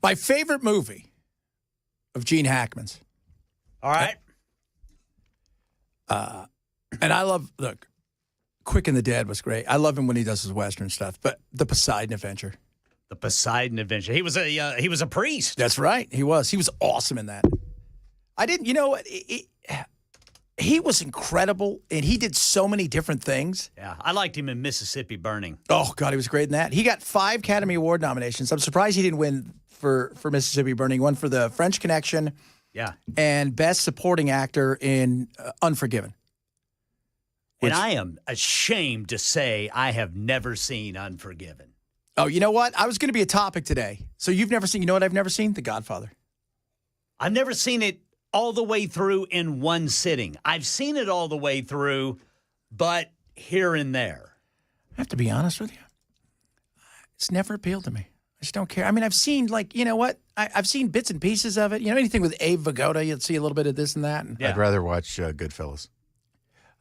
My favorite movie of Gene Hackman's. All right. And I love, look, Quick and the Dead was great. I love him when he does his Western stuff. But The Poseidon Adventure. The Poseidon Adventure. He was a priest. That's right. He was. He was awesome in that. I didn't, you know what? He was incredible, and he did so many different things. Yeah, I liked him in Mississippi Burning. Oh, God, he was great in that. He got 5 Academy Award nominations. I'm surprised he didn't win for Mississippi Burning. One for The French Connection. Yeah. And Best Supporting Actor in Unforgiven. And I am ashamed to say I have never seen Unforgiven. Oh, you know what? I was going to be a topic today. So you've never seen, you know what I've never seen? The Godfather. I've never seen it all the way through in one sitting. I've seen it all the way through, but here and there. I have to be honest with you. It's never appealed to me. I just don't care. I mean, I've seen, like, you know what? I've seen bits and pieces of it. You know, anything with Abe Vigoda, you'd see a little bit of this and that. And Yeah. I'd rather watch Goodfellas.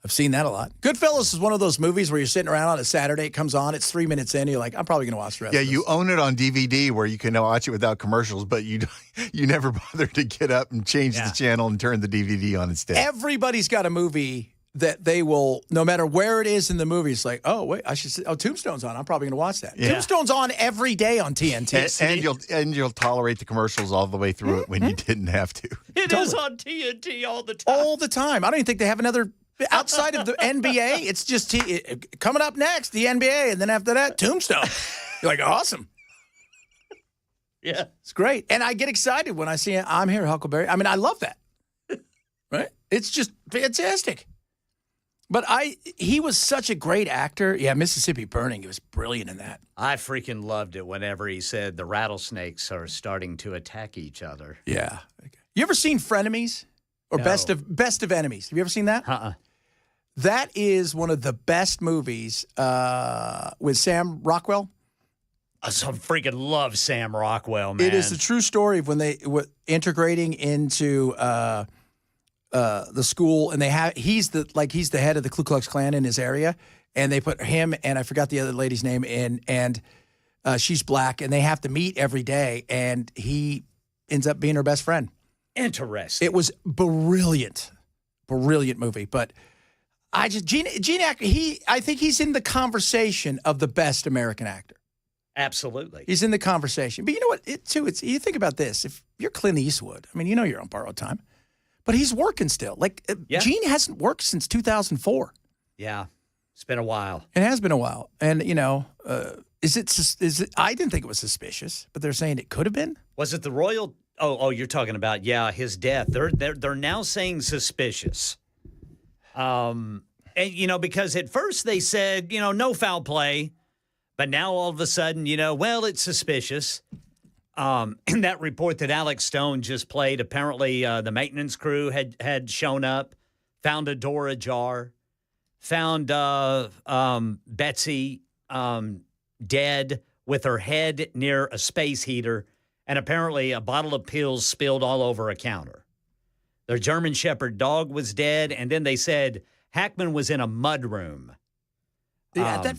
I've seen that a lot. Goodfellas is one of those movies where you're sitting around on a Saturday, it comes on, it's 3 minutes in, you're like, I'm probably going to watch the rest Yeah, of this. you own it on DVD where you can watch it without commercials, but you never bother to get up and change the channel and turn the DVD on instead. Everybody's got a movie that they will, no matter where it is in the movie, it's like, oh, wait, I should see, oh, Tombstone's on. I'm probably going to watch that. Yeah. Tombstone's on every day on TNT. And you'll tolerate the commercials all the way through it when you didn't have to. It is on TNT all the time. All the time. I don't even think they have another, outside of the NBA, it's just coming up next, the NBA, and then after that, Tombstone. You're like, awesome. Yeah. It's great. And I get excited when I see I'm Here, Huckleberry. I mean, I love that. Right? It's just fantastic. But he was such a great actor. Yeah, Mississippi Burning, he was brilliant in that. I freaking loved it whenever he said the rattlesnakes are starting to attack each other. Yeah. You ever seen Frenemies? Or No. Best of Enemies? Have you ever seen that? Uh-uh. That is one of the best movies with Sam Rockwell. I so freaking love Sam Rockwell, man. It is the true story of when they were integrating into the school, and he's the head of the Ku Klux Klan in his area, and they put him and I forgot the other lady's name in, and she's black, and they have to meet every day, and he ends up being her best friend. Interesting. It was brilliant movie, but Gene Hackman, I think he's in the conversation of the best American actor. Absolutely. He's in the conversation. But you know what, you think about this. If you're Clint Eastwood, I mean, you know you're on borrowed time, but he's working still. Like, Gene hasn't worked since 2004. Yeah. It's been a while. It has been a while. And, you know, is it? I didn't think it was suspicious, but they're saying it could have been. Was it the royal? Oh, you're talking about, his death. They're now saying suspicious. And, you know, because at first they said, you know, no foul play. But now all of a sudden, you know, well, it's suspicious. In that report that Alex Stone just played, apparently the maintenance crew had shown up, found a door ajar, found Betsy dead with her head near a space heater, and apparently a bottle of pills spilled all over a counter. Their German Shepherd dog was dead, and then they said Hackman was in a mudroom. Yeah, that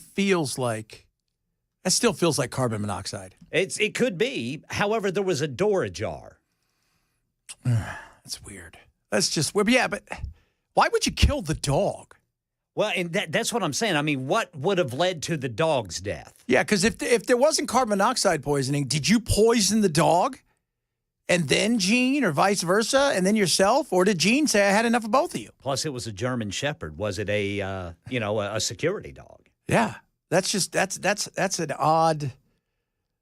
still feels like carbon monoxide. It could be. However, there was a door ajar. That's weird. That's just weird. Yeah, but why would you kill the dog? Well, and that's what I'm saying. I mean, what would have led to the dog's death? Yeah, because if there wasn't carbon monoxide poisoning, did you poison the dog and then Gene, or vice versa, and then yourself? Or did Gene say, I had enough of both of you? Plus, it was a German Shepherd. Was it a security dog? Yeah. That's an odd,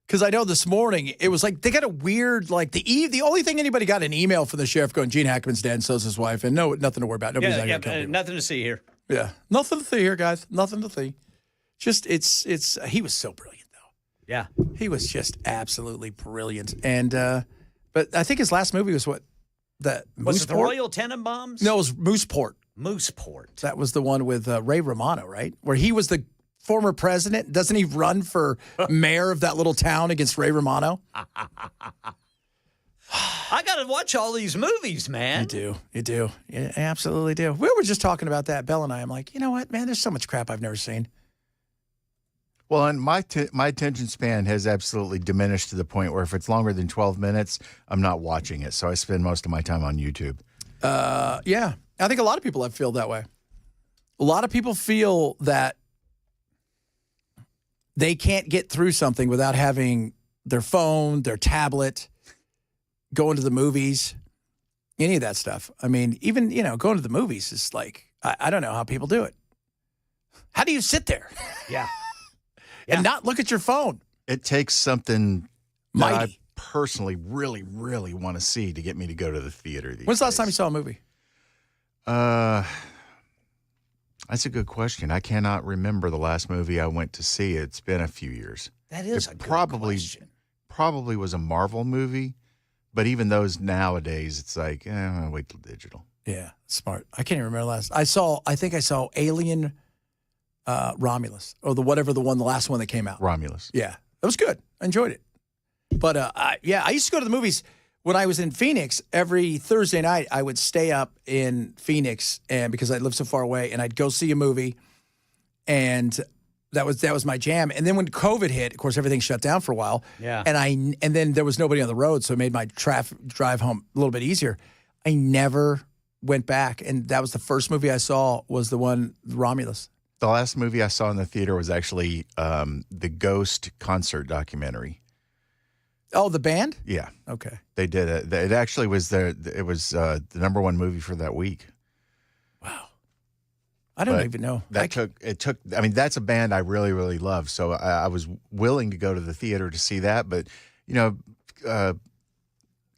because I know this morning it was like they got a weird, like the only thing anybody got an email from the sheriff going, Gene Hackman's dead, and so's his wife, and nothing to worry about. Nobody's out here killing people. Nothing to see here. Yeah, nothing to see here, guys. Nothing to see. Just he was so brilliant though. Yeah, he was just absolutely brilliant, and but I think his last movie was what was it the Royal Tenenbaums? No, it was Mooseport. Mooseport. That was the one with Ray Romano, right? Where he was the former president. Doesn't he run for mayor of that little town against Ray Romano? I got to watch all these movies, man. You do. You absolutely do. We were just talking about that, Belle and I. I'm like, you know what, man? There's so much crap I've never seen. Well, and my attention span has absolutely diminished to the point where if it's longer than 12 minutes, I'm not watching it. So I spend most of my time on YouTube. Yeah. I think a lot of people feel that way. A lot of people feel that they can't get through something without having their phone, their tablet, going to the movies, any of that stuff. I mean, even, going to the movies is like, I don't know how people do it. How do you sit there? Yeah. And not look at your phone? It takes something Mighty. that I personally really, really want to see to get me to go to the theater. When's the last time you saw a movie? That's a good question. I cannot remember the last movie I went to see. It's been a few years. That is It a good question. Probably was a Marvel movie, but even those nowadays, it's like, I'll wait till digital. Yeah, smart. I can't even remember last. I think I saw Alien Romulus, or the last one that came out. Romulus. Yeah, it was good. I enjoyed it. But I used to go to the movies when I was in Phoenix. Every Thursday night, I would stay up in Phoenix, and because I lived so far away, and I'd go see a movie, and that was my jam. And then when COVID hit, of course, everything shut down for a while. Yeah. And then there was nobody on the road, so it made my drive home a little bit easier. I never went back, and that was the first movie I saw was the one Romulus. The last movie I saw in the theater was actually the Ghost concert documentary. Oh, the band? Yeah. Okay. They did it. It actually was the number one movie for that week. Wow. I don't even know. That's a band I really, really love. So I was willing to go to the theater to see that. But,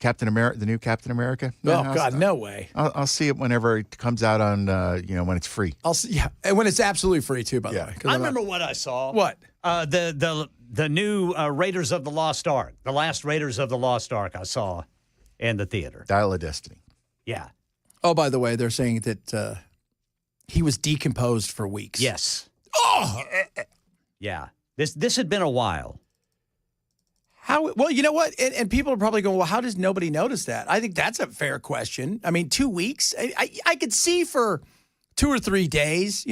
Captain America, the new Captain America. No way. I'll see it whenever it comes out on, when it's free. I'll see. Yeah. And when it's absolutely free too, by the way. I remember what I saw. What? The new Raiders of the Lost Ark. The last Raiders of the Lost Ark I saw in the theater. Dial of Destiny. Yeah. Oh, by the way, they're saying that he was decomposed for weeks. Yes. Oh! Yeah. This had been a while. How? Well, you know what? And people are probably going, well, how does nobody notice that? I think that's a fair question. I mean, 2 weeks? I could see for 2 or 3 days,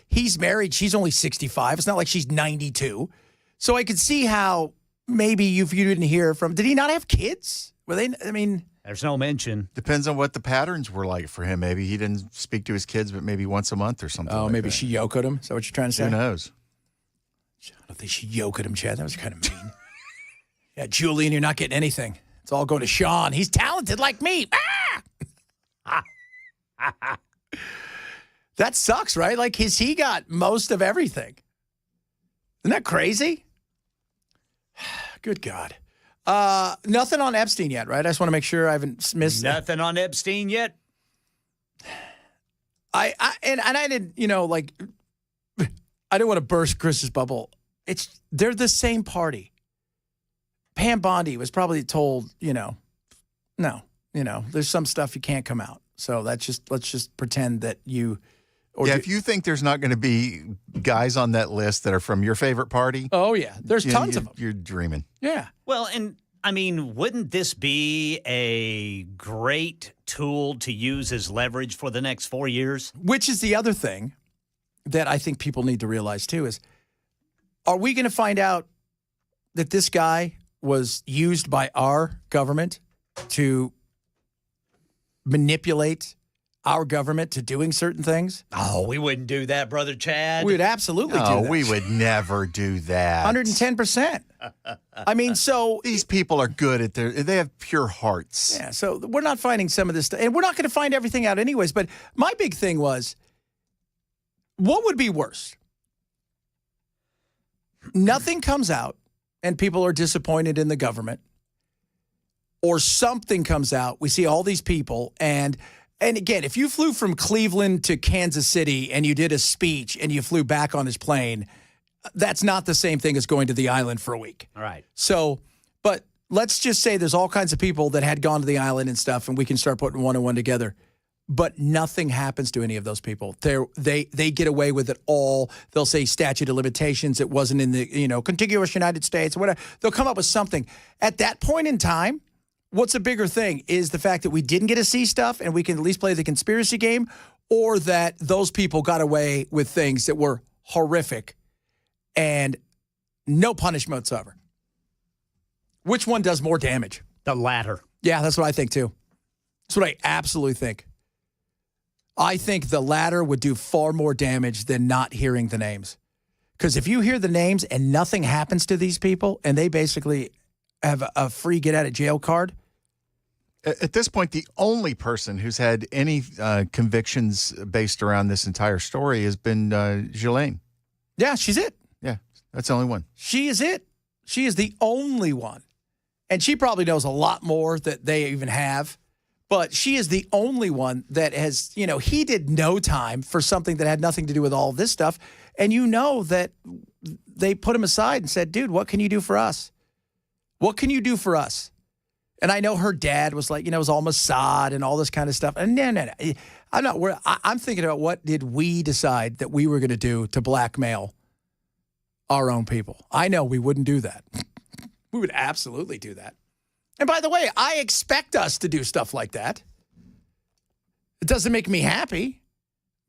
he's married. She's only 65. It's not like she's 92. So I could see how maybe if you didn't hear from, did he not have kids? Were they, There's no mention. Depends on what the patterns were like for him. Maybe he didn't speak to his kids, but maybe once a month or something. Oh, like maybe that. she yokered him. Is that what you're trying to say? Who knows? I don't think she yokered him, Chad. That was kind of mean. Yeah, Julian, you're not getting anything. It's all going to Sean. He's talented like me. Ah! That sucks, right? Like, he got most of everything. Isn't that crazy? Good God. Nothing on Epstein yet, right? I just want to make sure I haven't missed Nothing on Epstein yet? I didn't, I didn't want to burst Chris's bubble. They're the same party. Pam Bondi was probably told, no, there's some stuff you can't come out. So let's just pretend that you. If you think there's not going to be guys on that list that are from your favorite party. Oh, yeah. There's tons of them. You're dreaming. Yeah. Well, and wouldn't this be a great tool to use as leverage for the next 4 years? Which is the other thing that I think people need to realize, too, is are we going to find out that this guy was used by our government to manipulate our government to doing certain things? Oh, we wouldn't do that, Brother Chad. We would absolutely do that. We would never do that. 110%. So these people are good they have pure hearts. Yeah, so we're not finding some of this stuff, and we're not going to find everything out anyways, but my big thing was, what would be worse? Nothing comes out, and people are disappointed in the government, or something comes out, we see all these people, and again, if you flew from Cleveland to Kansas City and you did a speech and you flew back on his plane, that's not the same thing as going to the island for a week. All right. So, but let's just say there's all kinds of people that had gone to the island and stuff, and we can start putting one and one together. But nothing happens to any of those people. They get away with it all. They'll say statute of limitations. It wasn't in the contiguous United States or whatever. They'll come up with something. At that point in time, what's a bigger thing is the fact that we didn't get to see stuff and we can at least play the conspiracy game, or that those people got away with things that were horrific and No punishment whatsoever. Which one does more damage? The latter. Yeah, that's what I think too. That's what I absolutely think. I think the latter would do far more damage than not hearing the names. Because if you hear the names and nothing happens to these people and they basically have a free get-out-of-jail card. At this point, the only person who's had any convictions based around this entire story has been Ghislaine. Yeah, she's it. Yeah, that's the only one. She is it. She is the only one. And she probably knows a lot more that they even have. But she is the only one that has, he did no time for something that had nothing to do with all of this stuff. And you know that they put him aside and said, dude, what can you do for us? What can you do for us? And I know her dad was like, it was all Mossad and all this kind of stuff. And no. I'm thinking about what did we decide that we were going to do to blackmail our own people. I know we wouldn't do that. We would absolutely do that. And by the way, I expect us to do stuff like that. It doesn't make me happy,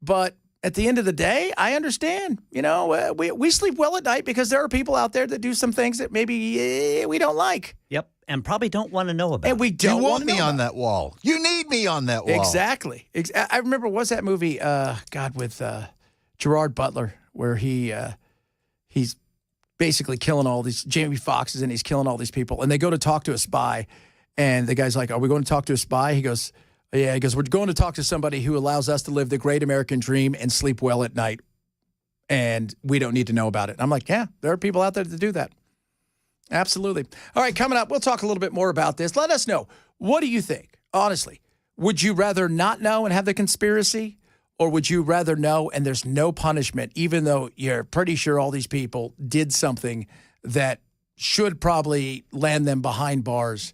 but at the end of the day, I understand. We sleep well at night because there are people out there that do some things that maybe we don't like. Yep, and probably don't want to know about. And we don't want me on that wall. You need me on that wall. Exactly. I remember, what's that movie? With Gerard Butler, where he's basically killing all these, Jamie Foxx is in, he's killing all these people. And they go to talk to a spy. And the guy's like, are we going to talk to a spy? He goes, yeah. He goes, we're going to talk to somebody who allows us to live the great American dream and sleep well at night. And we don't need to know about it. I'm like, yeah, there are people out there that do that. Absolutely. All right, coming up, we'll talk a little bit more about this. Let us know. What do you think? Honestly, would you rather not know and have the conspiracy? Or would you rather know and there's no punishment, even though you're pretty sure all these people did something that should probably land them behind bars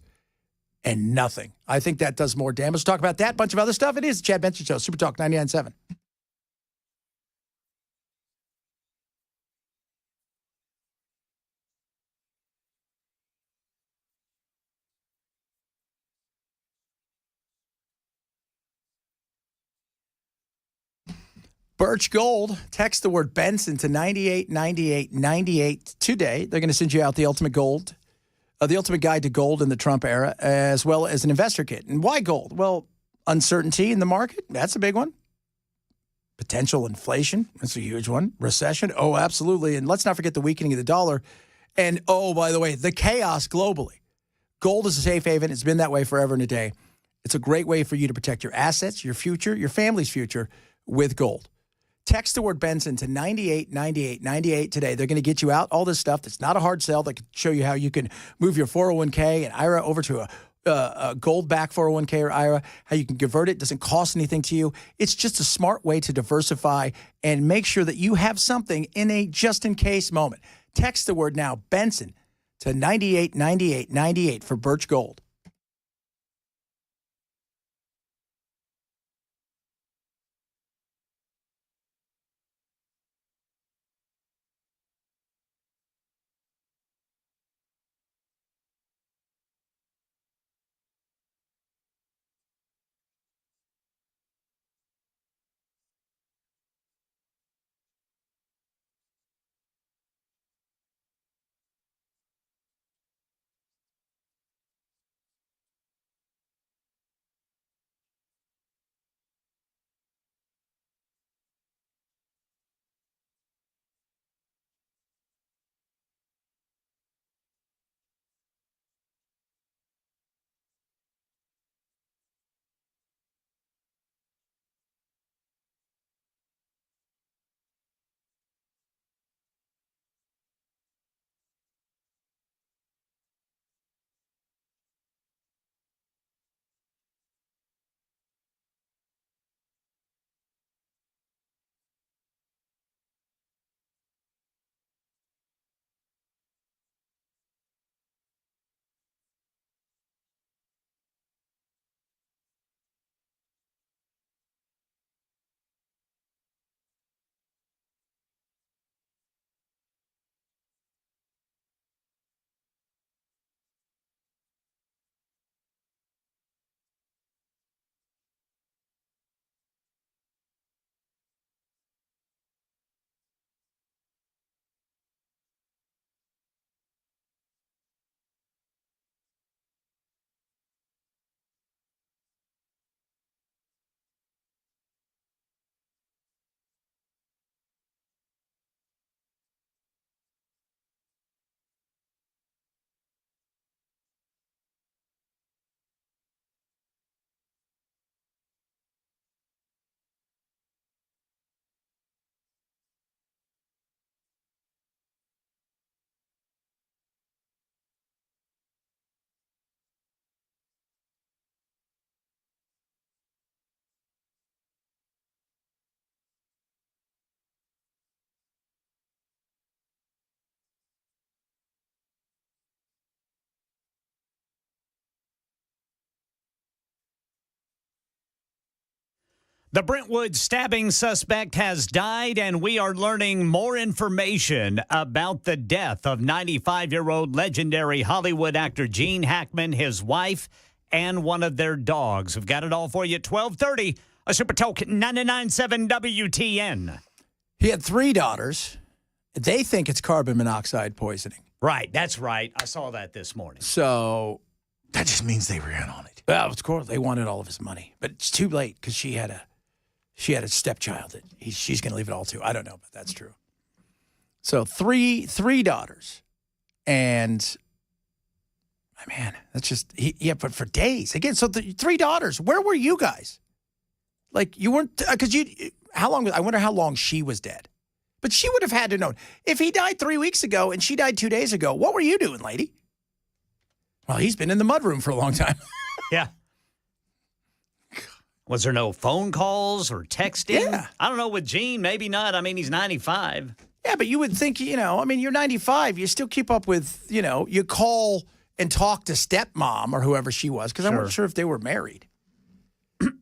and nothing? I think that does more damage. Let's talk about that, bunch of other stuff. It is the Chad Benson Show, Super Talk 99.7. Birch Gold, text the word Benson to 989898 today. They're going to send you out the ultimate gold, the ultimate guide to gold in the Trump era, as well as an investor kit. And why gold? Well, uncertainty in the market, that's a big one. Potential inflation, that's a huge one. Recession, oh, absolutely. And let's not forget the weakening of the dollar. And, oh, by the way, the chaos globally. Gold is a safe haven. It's been that way forever and a day. It's a great way for you to protect your assets, your future, your family's future with gold. Text the word Benson to 989898 today. They're going to get you out all this stuff. That's not a hard sell. They can show you how you can move your 401k and IRA over to a gold-backed 401k or IRA, how you can convert it. It doesn't cost anything to you. It's just a smart way to diversify and make sure that you have something in a just-in-case moment. Text the word now, Benson, to 989898 for Birch Gold. The Brentwood stabbing suspect has died, and we are learning more information about the death of 95-year-old legendary Hollywood actor Gene Hackman, his wife, and one of their dogs. We've got it all for you at 12:30. A Super Talk 99.7 WTN. He had 3 daughters. They think it's carbon monoxide poisoning. Right, that's right. I saw that this morning. So That just means they ran on it. well, of course, they wanted all of his money. But it's too late because she had a stepchild that she's going to leave it all to. I don't know, but that's true. So three daughters. And, man, that's just, but for days. Again, so 3 daughters. Where were you guys? Like, you weren't, because I wonder how long she was dead. But she would have had to know. If he died 3 weeks ago and she died 2 days ago, what were you doing, lady? Well, he's been in the mudroom for a long time. Yeah. Was there no phone calls or texting? Yeah. I don't know with Gene, maybe not. I mean, he's 95. Yeah, but you would think, you're 95. You still keep up with, you call and talk to stepmom or whoever she was, because I'm not sure if they were married.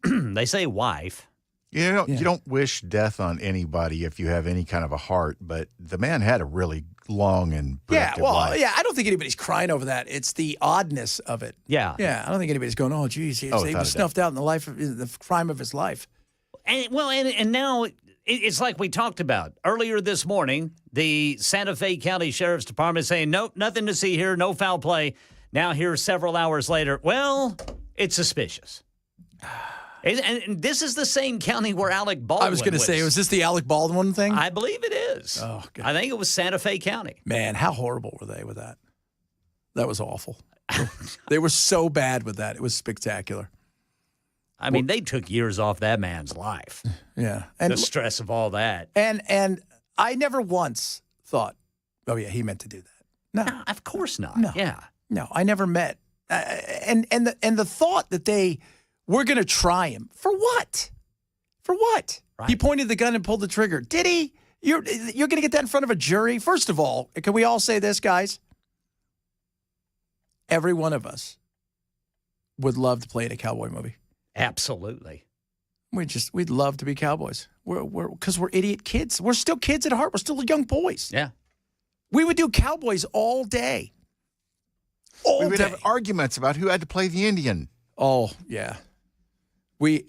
They say wife. You don't wish death on anybody if you have any kind of a heart, but the man had a really long and productive life. I don't think anybody's crying over that. It's the oddness of it. Yeah. Yeah, I don't think anybody's going, oh, geez, he was snuffed out in the crime of his life. And now it's like we talked about earlier this morning, the Santa Fe County Sheriff's Department saying, nope, nothing to see here, no foul play. Now here several hours later, well, it's suspicious. And this is the same county where Alec Baldwin I was going to say, was this the Alec Baldwin thing? I believe it is. Oh, God. I think it was Santa Fe County. Man, how horrible were they with that? That was awful. They were so bad with that. It was spectacular. I mean, they took years off that man's life. Yeah. And the stress of all that. And I never once thought, oh, yeah, he meant to do that. No, of course not. No. Yeah. No, I never met. And the thought that we're going to try him. For what? For what? Right. He pointed the gun and pulled the trigger. Did he? You're going to get that in front of a jury? First of all, can we all say this, guys? Every one of us would love to play in a cowboy movie. Absolutely. We'd love to be cowboys. Because we're idiot kids. We're still kids at heart. We're still young boys. Yeah. We would do cowboys all day. We would have arguments about who had to play the Indian. Oh, yeah. I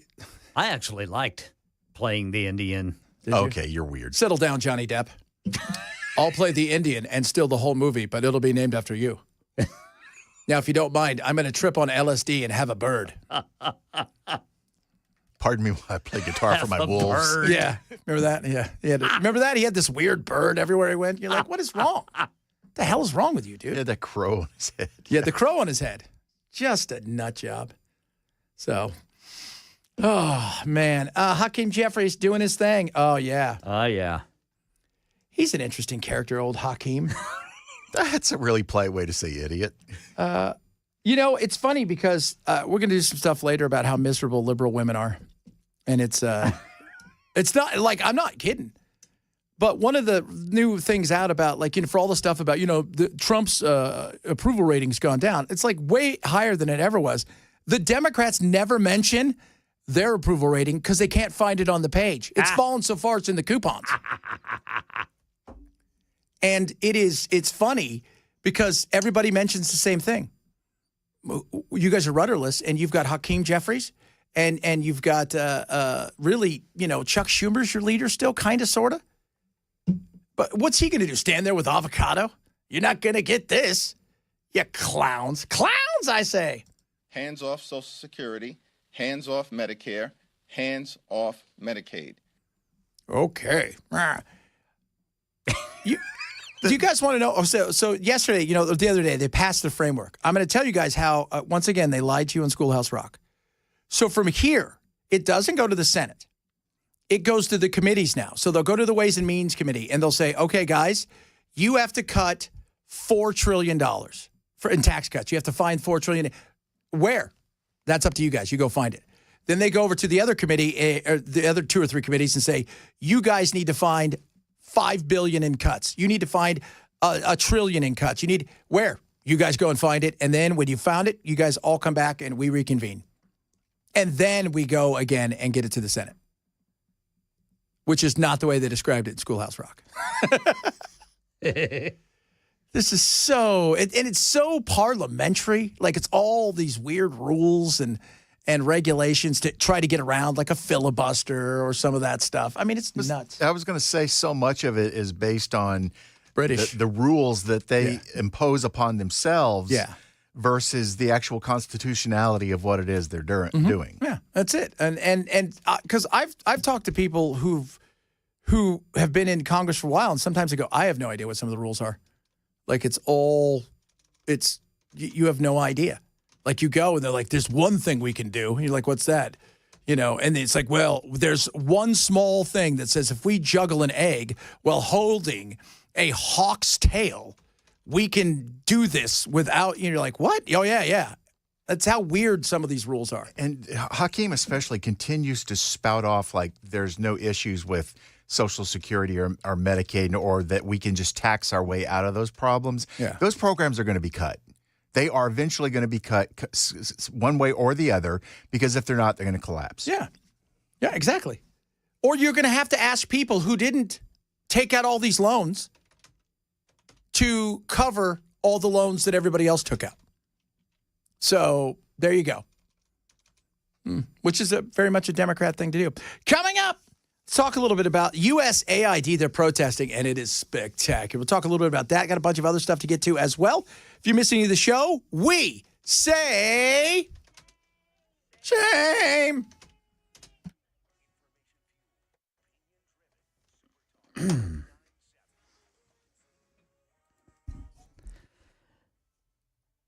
actually liked playing the Indian. Okay, you're weird. Settle down, Johnny Depp. I'll play the Indian and steal the whole movie, but it'll be named after you. Now, if you don't mind, I'm going to trip on LSD and have a bird. Pardon me while I play guitar for my wolves. Bird. Yeah. Remember that? Yeah. Remember that? He had this weird bird everywhere he went. You're like, what is wrong? What the hell is wrong with you, dude? He had that crow on his head. Yeah, the crow on his head. Just a nut job. So, oh, man. Hakeem Jeffries doing his thing. Oh, yeah. Oh, yeah. He's an interesting character, old Hakeem. That's a really polite way to say idiot. It's funny because we're going to do some stuff later about how miserable liberal women are. And it's not like, I'm not kidding. But one of the new things out about, for all the stuff about, Trump's approval rating's gone down. It's like way higher than it ever was. The Democrats never mention their approval rating because they can't find it on the page. It's fallen so far it's in the coupons. And it's funny because everybody mentions the same thing. You guys are rudderless, and you've got Hakeem Jeffries, and you've got really, Chuck Schumer's your leader still, kind of, sort of. But what's he going to do? Stand there with avocado? You're not going to get this. You clowns. Clowns, I say. Hands off Social Security, hands off Medicare, hands off Medicaid. Okay. Do you guys want to know? So yesterday, the other day, they passed the framework. I'm going to tell you guys how, once again, they lied to you on Schoolhouse Rock. So from here, it doesn't go to the Senate. It goes to the committees now. So they'll go to the Ways and Means Committee, and they'll say, okay, guys, you have to cut $4 trillion in tax cuts. You have to find $4 trillion. Where? That's up to you guys. You go find it. Then they go over to the other committee, or the other 2 or 3 committees, and say, you guys need to find $5 billion in cuts. You need to find $1 trillion in cuts. You need where? You guys go and find it. And then when you found it, you guys all come back and we reconvene. And then we go again and get it to the Senate. which is not the way they described it in Schoolhouse Rock. This is so, and it's so parliamentary. Like, it's all these weird rules and regulations to try to get around, like a filibuster or some of that stuff. I mean, it's nuts. I was going to say so much of it is based on British. the rules that they impose upon themselves versus the actual constitutionality of what it is they're doing. Yeah, that's it. And because I've talked to people who have been in Congress for a while, and sometimes they go, I have no idea what some of the rules are. Like, you have no idea. Like, you go and they're like, there's one thing we can do. And you're like, what's that? You know, and it's like, well, there's one small thing that says if we juggle an egg while holding a hawk's tail, we can do this without, you're like, what? Oh, yeah. That's how weird some of these rules are. And Hakeem especially continues to spout off like there's no issues with Social Security or Medicaid, or that we can just tax our way out of those problems. Yeah. Those programs are going to be cut. They are eventually going to be cut one way or the other, because if they're not, they're going to collapse. Yeah, exactly. Or you're going to have to ask people who didn't take out all these loans to cover all the loans that everybody else took out. So there you go. Which is very much a Democrat thing to do. Coming up, let's talk a little bit about USAID. They're protesting, and it is spectacular. We'll talk a little bit about that. Got a bunch of other stuff to get to as well. If you're missing any of the show, we say shame.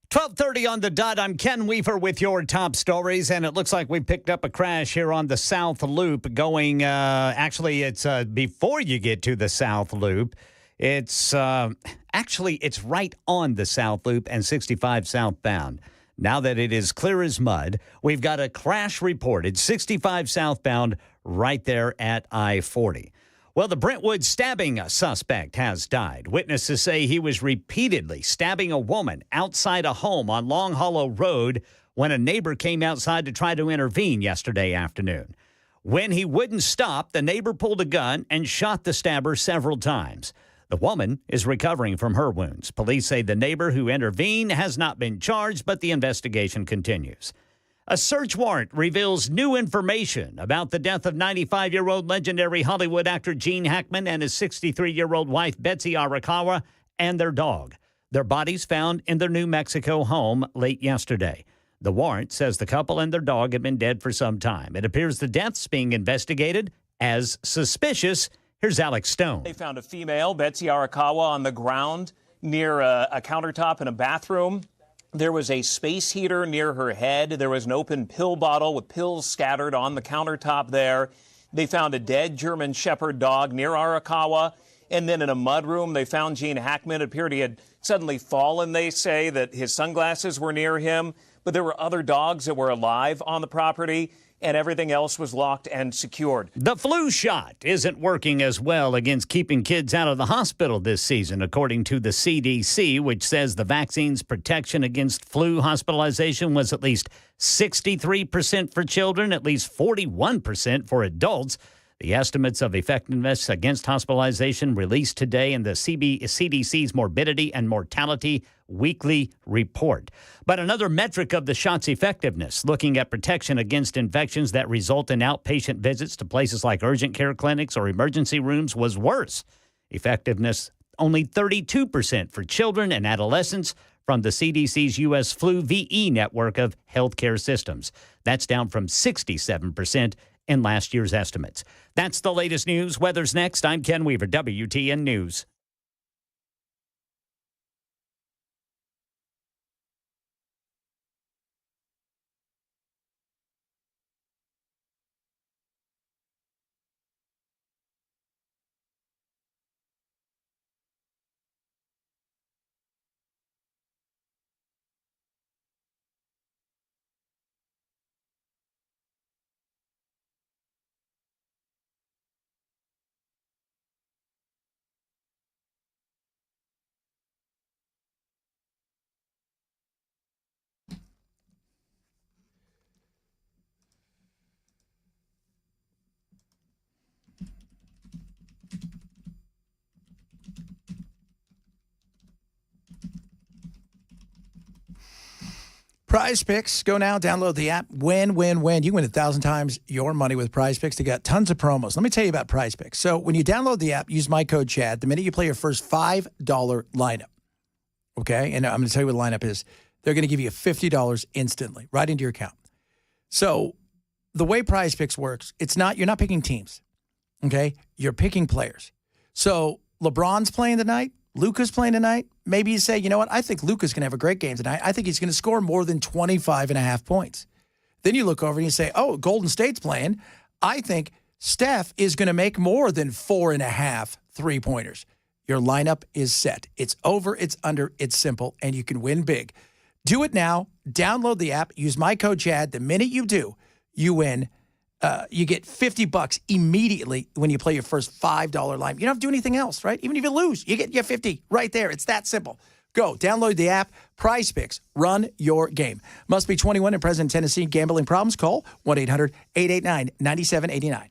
12:30 on the dot. I'm Ken Weaver with your top stories, and it looks like we picked up a crash here on the South Loop going, actually, it's before you get to the South Loop. It's it's right on the South Loop and 65 southbound. Now that it is clear as mud, we've got a crash reported, 65 southbound, right there at I-40. Well, the Brentwood stabbing suspect has died. Witnesses say he was repeatedly stabbing a woman outside a home on Long Hollow Road when a neighbor came outside to try to intervene yesterday afternoon. When he wouldn't stop, the neighbor pulled a gun and shot the stabber several times. The woman is recovering from her wounds. Police say the neighbor who intervened has not been charged, but the investigation continues. A search warrant reveals new information about the death of 95-year-old legendary Hollywood actor Gene Hackman and his 63-year-old wife Betsy Arakawa and their dog. Their bodies found in their New Mexico home late yesterday. The warrant says the couple and their dog have been dead for some time. It appears the death's being investigated as suspicious. Here's Alex Stone. They found a female, Betsy Arakawa, on the ground near a countertop in a bathroom. There was a space heater near her head. There was an open pill bottle with pills scattered on the countertop there. They found a dead German Shepherd dog near Arakawa. And then in a mudroom, they found Gene Hackman. It appeared he had suddenly fallen, they say, that his sunglasses were near him. But there were other dogs that were alive on the property, and everything else was locked and secured. The flu shot isn't working as well against keeping kids out of the hospital this season, according to the CDC, which says the vaccine's protection against flu hospitalization was at least 63% for children, at least 41% for adults. The estimates of effectiveness against hospitalization released today in the CDC's Morbidity and Mortality Weekly Report. But another metric of the shot's effectiveness, looking at protection against infections that result in outpatient visits to places like urgent care clinics or emergency rooms, was worse. Effectiveness only 32% for children and adolescents from the CDC's U.S. Flu VE network of healthcare systems. That's down from 67% in last year's estimates. That's the latest news. Weather's next. I'm Ken Weaver, WTN News. Prize Picks. Go now, download the app. Win, win, win. You can win 1,000 times your money with Prize Picks. They got tons of promos. Let me tell you about Prize Picks. So when you download the app, use my code Chad. The minute you play your first $5 lineup, okay? And I'm going to tell you what the lineup is. They're going to give you $50 instantly right into your account. So the way Prize Picks works, you're not picking teams, okay? You're picking players. So LeBron's playing tonight. Luka's playing tonight. Maybe you say, you know what? I think Luka's going to have a great game tonight. I think he's going to score more than 25.5 points. Then you look over and you say, oh, Golden State's playing. I think Steph is going to make more than 4.5 3-pointers. Your lineup is set. It's over, it's under, it's simple, and you can win big. Do it now. Download the app. Use my code Chad. The minute you do, you win. You get $50 immediately when you play your first $5 line. You don't have to do anything else, right? Even if you lose, you get your 50 right there. It's that simple. Go, download the app. Prize Picks. Run your game. Must be 21 and present in Tennessee. Gambling problems? Call 1-800-889-9789.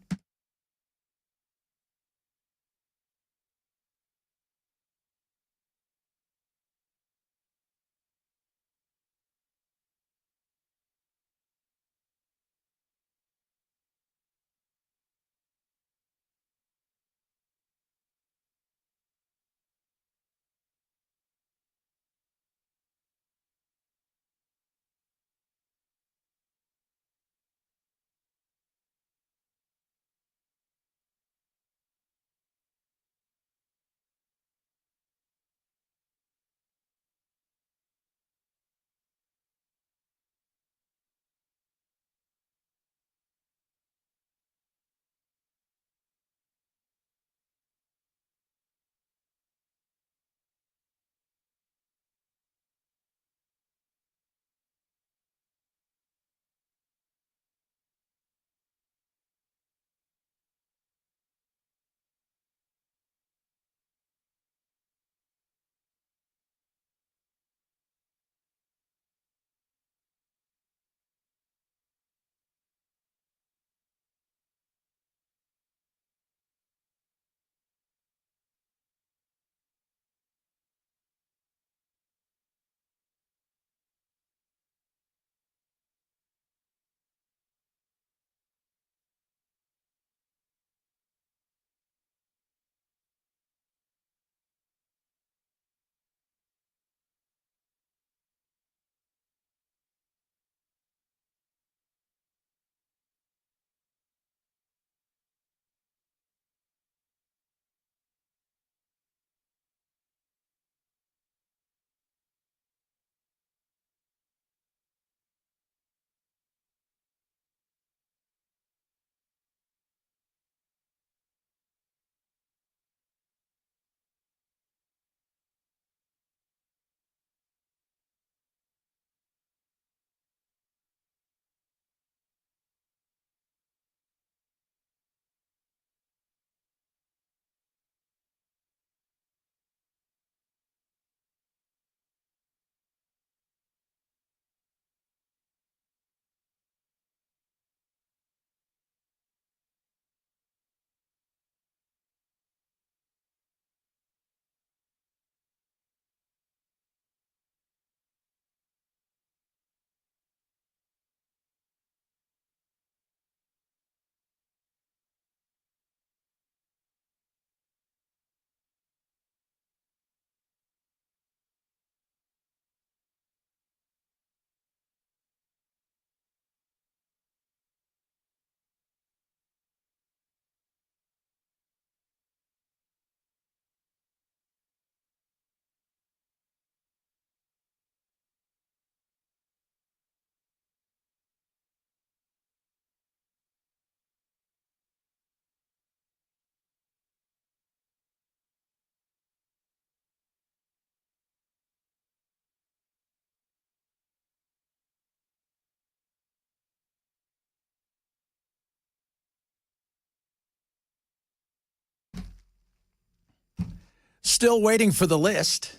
Still waiting for the list.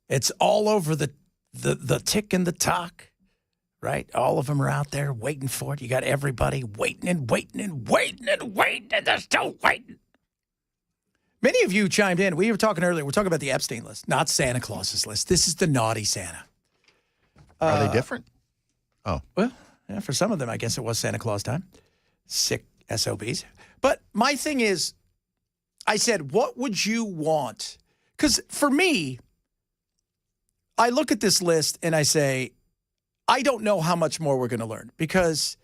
It's all over the tick and the talk, right? All of them are out there waiting for it. You got everybody waiting and waiting and waiting and waiting, and they're still waiting. Many of you chimed in. We were talking earlier. We're talking about the Epstein list, not Santa Claus's list. This is the naughty Santa. Are they different? Well, yeah, for some of them, I guess it was Santa Claus time. Sick SOBs. But my thing is, I said, what would you want? Because for me, I look at this list and I say, I don't know how much more we're going to learn because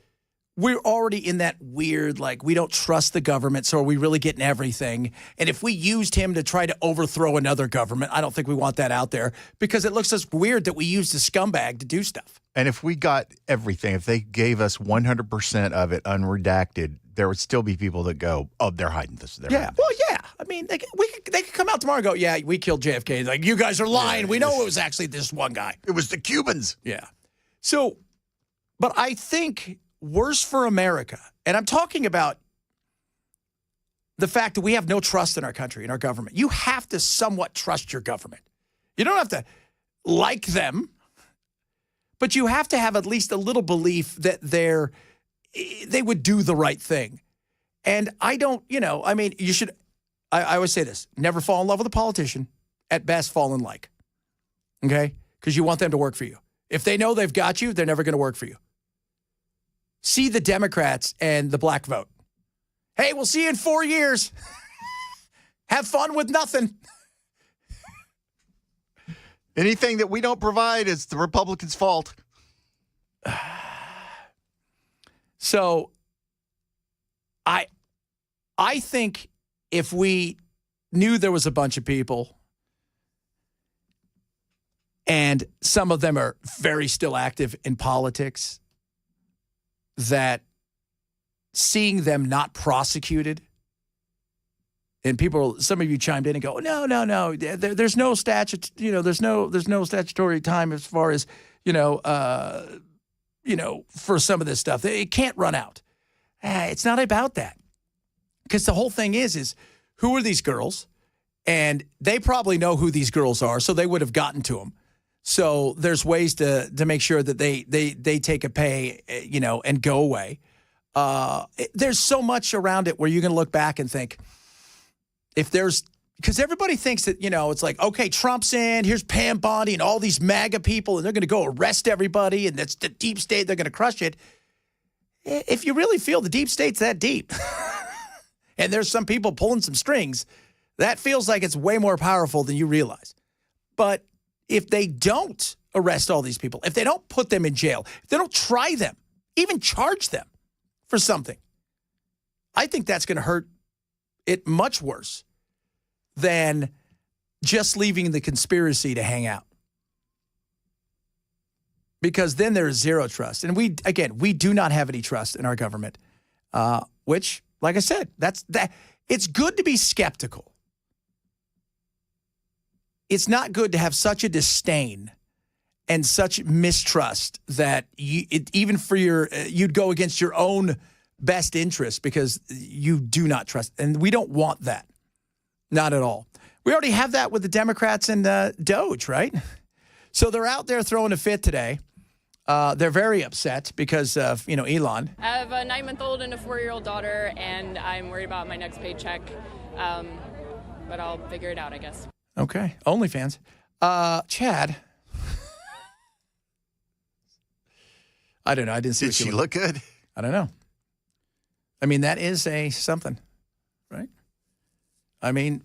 we're already in that weird, like, we don't trust the government, so are we really getting everything? And if we used him to try to overthrow another government, I don't think we want that out there because it looks just weird that we used a scumbag to do stuff. And if we got everything, if they gave us 100% of it unredacted, there would still be people that go, oh, they're hiding this. Yeah. I mean, they could come out tomorrow and go, yeah, we killed JFK. Like, you guys are lying. We know it was actually this one guy. It was the Cubans. Yeah. So, but I think worse for America, and I'm talking about the fact that we have no trust in our country, in our government. You have to somewhat trust your government. You don't have to like them, but you have to have at least a little belief that they would do the right thing. And I don't, I mean, you should, I always say this, never fall in love with a politician. At best, fall in like. Okay? Because you want them to work for you. If they know they've got you, they're never going to work for you. See the Democrats and the black vote. Hey, we'll see you in 4 years. Have fun with nothing. Anything that we don't provide is the Republicans' fault. So I think if we knew there was a bunch of people and some of them are very still active in politics, that seeing them not prosecuted, and some of you chimed in and go, no, there's no statute, there's no statutory time as far as, for some of this stuff. It can't run out. It's not about that. Because the whole thing is who are these girls? And they probably know who these girls are, so they would have gotten to them. So there's ways to make sure that they take a pay, and go away. There's so much around it where you're going to look back and think, because everybody thinks that, it's like, okay, Trump's in, here's Pam Bondi and all these MAGA people, and they're going to go arrest everybody, and that's the deep state, they're going to crush it. If you really feel the deep state's that deep, and there's some people pulling some strings, that feels like it's way more powerful than you realize. But if they don't arrest all these people, if they don't put them in jail, if they don't try them, even charge them for something, I think that's going to hurt it much worse than just leaving the conspiracy to hang out. Because then there is zero trust. And we do not have any trust in our government, which, like I said, it's good to be skeptical. It's not good to have such a disdain and such mistrust that even for you'd go against your own best interest because you do not trust. And we don't want that. Not at all. We already have that with the Democrats and Doge, right? So they're out there throwing a fit today. They're very upset because of, Elon. I have a 9-month-old and a 4-year-old daughter, and I'm worried about my next paycheck. But I'll figure it out, I guess. Okay. OnlyFans. Chad. I don't know. I didn't see. Did she look good? I don't know. I mean, that is something, right? I mean,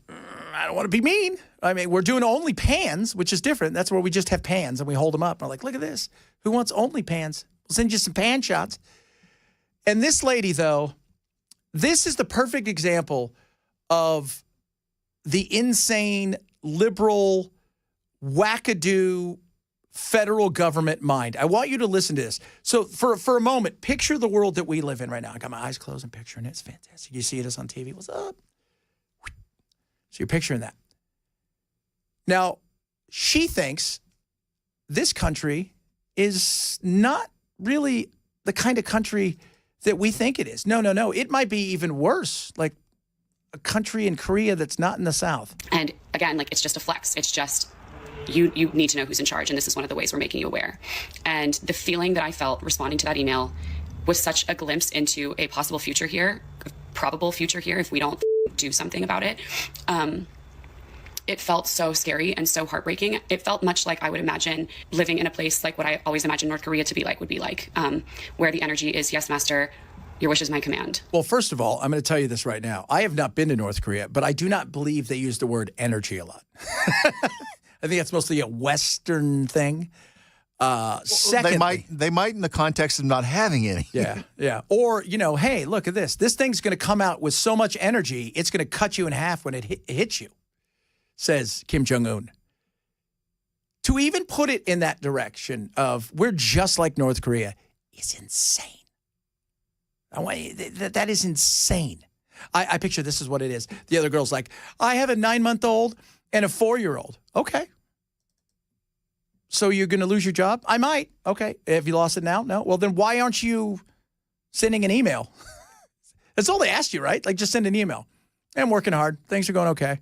I don't want to be mean. I mean, we're doing only pans, which is different. That's where we just have pans and we hold them up. We're like, look at this. Who wants only pans? We'll send you some pan shots. And this lady, though, this is the perfect example of the insane, liberal, wackadoo federal government mind. I want you to listen to this. So for a moment, picture the world that we live in right now. I got my eyes closed and picturing it. It's fantastic. You see us on TV. What's up? So you're picturing that. Now, she thinks this country is not really the kind of country that we think it is. No. It might be even worse, like a country in Korea that's not in the South. And again, it's just a flex. It's just you need to know who's in charge, and this is one of the ways we're making you aware. And the feeling that I felt responding to that email was such a glimpse into a possible future here, a probable future here if we don't do something about it. it felt so scary and so heartbreaking. It felt much like I would imagine living in a place like what I always imagined North Korea to be like, where the energy is, yes, master, your wish is my command. Well, first of all, I'm going to tell you this right now. I have not been to North Korea, but I do not believe they use the word energy a lot. I think that's mostly a Western thing. Secondly, they might in the context of not having any. Yeah. Or, hey, look at this. This thing's going to come out with so much energy, it's going to cut you in half when it hits you, says Kim Jong-un. To even put it in that direction of we're just like North Korea is insane. That is insane. I picture this is what it is. The other girl's like, I have a 9-month-old and a 4-year-old. Okay. So you're going to lose your job? I might. Okay. Have you lost it now? No. Well, then why aren't you sending an email? That's all they asked you, right? Like, just send an email. I'm working hard. Things are going okay.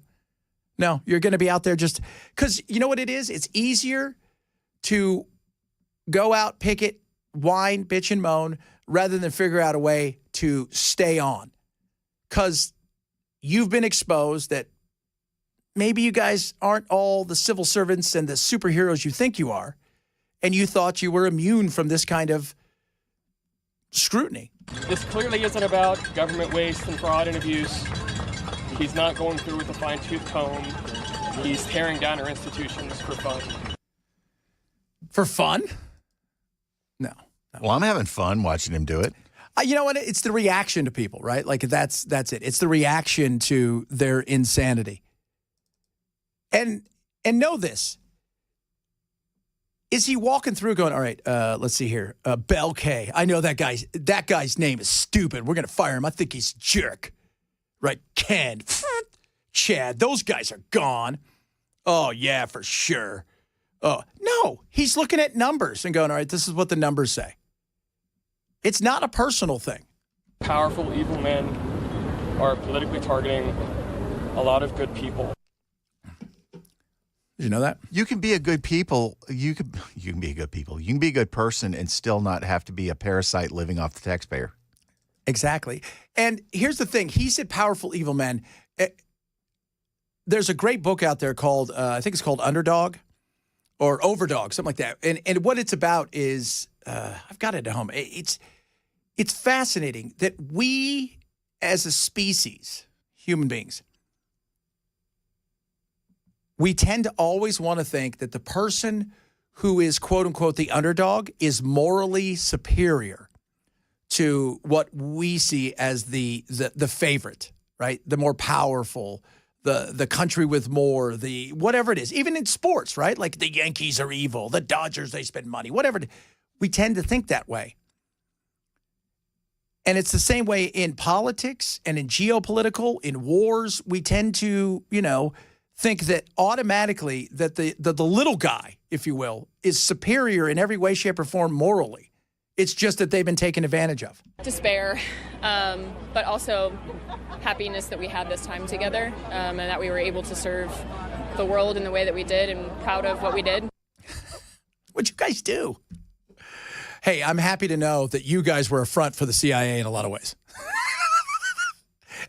No, you're going to be out there just because you know what it is? It's easier to go out, picket, whine, bitch, and moan rather than figure out a way to stay on. Because you've been exposed that maybe you guys aren't all the civil servants and the superheroes you think you are, and you thought you were immune from this kind of scrutiny. This clearly isn't about government waste and fraud and abuse. He's not going through with a fine-tooth comb. He's tearing down our institutions for fun. For fun? No. Well, I'm having fun watching him do it. You know what? It's the reaction to people, right? Like, that's it. It's the reaction to their insanity. And know this. Is he walking through going, all right, let's see here. Bell K. I know that guy's name is stupid. We're going to fire him. I think he's a jerk. Right? Ken. Chad. Those guys are gone. Oh, yeah, for sure. Oh, no. He's looking at numbers and going, all right, this is what the numbers say. It's not a personal thing. Powerful, evil men are politically targeting a lot of good people. Did you know that? You can be a good people. You can be a good people. You can be a good person and still not have to be a parasite living off the taxpayer. Exactly. And here's the thing. He said powerful, evil men. There's a great book out there called, I think it's called Underdog or Overdog, something like that. And what it's about is, I've got it at home. It's fascinating that we as a species, human beings, we tend to always want to think that the person who is, quote unquote, the underdog is morally superior to what we see as the favorite, right? The more powerful, the country with more, the whatever it is. Even in sports, right? Like the Yankees are evil, the Dodgers, they spend money, whatever. We tend to think that way. And it's the same way in politics and in geopolitical, in wars. We tend to, think that automatically that the little guy, if you will, is superior in every way, shape, or form morally. It's just that they've been taken advantage of. Despair, but also happiness that we had this time together and that we were able to serve the world in the way that we did and proud of what we did. What'd you guys do? Hey, I'm happy to know that you guys were a front for the CIA in a lot of ways.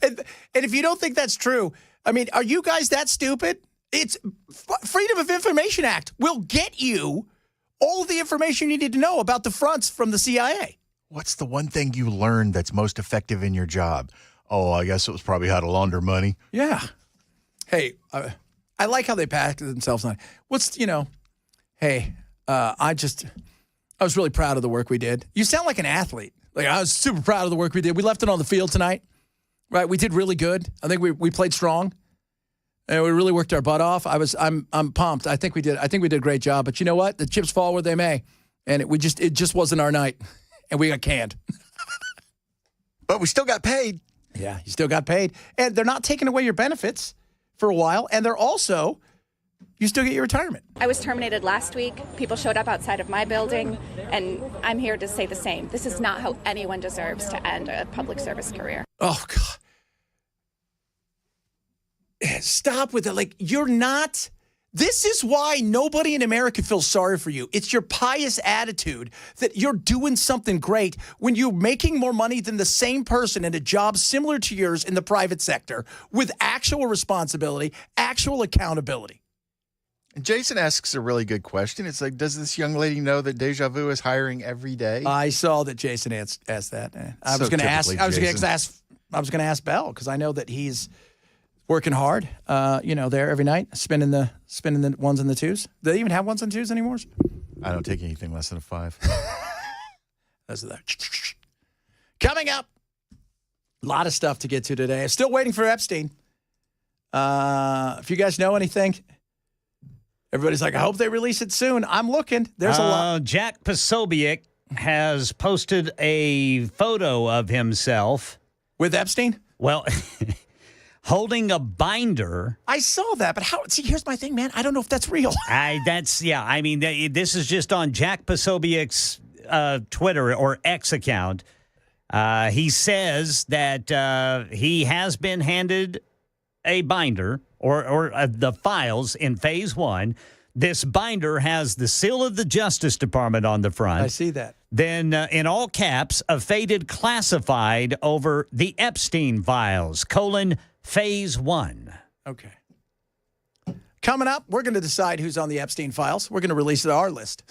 and if you don't think that's true, I mean, are you guys that stupid? It's Freedom of Information Act will get you all of the information you need to know about the fronts from the CIA. What's the one thing you learned that's most effective in your job? Oh, I guess it was probably how to launder money. Yeah. Hey, I like how they pack themselves on. Hey, I was really proud of the work we did. You sound like an athlete. Like, I was super proud of the work we did. We left it on the field tonight, right? We did really good. I think we played strong, and we really worked our butt off. I'm pumped. I think we did a great job. But you know what? The chips fall where they may, and it just wasn't our night, and we got canned. But we still got paid. Yeah, you still got paid, and they're not taking away your benefits for a while, and they're also. You still get your retirement. I was terminated last week. People showed up outside of my building, and I'm here to say the same. This is not how anyone deserves to end a public service career. Oh, God. Stop with it. Like, you're not This is why nobody in America feels sorry for you. It's your pious attitude that you're doing something great when you're making more money than the same person in a job similar to yours in the private sector with actual responsibility, actual accountability. Jason asks a really good question. It's like, does this young lady know that Deja Vu is hiring every day? I saw that Jason asked that. I was going to ask. I was going to ask Bell because I know that he's working hard. There every night, spinning the ones and the twos. Do they even have ones and twos anymore? I don't take anything less than a 5. Those are that. Coming up, a lot of stuff to get to today. I'm still waiting for Epstein. If you guys know anything, everybody's like, I hope they release it soon. I'm looking. There's a lot. Jack Posobiec has posted a photo of himself With Epstein? Well, holding a binder. I saw that, but here's my thing, man. I don't know if that's real. This is just on Jack Posobiec's Twitter or X account. He says that he has been handed a binder or the files in phase 1. This binder has the seal of the Justice Department on the front. I see that. Then, in all caps, a faded classified over the Epstein files, phase 1. Okay. Coming up, we're going to decide who's on the Epstein files. We're going to release our list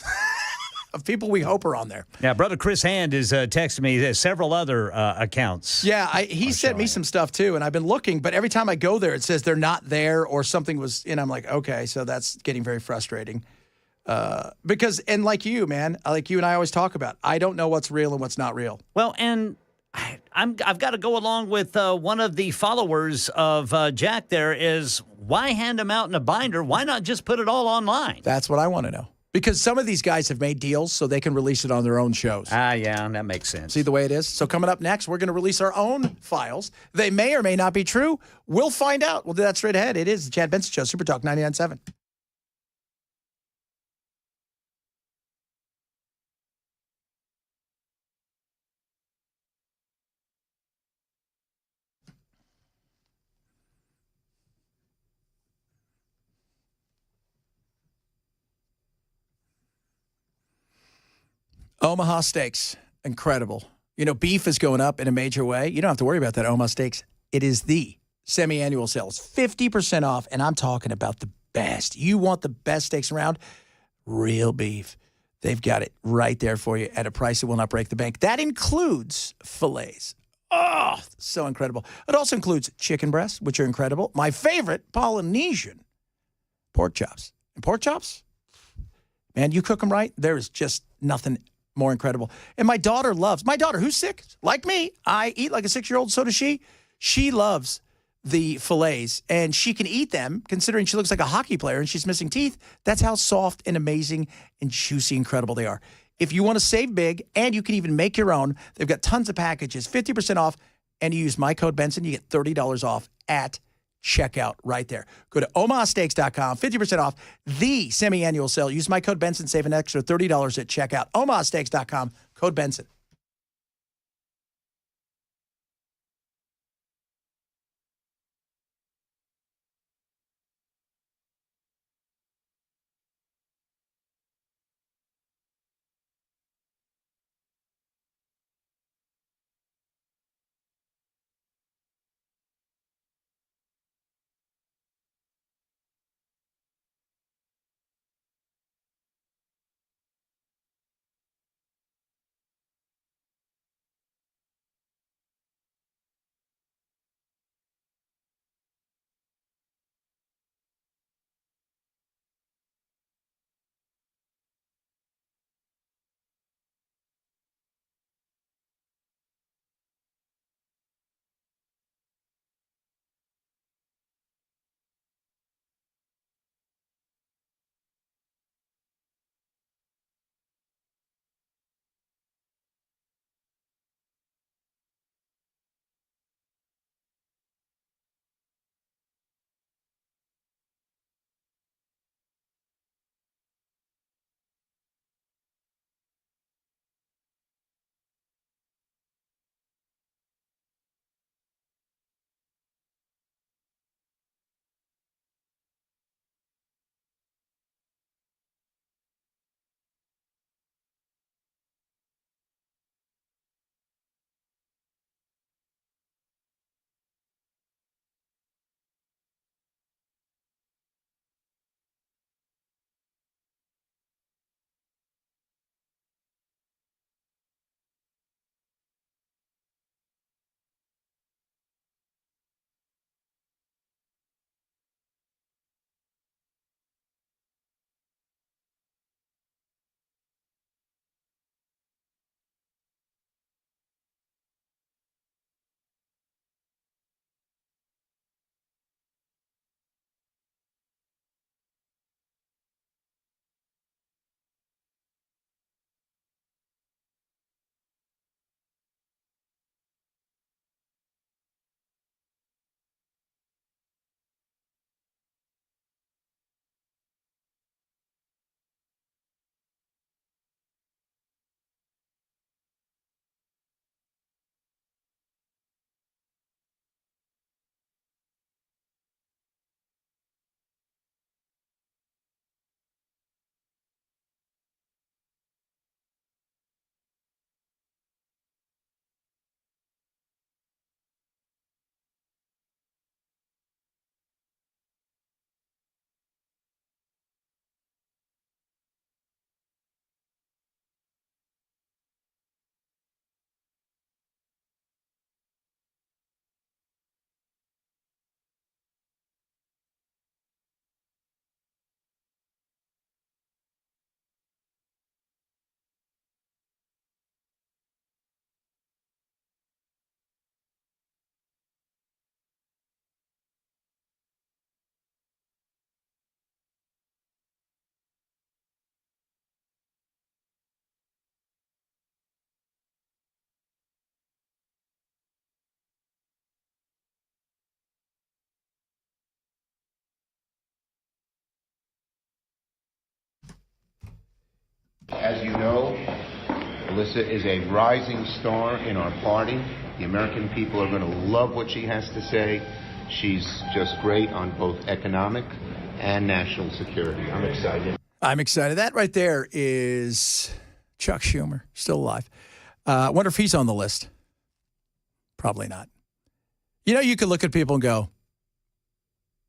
of people we hope are on there. Yeah, Brother Chris Hand is texting me several other accounts. Yeah, he sent me some stuff too, and I've been looking, but every time I go there, it says they're not there or something was, and I'm like, okay, so that's getting very frustrating. Because, and like you, man, like you and I always talk about, I don't know what's real and what's not real. Well, and I've got to go along with one of the followers of Jack there is, why hand them out in a binder? Why not just put it all online? That's what I want to know. Because some of these guys have made deals so they can release it on their own shows. Yeah, that makes sense. See the way it is? So coming up next, we're going to release our own files. They may or may not be true. We'll find out. We'll do that straight ahead. It is the Chad Benson Show, Super Talk 99.7. Omaha Steaks, incredible. You know, beef is going up in a major way. You don't have to worry about that, Omaha Steaks. It is the semi-annual sales, 50% off, and I'm talking about the best. You want the best steaks around? Real beef. They've got it right there for you at a price that will not break the bank. That includes fillets. Oh, so incredible. It also includes chicken breasts, which are incredible. My favorite, Polynesian pork chops. And pork chops, man, you cook them right, there is just nothing more incredible. And my daughter, who's sick, like me, I eat like a 6-year-old, so does she. She loves the fillets, and she can eat them, considering she looks like a hockey player and she's missing teeth. That's how soft and amazing and juicy, incredible they are. If you want to save big, and you can even make your own, they've got tons of packages, 50% off, and you use my code Benson, you get $30 off at checkout right there. Go to omahasteaks.com, 50% off the semi-annual sale. Use my code Benson, save an extra $30 at checkout. omahasteaks.com, code Benson. As you know, Alyssa is a rising star in our party. The American people are going to love what she has to say. She's just great on both economic and national security. I'm excited. I'm excited. That right there is Chuck Schumer, still alive. I wonder if he's on the list. Probably not. You know, you could look at people and go,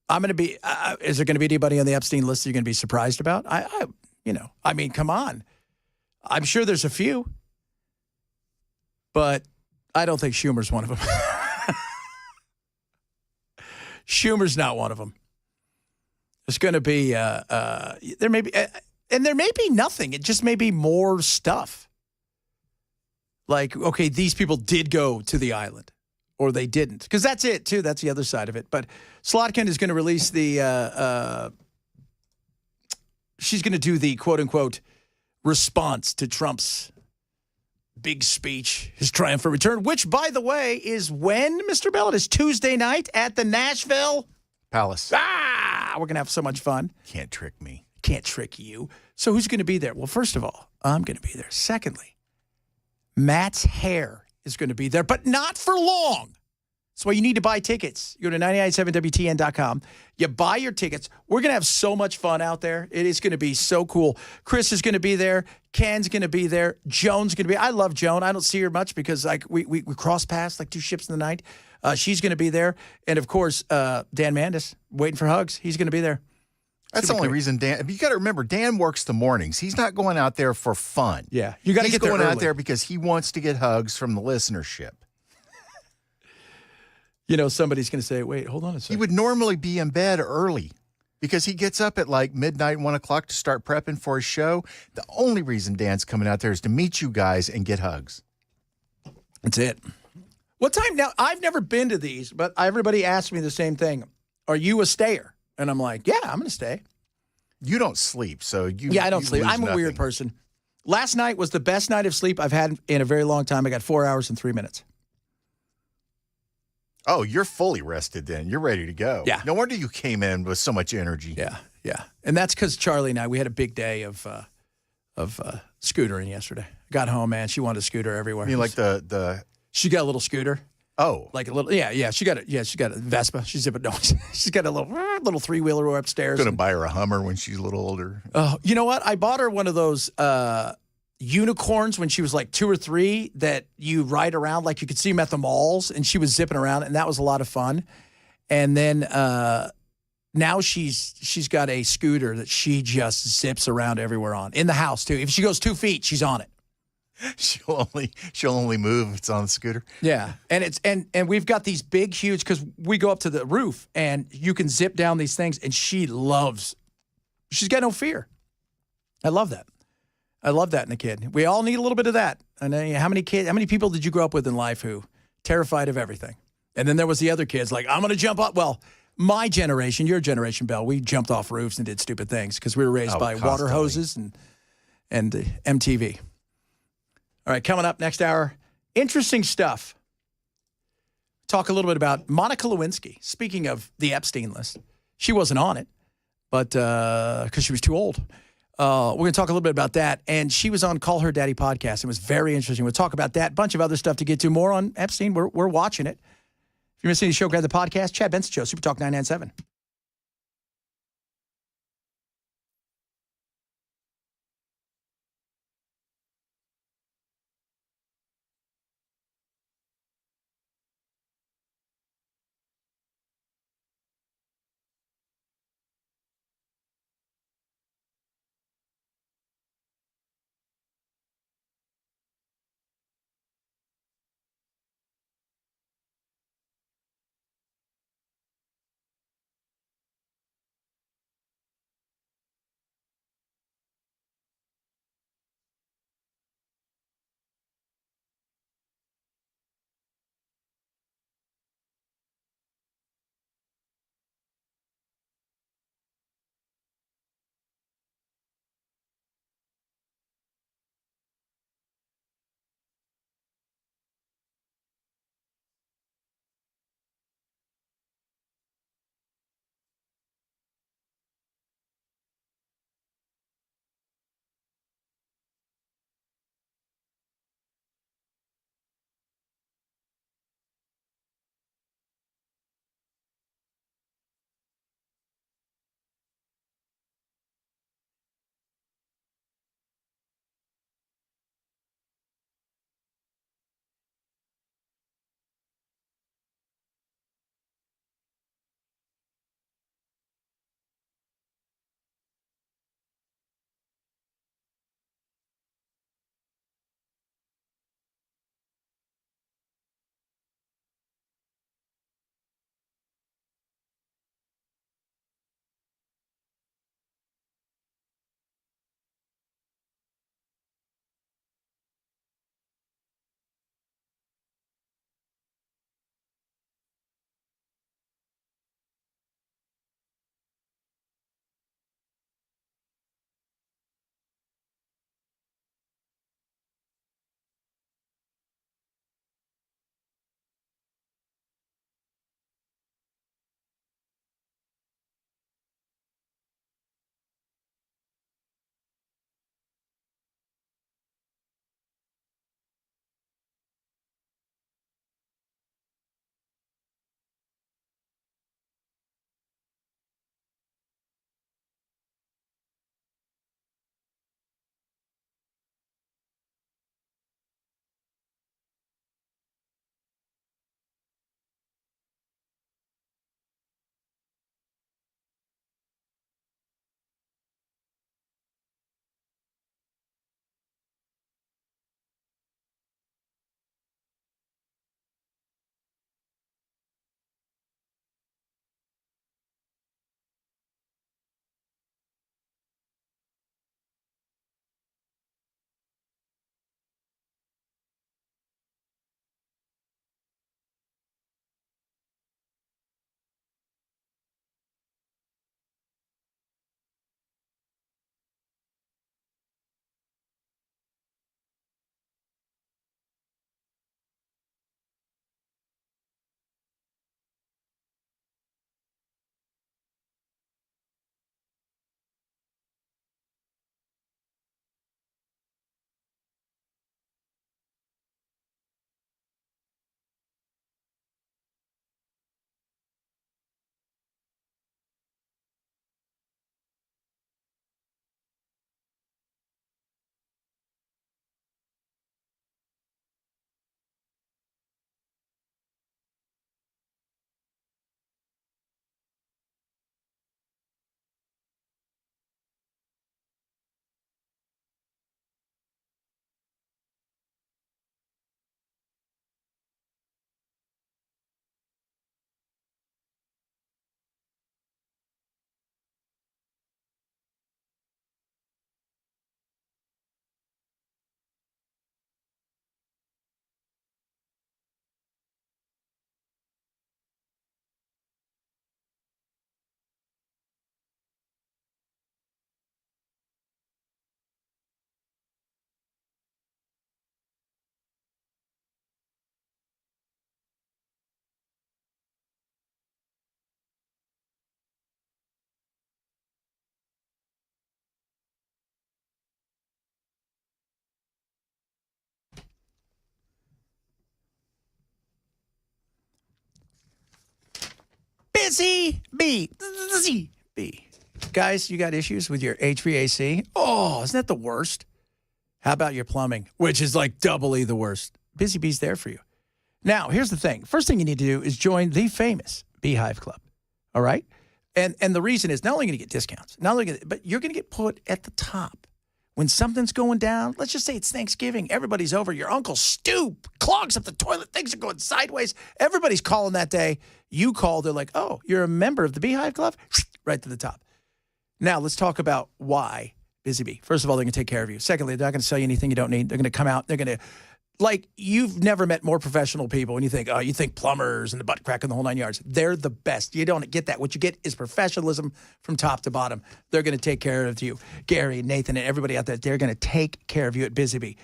I'm going to be, is there going to be anybody on the Epstein list you're going to be surprised about? I mean, come on. I'm sure there's a few, but I don't think Schumer's one of them. Schumer's not one of them. It's going to be, there may be, and there may be nothing. It just may be more stuff. Like, okay, these people did go to the island, or they didn't. Because that's it, too. That's the other side of it. But Slotkin is going to release the, she's going to do the quote-unquote response to Trump's big speech, his triumphant return, which, by the way, is when, Mr. Bell? It is Tuesday night at the Nashville Palace. We're going to have so much fun. Can't trick me. Can't trick you. So who's going to be there? Well, first of all, I'm going to be there. Secondly, Matt's hair is going to be there, but not for long. That's why you need to buy tickets. You go to 997WTN.com. You buy your tickets. We're going to have so much fun out there. It is going to be so cool. Chris is going to be there. Ken's going to be there. Joan's going to be. I love Joan. I don't see her much because like we cross paths like two ships in the night. She's going to be there. And, of course, Dan Mandis, waiting for hugs. He's going to be there. That's the only reason Dan. You got to remember, Dan works the mornings. He's not going out there for fun. Yeah, you got to get there He's going out early. there because he wants to get hugs from the listenership. You know, somebody's going to say, "Wait, hold on a second." He would normally be in bed early because he gets up at like midnight, 1 o'clock to start prepping for his show. The only reason Dan's coming out there is to meet you guys and get hugs. That's it. What time now? I've never been to these, but everybody asks me the same thing. Are you a stayer? And I'm like, yeah, I'm going to stay. You don't sleep, so you. Yeah, I don't you sleep. lose I'm a weird nothing. person. Last night was the best night of sleep I've had in a very long time. I got 4 hours and 3 minutes. Oh, you're fully rested then. You're ready to go. Yeah. No wonder you came in with so much energy. Yeah, yeah. And that's because Charlie and I, we had a big day of scootering yesterday. Got home, man. She wanted a scooter everywhere. I mean, like the. She got a little scooter. Oh, Like a little, yeah. She got a Vespa. She's got a little 3-wheeler upstairs. going to buy her a Hummer when she's a little older. Oh, you know what? I bought her one of those unicorns when she was like 2 or 3 that you ride around like you could see them at the malls, and she was zipping around, and that was a lot of fun. And then now she's got a scooter that she just zips around everywhere on in the house too. If she goes 2 feet, she's on it. She'll only move if it's on the scooter. Yeah, and it's and we've got these big, huge because we go up to the roof and you can zip down these things, and she loves. She's got no fear. I love that. I love that in a kid. We all need a little bit of that. And how many people did you grow up with in life who terrified of everything? And then there was the other kids like, I'm going to jump up. Well, my generation, your generation, Bell, we jumped off roofs and did stupid things because we were raised by constantly. water hoses and MTV. All right, coming up next hour, interesting stuff. Talk a little bit about Monica Lewinsky. Speaking of the Epstein list, she wasn't on it, but because she was too old. We're going to talk a little bit about that. And she was on Call Her Daddy podcast. It was very interesting. We'll talk about that. Bunch of other stuff to get to. More on Epstein. We're watching it. If you're missing the show, grab the podcast. Chad Benson Show, Super Talk 997. Busy Bee. Busy Bee. Guys, you got issues with your HVAC? Oh, isn't that the worst? How about your plumbing, which is like doubly the worst? Busy Bee's there for you. Now, here's the thing. First thing you need to do is join the famous Beehive Club. All right? And the reason is not only going to get discounts, but you're going to get put at the top. When something's going down, let's just say it's Thanksgiving, everybody's over, your Uncle Stu clogs up the toilet, things are going sideways, everybody's calling that day. You call, they're like, oh, you're a member of the Beehive Club? Right to the top. Now, let's talk about why Busy Bee. First of all, they're going to take care of you. Secondly, they're not going to sell you anything you don't need. They're going to come out, they're going to, like, you've never met more professional people, and you think, oh, you think plumbers and the butt crack and the whole 9 yards. They're the best. You don't get that. What you get is professionalism from top to bottom. They're going to take care of you. Gary, Nathan, and everybody out there, they're going to take care of you at Busy Bee.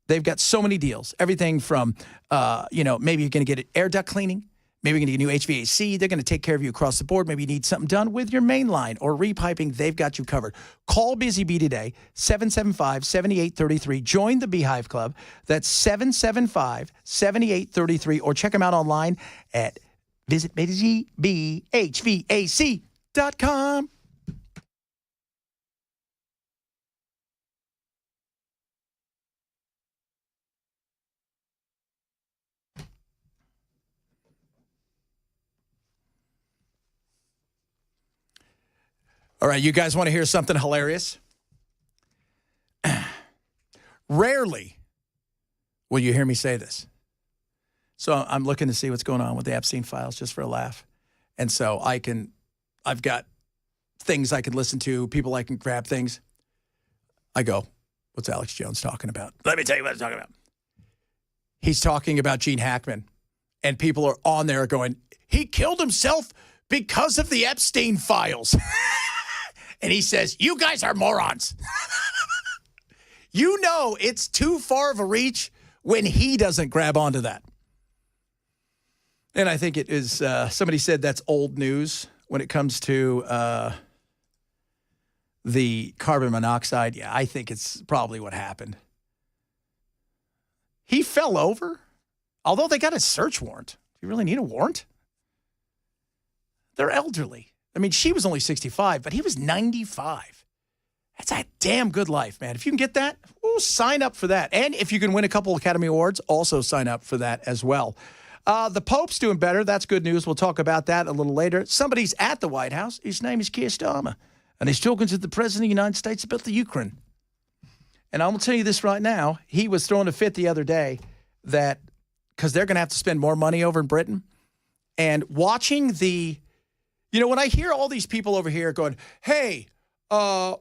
They've got so many deals. Everything from, maybe you're going to get air duct cleaning. Maybe you're going to get a new HVAC. They're going to take care of you across the board. Maybe you need something done with your main line or repiping. They've got you covered. Call Busy Bee today, 775-7833. Join the Beehive Club. That's 775-7833. Or check them out online at visitbhvac.com. All right, you guys want to hear something hilarious? Rarely will you hear me say this. So I'm looking to see what's going on with the Epstein files just for a laugh. And so I've got things I can listen to, people I can grab things. I go, what's Alex Jones talking about? Let me tell you what he's talking about. He's talking about Gene Hackman. And people are on there going, he killed himself because of the Epstein files. And he says, you guys are morons. You know it's too far of a reach when he doesn't grab onto that. And I think it is, somebody said that's old news when it comes to the carbon monoxide. Yeah, I think it's probably what happened. He fell over, although they got a search warrant. Do you really need a warrant? They're elderly. I mean, she was only 65, but he was 95. That's a damn good life, man. If you can get that, sign up for that. And if you can win a couple Academy Awards, also sign up for that as well. The Pope's doing better. That's good news. We'll talk about that a little later. Somebody's at the White House. His name is Keir Starmer. And he's talking to the President of the United States about the Ukraine. And I'm going to tell you this right now. He was throwing a fit the other day that, because they're going to have to spend more money over in Britain. And watching when I hear all these people over here going, hey,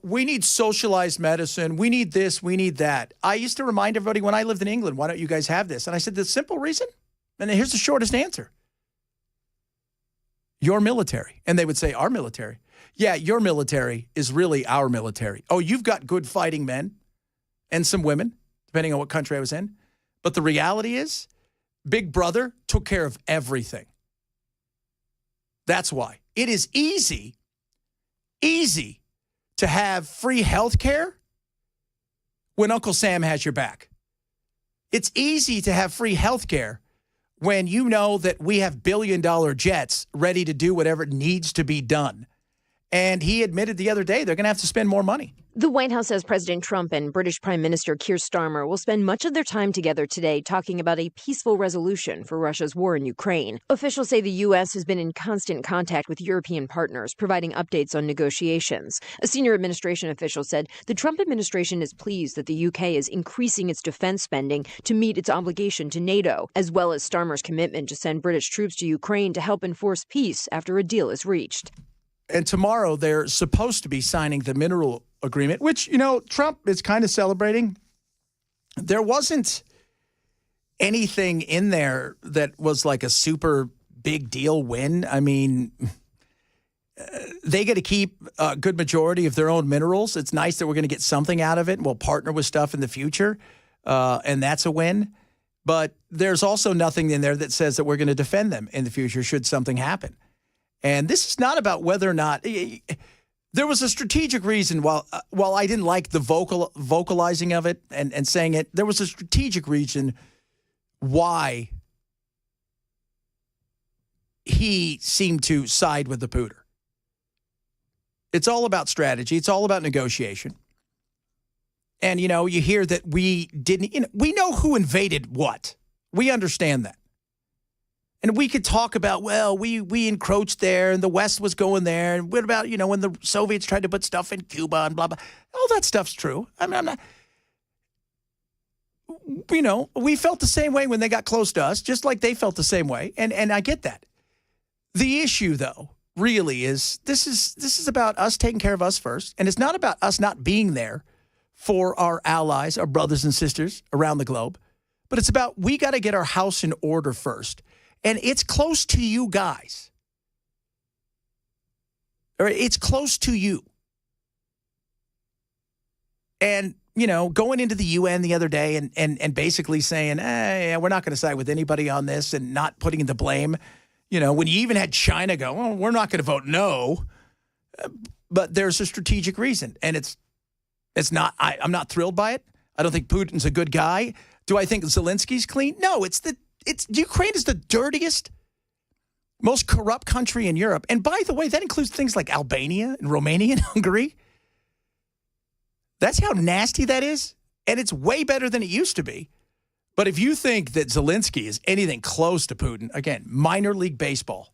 we need socialized medicine. We need this. We need that. I used to remind everybody when I lived in England, why don't you guys have this? And I said, the simple reason, and here's the shortest answer. Your military. And they would say, our military. Yeah, your military is really our military. Oh, you've got good fighting men and some women, depending on what country I was in. But the reality is, Big Brother took care of everything. That's why. It is easy to have free health care when Uncle Sam has your back. It's easy to have free health care when you know that we have billion-dollar jets ready to do whatever needs to be done. And he admitted the other day they're going to have to spend more money. The White House says President Trump and British Prime Minister Keir Starmer will spend much of their time together today talking about a peaceful resolution for Russia's war in Ukraine. Officials say the U.S. has been in constant contact with European partners, providing updates on negotiations. A senior administration official said the Trump administration is pleased that the U.K. is increasing its defense spending to meet its obligation to NATO, as well as Starmer's commitment to send British troops to Ukraine to help enforce peace after a deal is reached. And tomorrow they're supposed to be signing the mineral agreement, which, Trump is kind of celebrating. There wasn't anything in there that was like a super big deal win. I mean, they get to keep a good majority of their own minerals. It's nice that we're going to get something out of it, and we'll partner with stuff in the future, and that's a win. But there's also nothing in there that says that we're going to defend them in the future should something happen. And this is not about whether or not there was a strategic reason. While I didn't like the vocalizing of it and saying it, there was a strategic reason why he seemed to side with the pooter. It's all about strategy. It's all about negotiation. And, you know, you hear that we didn't, you know, we know who invaded what. We understand that. And we could talk about, well, we encroached there and the West was going there. And what about, you know, when the Soviets tried to put stuff in Cuba and blah, blah. All that stuff's true. I mean, I'm not, you know, we felt the same way when they got close to us, just like they felt the same way. And I get that. The issue, though, really is this is about us taking care of us first. And it's not about us not being there for our allies, our brothers and sisters around the globe. But it's about we got to get our house in order first. And it's close to you guys. Or it's close to you. And, you know, going into the UN the other day and basically saying, hey, we're not going to side with anybody on this and not putting the blame. You know, when you even had China go, well, we're not going to vote no. But there's a strategic reason. And it's not, I'm not thrilled by it. I don't think Putin's a good guy. Do I think Zelensky's clean? No, Ukraine is the dirtiest, most corrupt country in Europe. And by the way, that includes things like Albania and Romania and Hungary. That's how nasty that is. And it's way better than it used to be. But if you think that Zelensky is anything close to Putin, again, minor league baseball.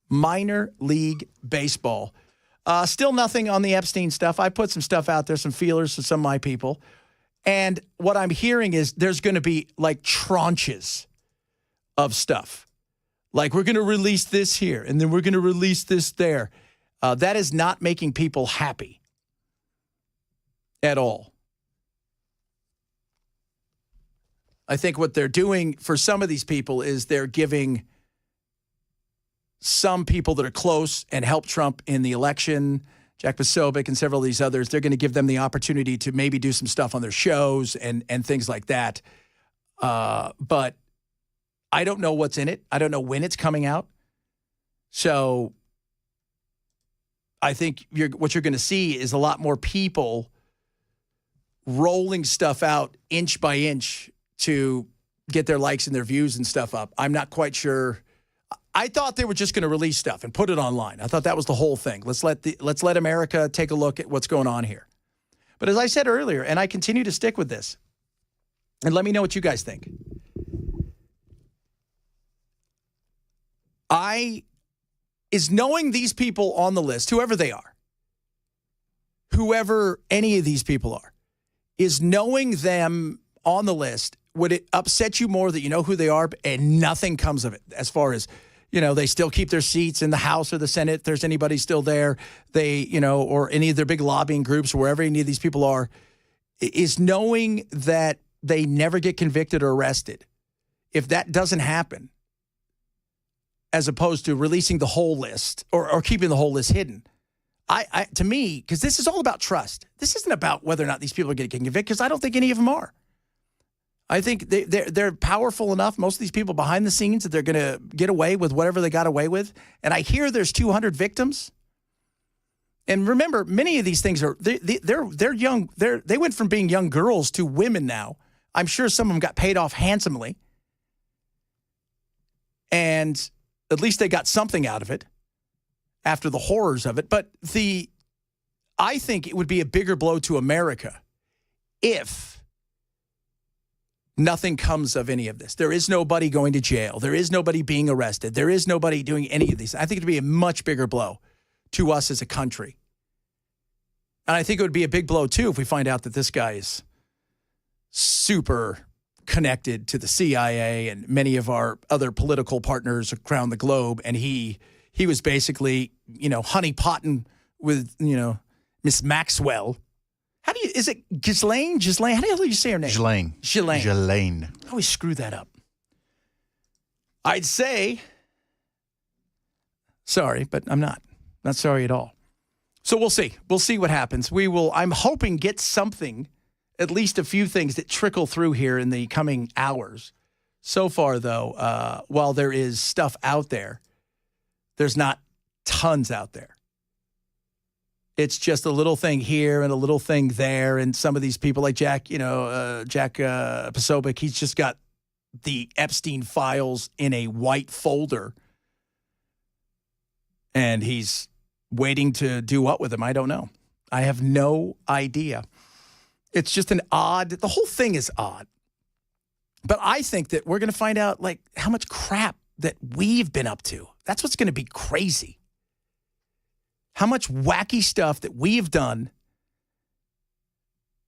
Minor league baseball. Still nothing on the Epstein stuff. I put some stuff out there, some feelers to some of my people. And what I'm hearing is there's going to be like tranches of stuff. Like we're going to release this here, and then we're going to release this there. That is not making people happy at all. I think what they're doing for some of these people is they're giving some people that are close and helped Trump in the election, Jack Posobiec and several of these others, they're going to give them the opportunity to maybe do some stuff on their shows and things like that. But I don't know what's in it. I don't know when it's coming out. So I think what you're going to see is a lot more people rolling stuff out inch by inch to get their likes and their views and stuff up. I'm not quite sure. I thought they were just going to release stuff and put it online. I thought that was the whole thing. Let's let America take a look at what's going on here. But as I said earlier, and I continue to stick with this, and let me know what you guys think. Is knowing these people on the list, whoever they are, whoever any of these people are, is knowing them on the list, would it upset you more that you know who they are and nothing comes of it as far as, you know, they still keep their seats in the House or the Senate if there's anybody still there, they, you know, or any of their big lobbying groups, wherever any of these people are, is knowing that they never get convicted or arrested. If that doesn't happen, as opposed to releasing the whole list or keeping the whole list hidden. To me, because this is all about trust. This isn't about whether or not these people are getting convicted, because I don't think any of them are. I think they're powerful enough, most of these people behind the scenes, that they're going to get away with whatever they got away with. And I hear there's 200 victims. And remember, many of these things they're young. They went from being young girls to women now. I'm sure some of them got paid off handsomely. And at least they got something out of it after the horrors of it. But I think it would be a bigger blow to America if nothing comes of any of this. There is nobody going to jail. There is nobody being arrested. There is nobody doing any of these. I think it would be a much bigger blow to us as a country. And I think it would be a big blow, too, if we find out that this guy is super connected to the CIA and many of our other political partners around the globe. And he was basically, you know, honeypotting with, you know, Miss Maxwell. Is it Ghislaine? Ghislaine? How the hell do you say her name? Ghislaine. I always screw that up. I'd say, sorry, but I'm not sorry at all. So we'll see. We'll see what happens. We will, I'm hoping, get something, at least a few things that trickle through here in the coming hours. So far, though, while there is stuff out there, there's not tons out there. It's just a little thing here and a little thing there. And some of these people like Jack Posobiec, he's just got the Epstein files in a white folder And he's waiting to do what with him? I don't know. I have no idea. It's just the whole thing is odd. But I think that we're going to find out, like, how much crap that we've been up to. That's what's going to be crazy. How much wacky stuff that we've done.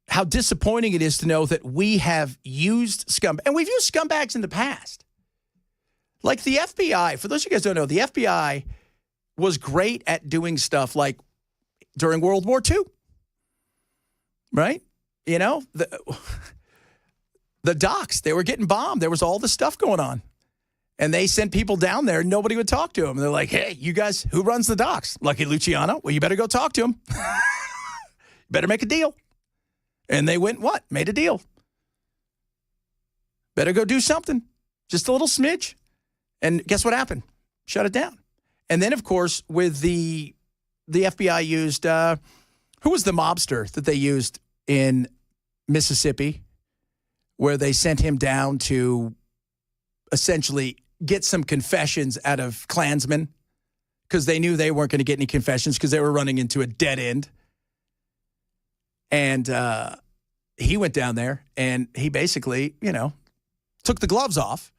How disappointing it is to know that we have used scumbags. And we've used scumbags in the past. Like the FBI. For those of you guys who don't know, the FBI was great at doing stuff like during World War II. Right? You know, the docks, they were getting bombed. There was all this stuff going on. And they sent people down there and nobody would talk to them. They're like, hey, you guys, who runs the docks? Lucky Luciano? Well, you better go talk to him. Better make a deal. And they went, what? Made a deal. Better go do something. Just a little smidge. And guess what happened? Shut it down. And then, of course, with the FBI used, who was the mobster that they used in Mississippi, where they sent him down to essentially get some confessions out of Klansmen because they knew they weren't going to get any confessions because they were running into a dead end. And he went down there and he basically, took the gloves off.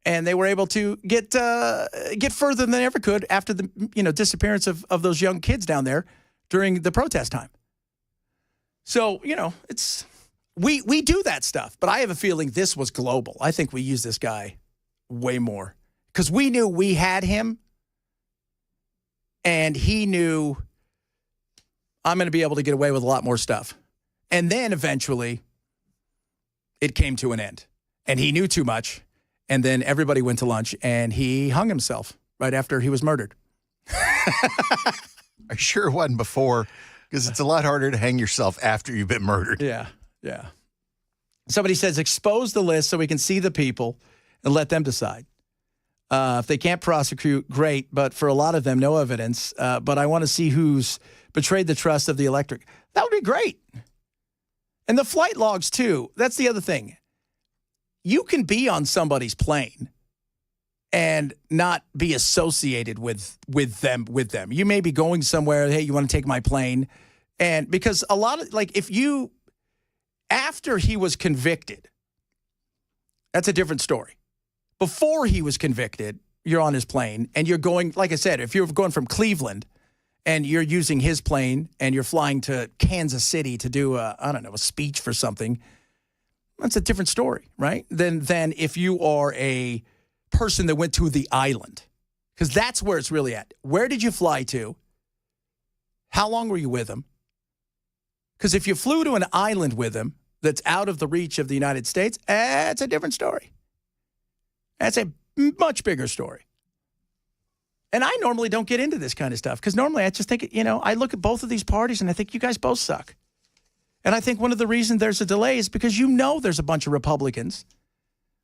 And they were able to get further than they ever could after the disappearance of those young kids down there during the protest time. So, it's we do that stuff, but I have a feeling this was global. I think we use this guy way more because we knew we had him, and he knew I'm going to be able to get away with a lot more stuff. And then eventually, it came to an end, and he knew too much. And then everybody went to lunch, and he hung himself right after he was murdered. I sure it wasn't before, because it's a lot harder to hang yourself after you've been murdered. Yeah. Somebody says, expose the list so we can see the people and let them decide. If they can't prosecute, great. But for a lot of them, no evidence. But I want to see who's betrayed the trust of the electorate. That would be great. And the flight logs, too. That's the other thing. You can be on somebody's plane and not be associated with them. You may be going somewhere, hey, you want to take my plane? And because a lot of, like, after he was convicted, that's a different story. Before he was convicted, you're on his plane and you're going, like I said, if you're going from Cleveland and you're using his plane and you're flying to Kansas City to do a speech for something, that's a different story, right? Than if you are a person that went to the island, because that's where it's really at. Where did you fly to? How long were you with him? Because if you flew to an island with him that's out of the reach of the United States, that's a different story. That's a much bigger story. And I normally don't get into this kind of stuff because normally I just think, I look at both of these parties and I think you guys both suck. And I think one of the reasons there's a delay is because there's a bunch of Republicans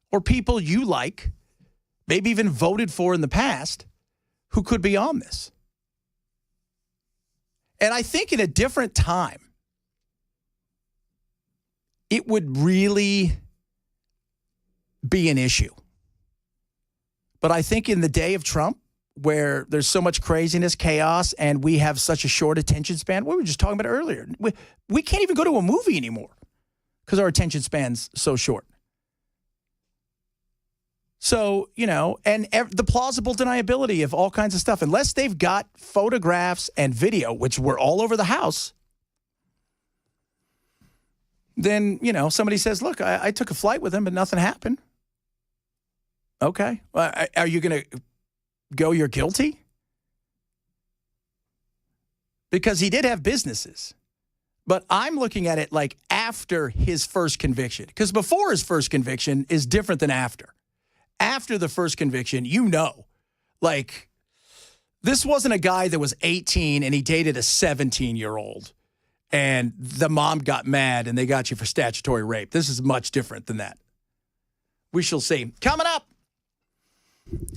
or people you like, maybe even voted for in the past, who could be on this. And I think in a different time, it would really be an issue. But I think in the day of Trump, where there's so much craziness, chaos, and we have such a short attention span. We were just talking about it earlier. We can't even go to a movie anymore because our attention span's so short. So, and the plausible deniability of all kinds of stuff, unless they've got photographs and video, which were all over the house, then, somebody says, look, I took a flight with him, but nothing happened. Okay. Are you going to go, you're guilty? Because he did have businesses. But I'm looking at it like after his first conviction. Because before his first conviction is different than after. After the first conviction, this wasn't a guy that was 18 and he dated a 17-year-old. And the mom got mad and they got you for statutory rape. This is much different than that. We shall see. Coming up,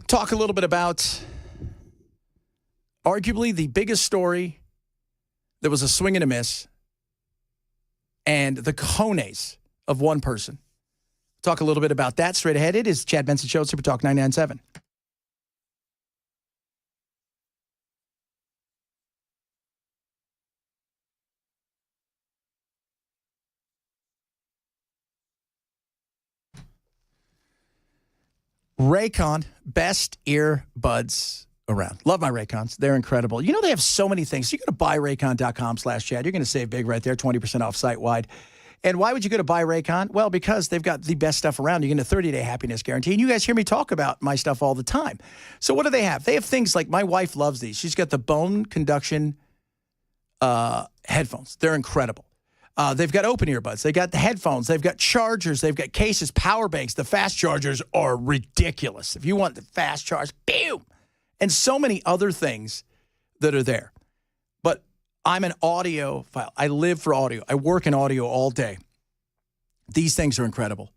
talk a little bit about arguably the biggest story that was a swing and a miss and the cojones of one person. Talk a little bit about that straight ahead. It is Chad Benson Show, Super Talk 99.7. Raycon, best earbuds around. Love my Raycons. They're incredible. You know, they have so many things. So you're going to buy Raycon.com/Chad. You're going to save big right there, 20% off site-wide. And why would you go to buy Raycon? Well, because they've got the best stuff around. You get a 30-day happiness guarantee. And you guys hear me talk about my stuff all the time. So what do they have? They have things like, my wife loves these. She's got the bone conduction headphones. They're incredible. They've got open earbuds. They've got the headphones. They've got chargers. They've got cases, power banks. The fast chargers are ridiculous. If you want the fast charge, boom. And so many other things that are there. But I'm an audiophile. I live for audio. I work in audio all day. These things are incredible.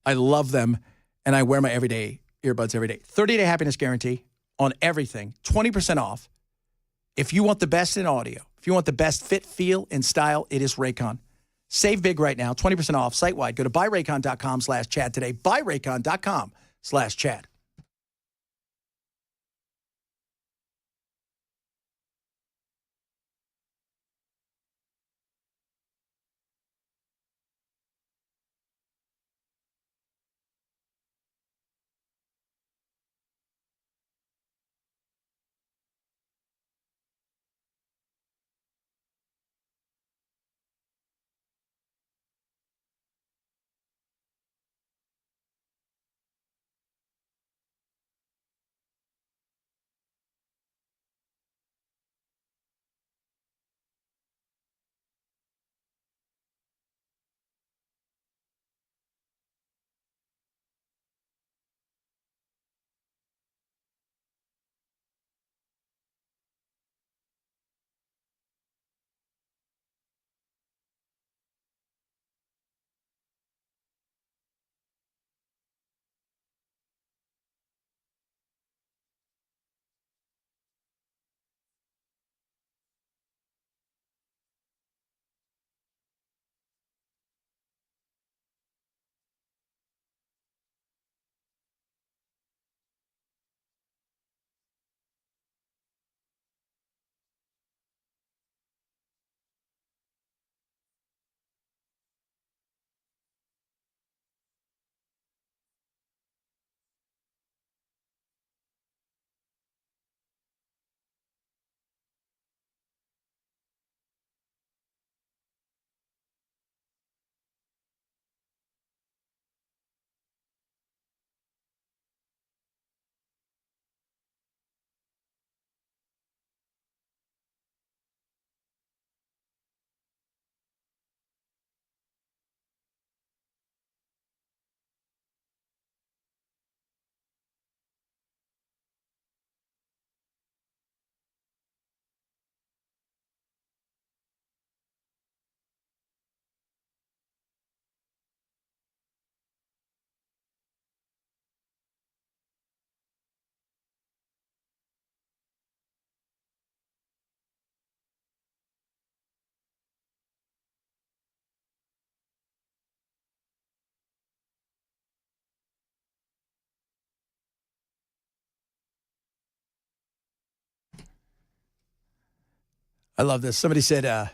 I love them, and I wear my everyday earbuds every day. 30-day happiness guarantee on everything, 20% off. If you want the best in audio, if you want the best fit, feel, and style, it is Raycon. Save big right now, 20% off site-wide. Go to buyraycon.com/Chad today. Buyraycon.com/Chad. I love this. Somebody said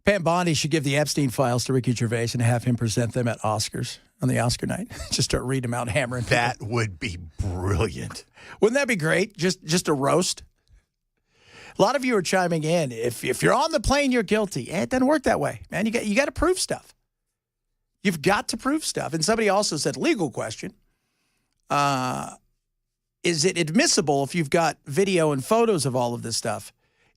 Pam Bondi should give the Epstein files to Ricky Gervais and have him present them at Oscars on the Oscar night. Just start reading them out, hammering people. That would be brilliant. Wouldn't that be great? Just a roast. A lot of you are chiming in. If you're on the plane, you're guilty. It doesn't work that way, man. You got to prove stuff. You've got to prove stuff. And somebody also said, legal question. Is it admissible if you've got video and photos of all of this stuff?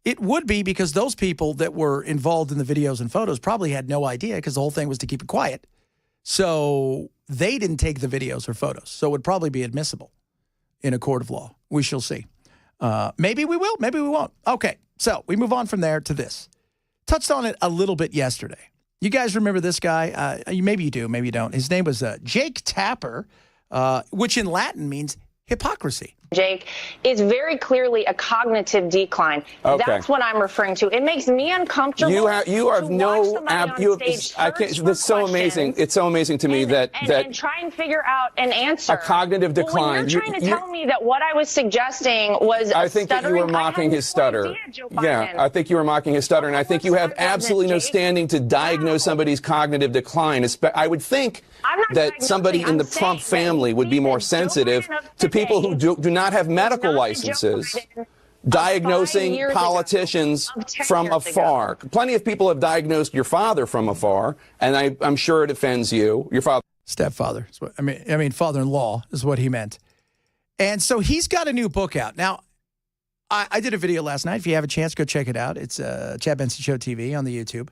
It would be, because those people that were involved in the videos and photos probably had no idea, because the whole thing was to keep it quiet. So they didn't take the videos or photos. So it would probably be admissible in a court of law. We shall see. Maybe we will. Maybe we won't. Okay. So we move on from there to this. Touched on it a little bit yesterday. You guys remember this guy? Maybe you do. Maybe you don't. His name was Jake Tapper, which in Latin means hypocrisy. Jake, is very clearly a cognitive decline. Okay. That's what I'm referring to. It makes me uncomfortable. You have to no. watch somebody on stage I can't. search for That's so amazing. questions It's so amazing to me that and try and figure out an answer. a cognitive decline. Well, when you're trying to tell me that what I was suggesting was I think that you were mocking his stutter. Yeah, I think you were mocking his stutter, and I think you have absolutely no standing to diagnose somebody's cognitive decline. I would think that somebody in the Trump family would be more sensitive to people who do not have medical licenses diagnosing politicians from afar. Plenty of people have diagnosed your father from afar, and I'm sure it offends you. Your father. Stepfather. Is what, I mean, father-in-law is what he meant. And so he's got a new book out. Now, I did a video last night. If you have a chance, go check it out. It's Chad Benson Show TV on the YouTube.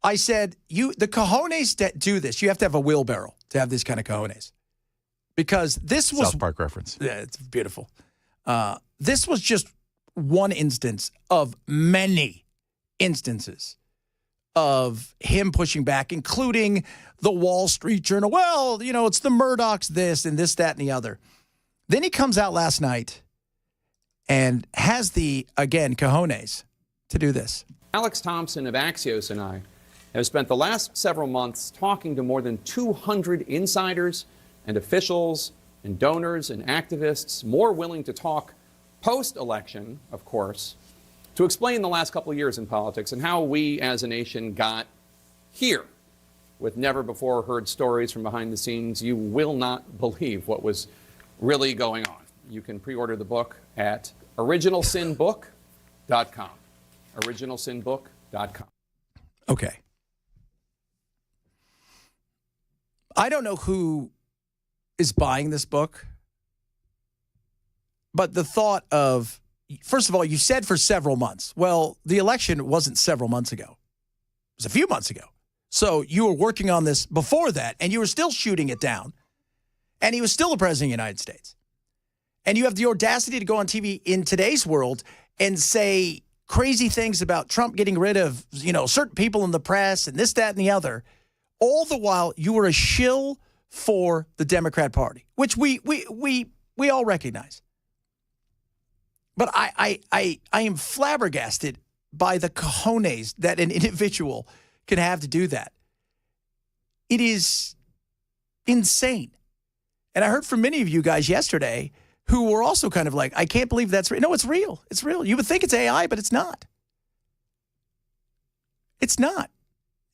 I said, the cojones that do this, you have to have a wheelbarrow to have this kind of cojones. Because this was... South Park reference. Yeah, it's beautiful. This was just one instance of many instances of him pushing back, including the Wall Street Journal. Well, you know, it's the Murdochs this and this, that, and the other. Then he comes out last night and has the, again, cojones to do this. Alex Thompson of Axios and I have spent the last several months talking to more than 200 insiders and officials and donors and activists, more willing to talk post-election, of course, to explain the last couple of years in politics and how we as a nation got here with never-before-heard stories from behind the scenes. You will not believe what was really going on. You can pre-order the book at originalsinbook.com. originalsinbook.com. Okay. I don't know who is buying this book, but the thought of, first of all, you said for several months. Well, the election wasn't several months ago. It was a few months ago. So you were working on this before that, and you were still shooting it down, and he was still the president of the United States. And you have the audacity to go on TV in today's world and say crazy things about Trump getting rid of, you know, certain people in the press and this, that, and the other, all the while you were a shill for the Democrat Party, which we all recognize. But I am flabbergasted by the cojones that an individual can have to do that. It is insane. And I heard from many of you guys yesterday who were also kind of like, I can't believe that's real. No, it's real. It's real. You would think it's AI, but it's not. It's not.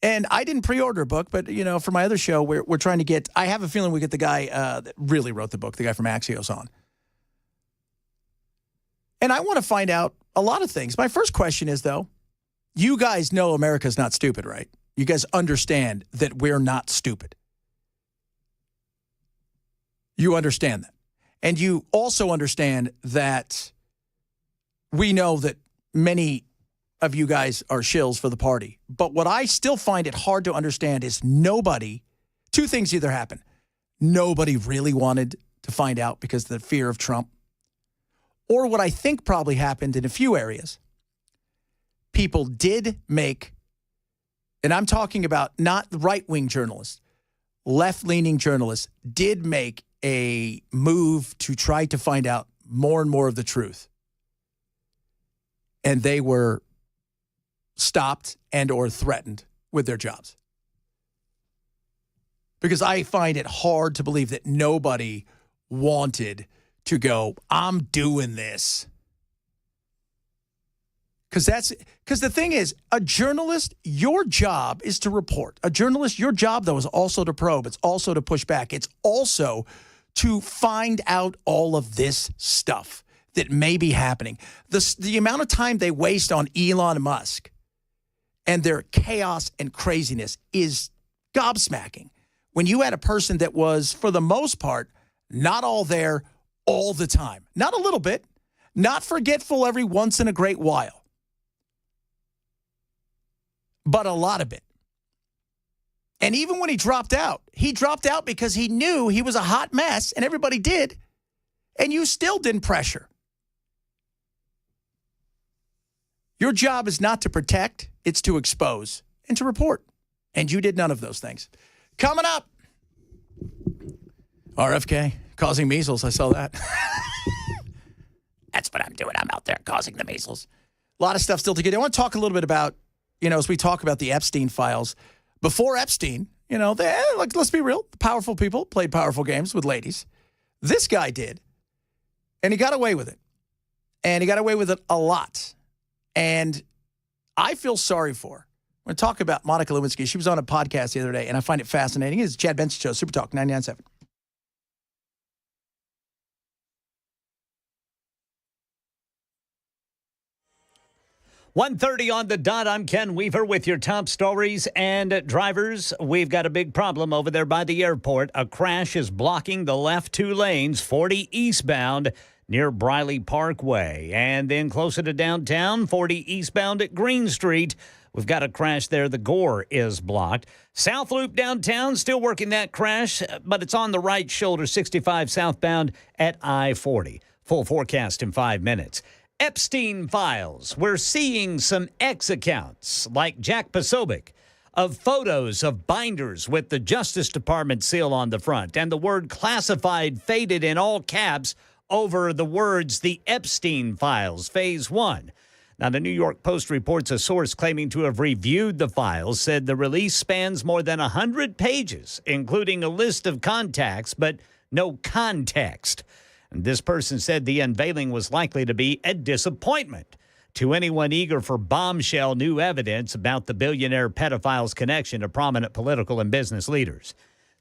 And I didn't pre-order a book, but, you know, for my other show, we're trying to get, I have a feeling we get the guy that really wrote the book, the guy from Axios on. And I want to find out a lot of things. My first question is, though, you guys know America's not stupid, right? You guys understand that we're not stupid. You understand that. And you also understand that we know that many of you guys are shills for the party. But what I still find it hard to understand is nobody, two things either happen. Nobody really wanted to find out because of the fear of Trump. Or what I think probably happened in a few areas. People did make, and I'm talking about not the right-wing journalists, left-leaning journalists did make a move to try to find out more and more of the truth. And they were stopped and or threatened with their jobs. Because I find it hard to believe that nobody wanted to go, I'm doing this. Because the thing is, a journalist, your job is to report. A journalist, your job, though, is also to probe. It's also to push back. It's also to find out all of this stuff that may be happening. The amount of time they waste on Elon Musk and their chaos and craziness is gobsmacking. When you had a person that was, for the most part, not all there all the time. Not a little bit. Not forgetful every once in a great while. But a lot of it. And even when he dropped out because he knew he was a hot mess, and everybody did, and you still didn't pressure. Your job is not to protect, it's to expose and to report. And you did none of those things. Coming up, RFK causing measles, I saw that. That's what I'm doing. I'm out there causing the measles. A lot of stuff still to get. I want to talk a little bit about, as we talk about the Epstein files. Before Epstein, let's be real. Powerful people played powerful games with ladies. This guy did, and he got away with it. And he got away with it a lot. And I feel sorry for her. We're going to talk about Monica Lewinsky. She was on a podcast the other day, and I find it fascinating. It's Chad Benson Show, Super Talk 99.7. .1:30 on the dot. I'm Ken Weaver with your top stories. And drivers, we've got a big problem over there by the airport. A crash is blocking the left two lanes, 40 eastbound near Briley Parkway. And then closer to downtown, 40 eastbound at Green Street. We've got a crash there. The Gore is blocked. South Loop downtown, still working that crash, but it's on the right shoulder, 65 southbound at I-40. Full forecast in 5 minutes. Epstein files. We're seeing some X accounts like Jack Posobiec of photos of binders with the Justice Department seal on the front and the word classified faded in all caps over the words the Epstein files, phase 1. Now, the New York Post reports a source claiming to have reviewed the files said the release spans more than 100 pages, including a list of contacts, but no context. And this person said the unveiling was likely to be a disappointment to anyone eager for bombshell new evidence about the billionaire pedophile's connection to prominent political and business leaders.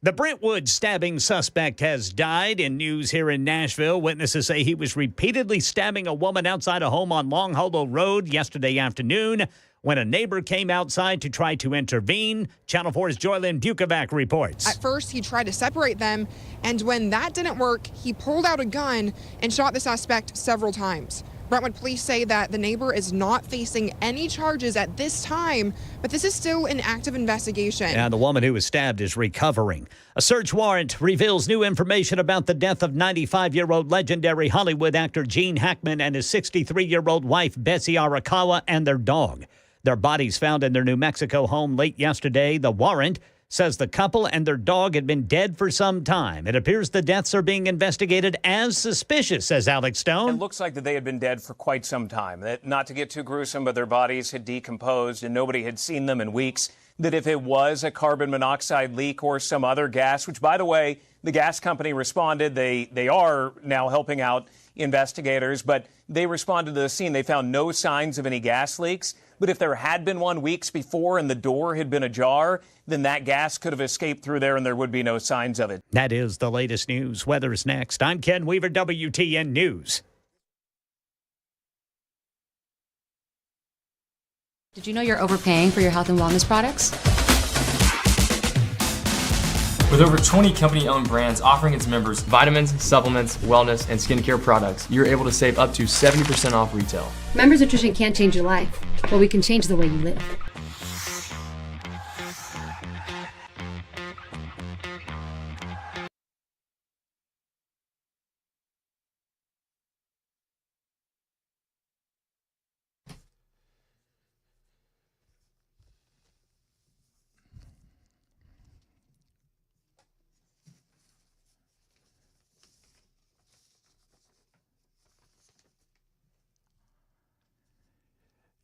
The Brentwood stabbing suspect has died. In news here in Nashville, witnesses say he was repeatedly stabbing a woman outside a home on Long Hollow Road yesterday afternoon when a neighbor came outside to try to intervene. Channel 4's Joylyn Bukovac reports. At first, he tried to separate them, and when that didn't work, he pulled out a gun and shot the suspect several times. Brentwood police say that the neighbor is not facing any charges at this time, but this is still an active investigation. And the woman who was stabbed is recovering. A search warrant reveals new information about the death of 95-year-old legendary Hollywood actor Gene Hackman and his 63-year-old wife Betsy Arakawa and their dog. Their bodies found in their New Mexico home late yesterday. The warrant says the couple and their dog had been dead for some time. It appears the deaths are being investigated as suspicious, says Alex Stone. It looks like that they had been dead for quite some time. That, not to get too gruesome, but their bodies had decomposed and nobody had seen them in weeks. That if it was a carbon monoxide leak or some other gas, which, by the way, the gas company responded. They are now helping out investigators, but they responded to the scene. They found no signs of any gas leaks. But if there had been one weeks before and the door had been ajar, then that gas could have escaped through there and there would be no signs of it. That is the latest news. Weather is next. I'm Ken Weaver, WTN News. Did you know you're overpaying for your health and wellness products? With over 20 company-owned brands offering its members vitamins, supplements, wellness, and skincare products, you're able to save up to 70% off retail. Members Nutrition can't change your life, but we can change the way you live.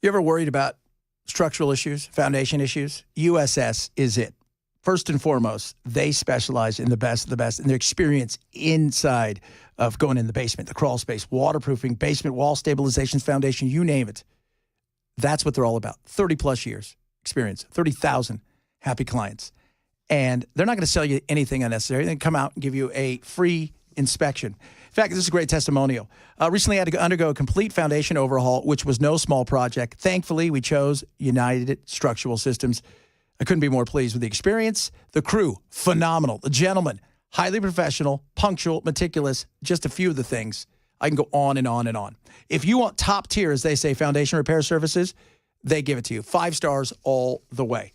You ever worried about structural issues, foundation issues? USS is it. First and foremost, they specialize in the best of the best, and their experience inside of going in the basement, the crawl space, waterproofing, basement wall stabilizations, foundation, you name it. That's what they're all about. 30-plus years experience, 30,000 happy clients. And they're not going to sell you anything unnecessary. They come out and give you a free inspection. In fact, this is a great testimonial. Recently had to undergo a complete foundation overhaul, which was no small project. Thankfully, we chose United Structural Systems. I couldn't be more pleased with the experience. The crew, phenomenal. The gentlemen, highly professional, punctual, meticulous, just a few of the things. I can go on and on and on. If you want top tier, as they say, foundation repair services, they give it to you. 5 stars all the way.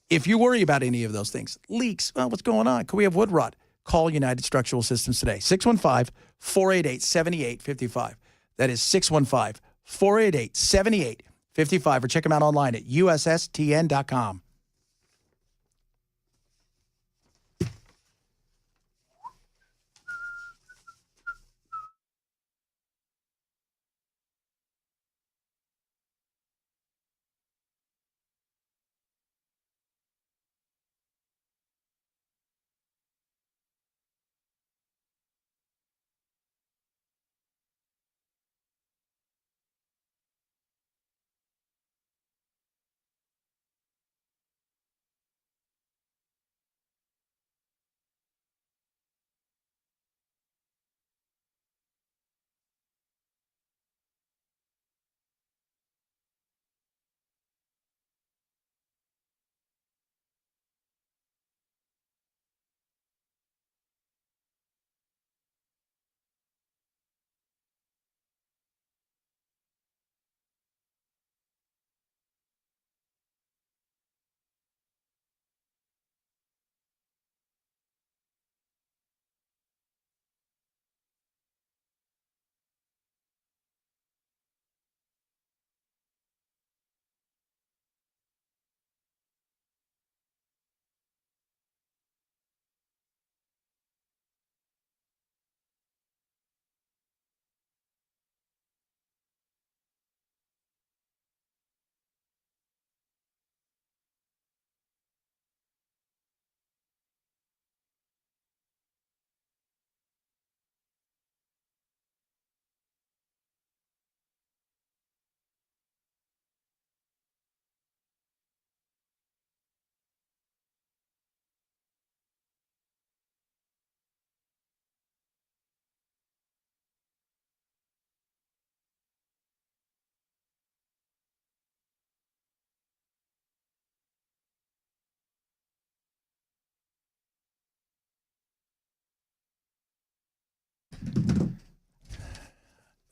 If you worry about any of those things, leaks, well, what's going on? Could we have wood rot? Call United Structural Systems today. 615-488-7855. That is 615-488-7855. Or check them out online at USSTN.com.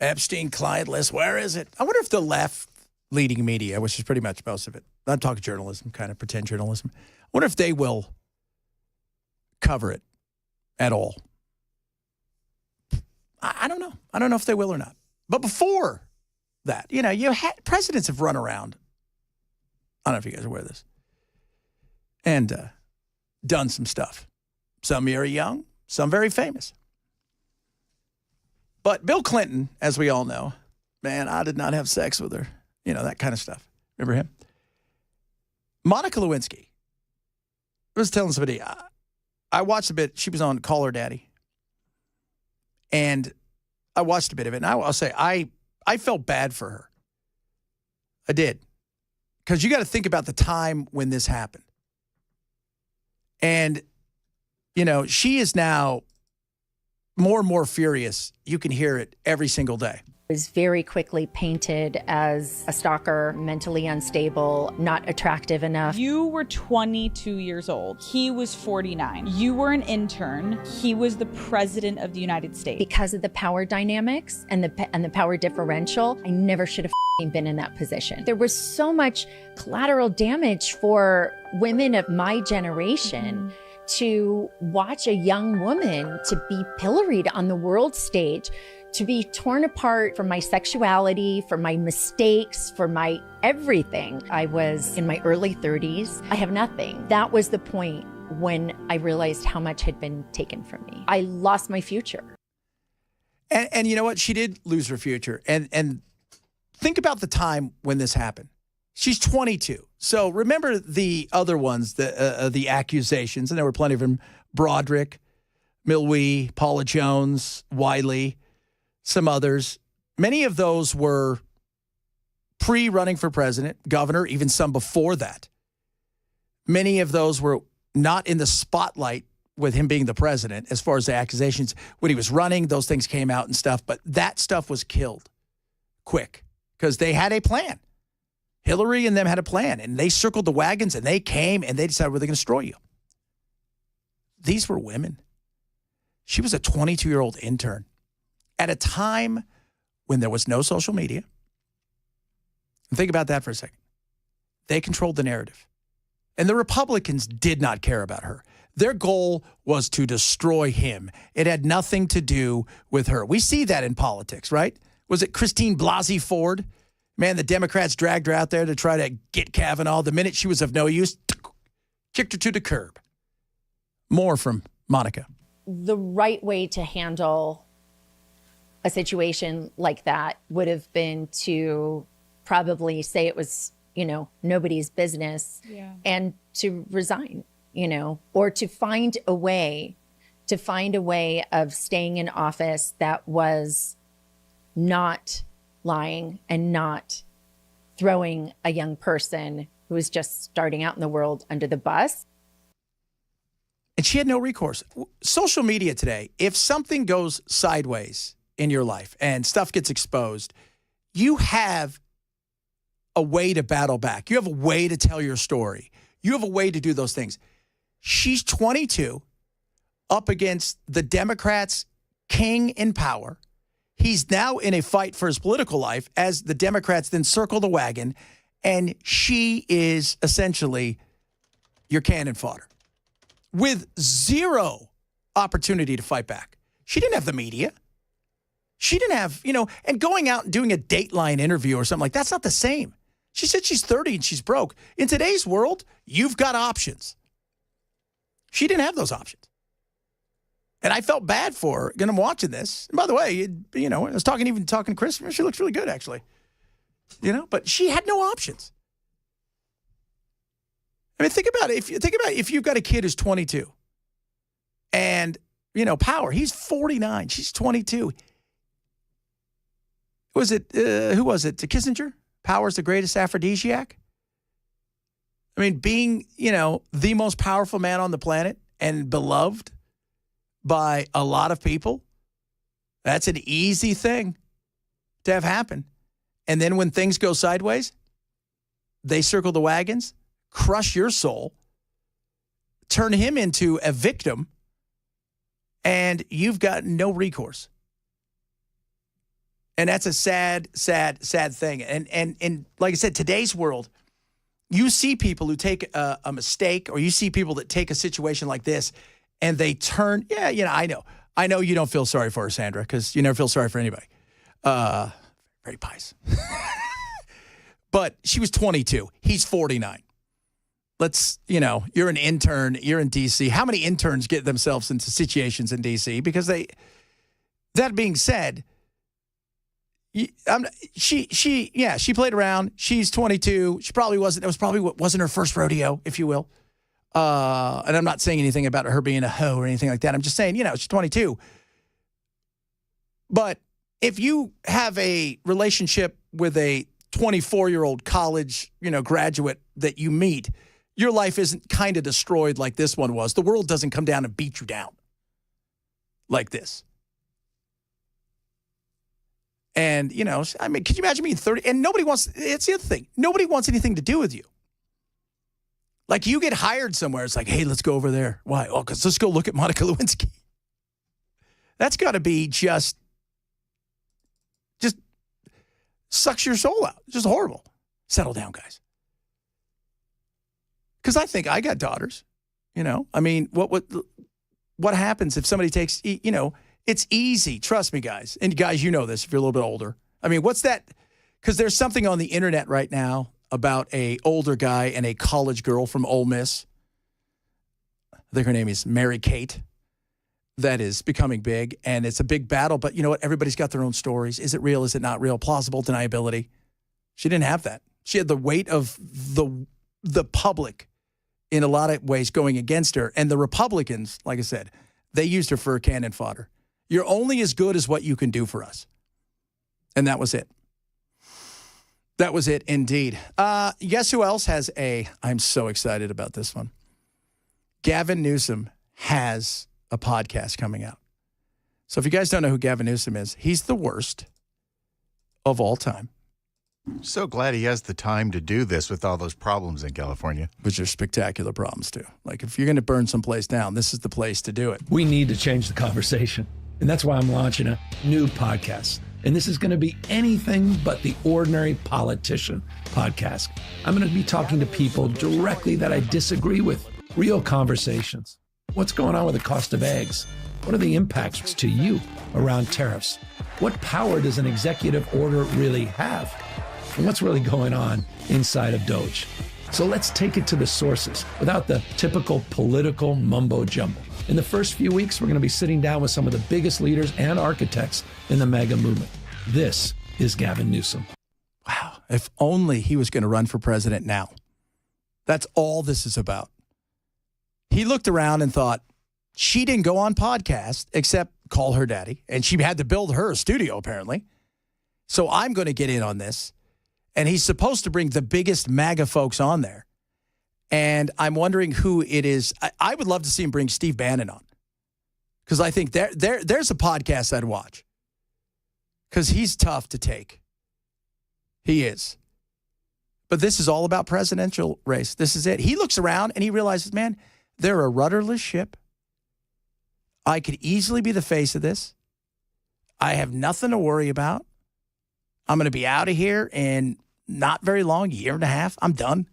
Epstein client list. Where is it? I wonder if the left leading media, which is pretty much most of it, I'm talking journalism, kind of pretend journalism, I wonder if they will cover it at all. I don't know. I don't know if they will or not. But before that, presidents have run around. I don't know if you guys are aware of this. And done some stuff. Some very young, some very famous. But Bill Clinton, as we all know, man, I did not have sex with her. That kind of stuff. Remember him? Monica Lewinsky. I was telling somebody, I watched a bit. She was on Call Her Daddy. And I watched a bit of it. And I'll say, I felt bad for her. I did. Because you got to think about the time when this happened. And, she is now more and more furious. You can hear it every single day. Was very quickly painted as a stalker, mentally unstable, not attractive enough. You were 22 years old. He was 49. You were an intern. He was the president of the United States. Because of the power dynamics and the power differential, I never should have been in that position. There was so much collateral damage for women of my generation to watch a young woman to be pilloried on the world stage, to be torn apart for my sexuality, for my mistakes, for my everything. I was in my early 30s. I have nothing. That was the point when I realized how much had been taken from me. I lost my future. And you know what? She did lose her future. And think about the time when this happened. She's 22. So remember the other ones, the accusations, and there were plenty of them. Broderick, Milwee, Paula Jones, Wiley, some others. Many of those were pre-running for president, governor, even some before that. Many of those were not in the spotlight with him being the president as far as the accusations. When he was running, those things came out and stuff, but that stuff was killed quick because they had a plan. Hillary and them had a plan, and they circled the wagons, and they came, and they decided, we're going to destroy you. These were women. She was a 22-year-old intern at a time when there was no social media. And think about that for a second. They controlled the narrative. And the Republicans did not care about her. Their goal was to destroy him. It had nothing to do with her. We see that in politics, right? Was it Christine Blasey Ford? Man, the Democrats dragged her out there to try to get Kavanaugh. The minute she was of no use, kicked her to the curb. More from Monica. The right way to handle a situation like that would have been to probably say it was, nobody's business and to resign, or to find a way of staying in office that was not lying and not throwing a young person who was just starting out in the world under the bus. And she had no recourse. Social media today, if something goes sideways in your life and stuff gets exposed, you have a way to battle back. You have a way to tell your story. You have a way to do those things. She's 22, up against the Democrats' king in power. He's now in a fight for his political life as the Democrats then circle the wagon, and she is essentially your cannon fodder with zero opportunity to fight back. She didn't have the media. She didn't have, and going out and doing a Dateline interview or something like that's not the same. She said she's 30 and she's broke. In today's world, you've got options. She didn't have those options. And I felt bad for her. And I'm watching this. And by the way, I was talking to Chris. She looks really good, actually. But she had no options. I mean, think about it. If you've got a kid who's 22 and, Power, he's 49. She's 22. Who was it? Kissinger? Power's the greatest aphrodisiac? I mean, being, the most powerful man on the planet and beloved by a lot of people, that's an easy thing to have happen. And then when things go sideways, they circle the wagons, crush your soul, turn him into a victim, and you've got no recourse. And that's a sad, sad, sad thing. And like I said, today's world, you see people who take a mistake, or you see people that take a situation like this and they turn, I know you don't feel sorry for her, Sandra, because you never feel sorry for anybody. Very pious. But she was 22. He's 49. You're an intern. You're in D.C. How many interns get themselves into situations in D.C.? Because that being said, she played around. She's 22. It wasn't her first rodeo, if you will. And I'm not saying anything about her being a hoe or anything like that. I'm just saying, she's 22. But if you have a relationship with a 24-year-old college, graduate that you meet, your life isn't kind of destroyed like this one was. The world doesn't come down and beat you down like this. And, could you imagine being 30? And it's the other thing. Nobody wants anything to do with you. Like, you get hired somewhere. It's like, hey, let's go over there. Why? Oh, because let's go look at Monica Lewinsky. That's got to be just sucks your soul out. Just horrible. Settle down, guys. Because I think I got daughters. What happens if somebody takes, it's easy. Trust me, guys. And guys, you know this if you're a little bit older. What's that? Because there's something on the internet right now about a older guy and a college girl from Ole Miss. I think her name is Mary Kate. That is becoming big, and it's a big battle. But you know what? Everybody's got their own stories. Is it real? Is it not real? Plausible deniability. She didn't have that. She had the weight of the public in a lot of ways going against her. And the Republicans, like I said, they used her for cannon fodder. You're only as good as what you can do for us. And that was it. That was it indeed. Guess who else has I'm so excited about this one. Gavin Newsom has a podcast coming out. So if you guys don't know who Gavin Newsom is, he's the worst of all time. So glad he has the time to do this with all those problems in California. Which are spectacular problems, too. Like, if you're going to burn someplace down, this is the place to do it. We need to change the conversation. And that's why I'm launching a new podcast. And this is going to be anything but the ordinary politician podcast. I'm going to be talking to people directly that I disagree with. Real conversations. What's going on with the cost of eggs? What are the impacts to you around tariffs? What power does an executive order really have? And what's really going on inside of Doge? So let's take it to the sources without the typical political mumbo jumbo. In the first few weeks, we're going to be sitting down with some of the biggest leaders and architects in the MAGA movement. This is Gavin Newsom. Wow. If only he was going to run for president now. That's all this is about. He looked around and thought, she didn't go on podcast except call her daddy. And she had to build her a studio, apparently. So I'm going to get in on this. And he's supposed to bring the biggest MAGA folks on there. And I'm wondering who it is. I would love to see him bring Steve Bannon on. Because I think there's a podcast I'd watch. Because he's tough to take. He is. But this is all about presidential race. This is it. He looks around and he realizes, man, they're a rudderless ship. I could easily be the face of this. I have nothing to worry about. I'm going to be out of here in not very long, a year and a half. I'm done.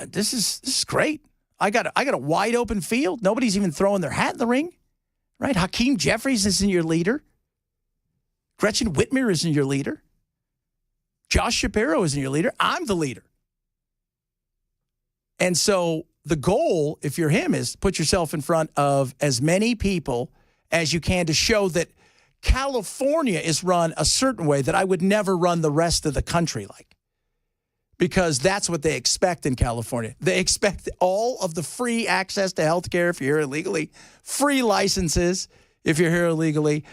This is great. I got a wide open field. Nobody's even throwing their hat in the ring, right? Hakeem Jeffries isn't your leader. Gretchen Whitmer isn't your leader. Josh Shapiro isn't your leader. I'm the leader. And so the goal, if you're him, is put yourself in front of as many people as you can to show that California is run a certain way that I would never run the rest of the country like. Because that's what they expect in California. They expect all of the free access to health care if you're here illegally, free licenses if you're here illegally,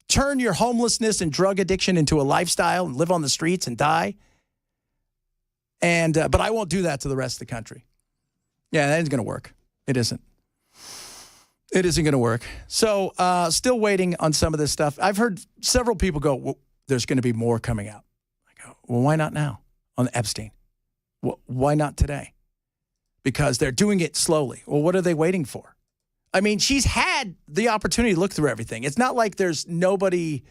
turn your homelessness and drug addiction into a lifestyle and live on the streets and die. And but I won't do that to the rest of the country. Yeah, that isn't going to work. It isn't. It isn't going to work. So still waiting on some of this stuff. I've heard several people go, well, there's going to be more coming out. I go, well, why not now on Epstein? Why not today? Because they're doing it slowly. Well, what are they waiting for? I mean, she's had the opportunity to look through everything. It's not like there's nobody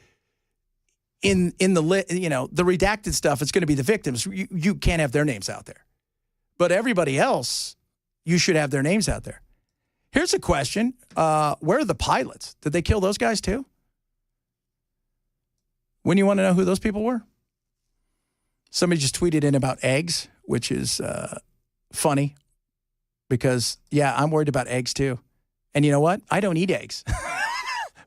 in the the redacted stuff. It's going to be the victims. You can't have their names out there. But everybody else, you should have their names out there. Here's a question. Where are the pilots? Did they kill those guys too? When you want to know who those people were? Somebody just tweeted in about eggs, which is funny because, yeah, I'm worried about eggs too. And you know what? I don't eat eggs.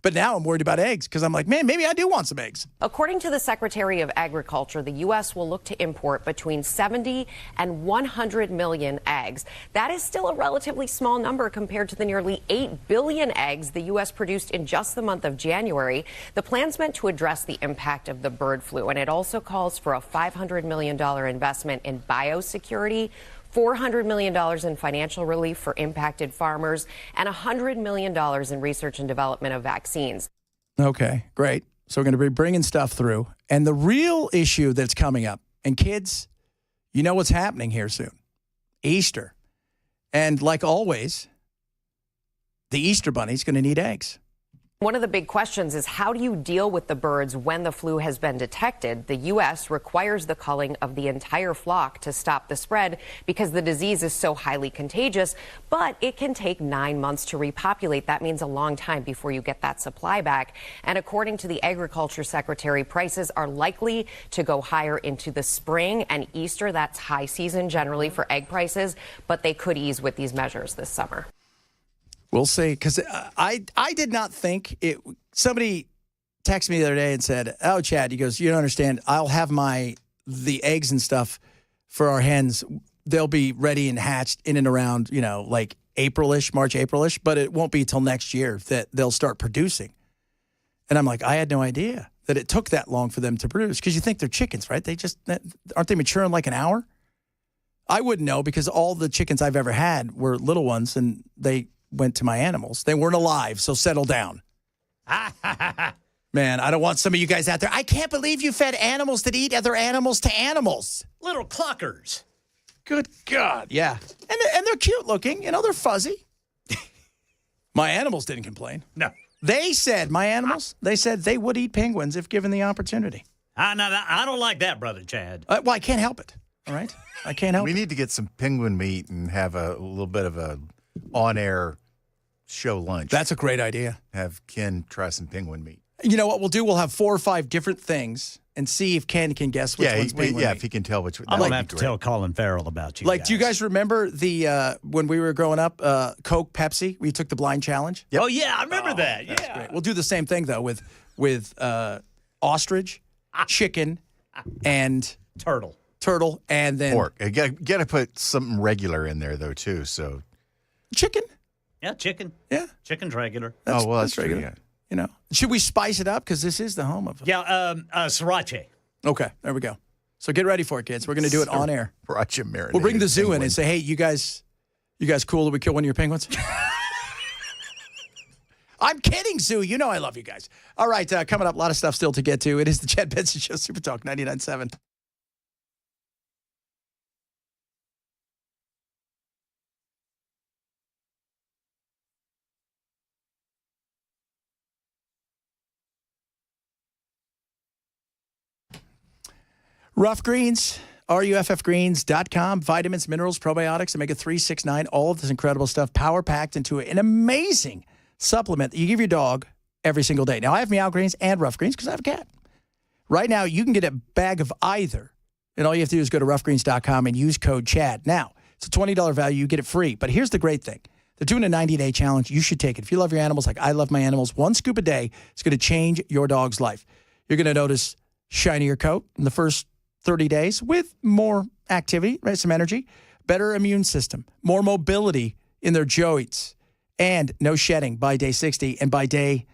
But now I'm worried about eggs because I'm like, man, maybe I do want some eggs. According to the Secretary of Agriculture, the U.S. will look to import between 70 and 100 million eggs. That is still a relatively small number compared to the nearly 8 billion eggs the U.S. produced in just the month of January. The plan's meant to address the impact of the bird flu, and it also calls for a $500 million investment in biosecurity, $400 million in financial relief for impacted farmers, and $100 million in research and development of vaccines. Okay, great. So we're going to be bringing stuff through. And the real issue that's coming up, and kids, you know what's happening here soon. Easter. And like always, the Easter bunny's going to need eggs. One of the big questions is how do you deal with the birds when the flu has been detected? The U.S. requires the culling of the entire flock to stop the spread because the disease is so highly contagious, but it can take 9 months to repopulate. That means a long time before you get that supply back. And according to the Agriculture Secretary, prices are likely to go higher into the spring and Easter. That's high season generally for egg prices, but they could ease with these measures this summer. We'll see, because I did not think it. Somebody texted me the other day and said, "Oh, Chad," he goes, "You don't understand. I'll have the eggs and stuff for our hens. They'll be ready and hatched in and around, like April-ish, March, April-ish, but it won't be till next year that they'll start producing." And I'm like, I had no idea that it took that long for them to produce, because you think they're chickens, right? Aren't they mature in like an hour? I wouldn't know because all the chickens I've ever had were little ones, and they went to my animals. They weren't alive, so settle down. Man, I don't want some of you guys out there. I can't believe you fed animals that eat other animals to animals. Little cluckers. Good God, yeah. And they're cute looking. They're fuzzy. My animals didn't complain. No. They said, my animals, they said they would eat penguins if given the opportunity. I don't like that, Brother Chad. Well, I can't help it, all right? I can't help it. We need to get some penguin meat and have a little bit of a on-air show lunch. That's a great idea. Have Ken try some penguin meat. You know what we'll do? We'll have 4 or 5 different things and see if Ken can guess which one's penguin meat. If he can tell which one. I'm going to have to tell Colin Farrell about you guys. Do you guys remember the when we were growing up, Coke, Pepsi? We took the blind challenge. Yep. Oh, yeah, I remember that. Yeah. That's great. We'll do the same thing, though, with ostrich, chicken, and turtle, and then pork. You got to put something regular in there, though, too. So chicken. Yeah, chicken. Yeah. Chicken's regular. That's regular. True, yeah. Should we spice it up? Because this is the home of it. Yeah, sriracha. Okay, there we go. So get ready for it, kids. We're going to do it on air. Sriracha marinade. We'll bring the zoo in and say, hey, you guys cool that we kill one of your penguins? I'm kidding, Zoo. You know I love you guys. All right, coming up, a lot of stuff still to get to. It is the Chad Benson Show, Super Talk 99.7. Ruff Greens, ruffgreens.com. Vitamins, minerals, probiotics, omega-3, 6, 9, all of this incredible stuff power-packed into an amazing supplement that you give your dog every single day. Now, I have Meow Greens and Ruff Greens because I have a cat. Right now, you can get a bag of either, and all you have to do is go to ruffgreens.com and use code CHAD. Now, it's a $20 value. You get it free. But here's the great thing. They're doing a 90-day challenge. You should take it. If you love your animals like I love my animals, 1 scoop a day is going to change your dog's life. You're going to notice shinier coat in the first 30 days with more activity, right? Some energy, better immune system, more mobility in their joints, and no shedding by day 60. And by day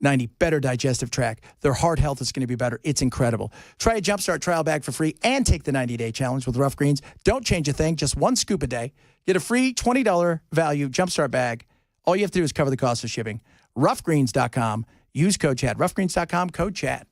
90, better digestive tract. Their heart health is going to be better. It's incredible. Try a Jumpstart trial bag for free and take the 90-day challenge with Ruff Greens. Don't change a thing, just 1 scoop a day. Get a free $20 value Jumpstart bag. All you have to do is cover the cost of shipping. Ruffgreens.com. Use code CHAD. Ruffgreens.com, code CHAD.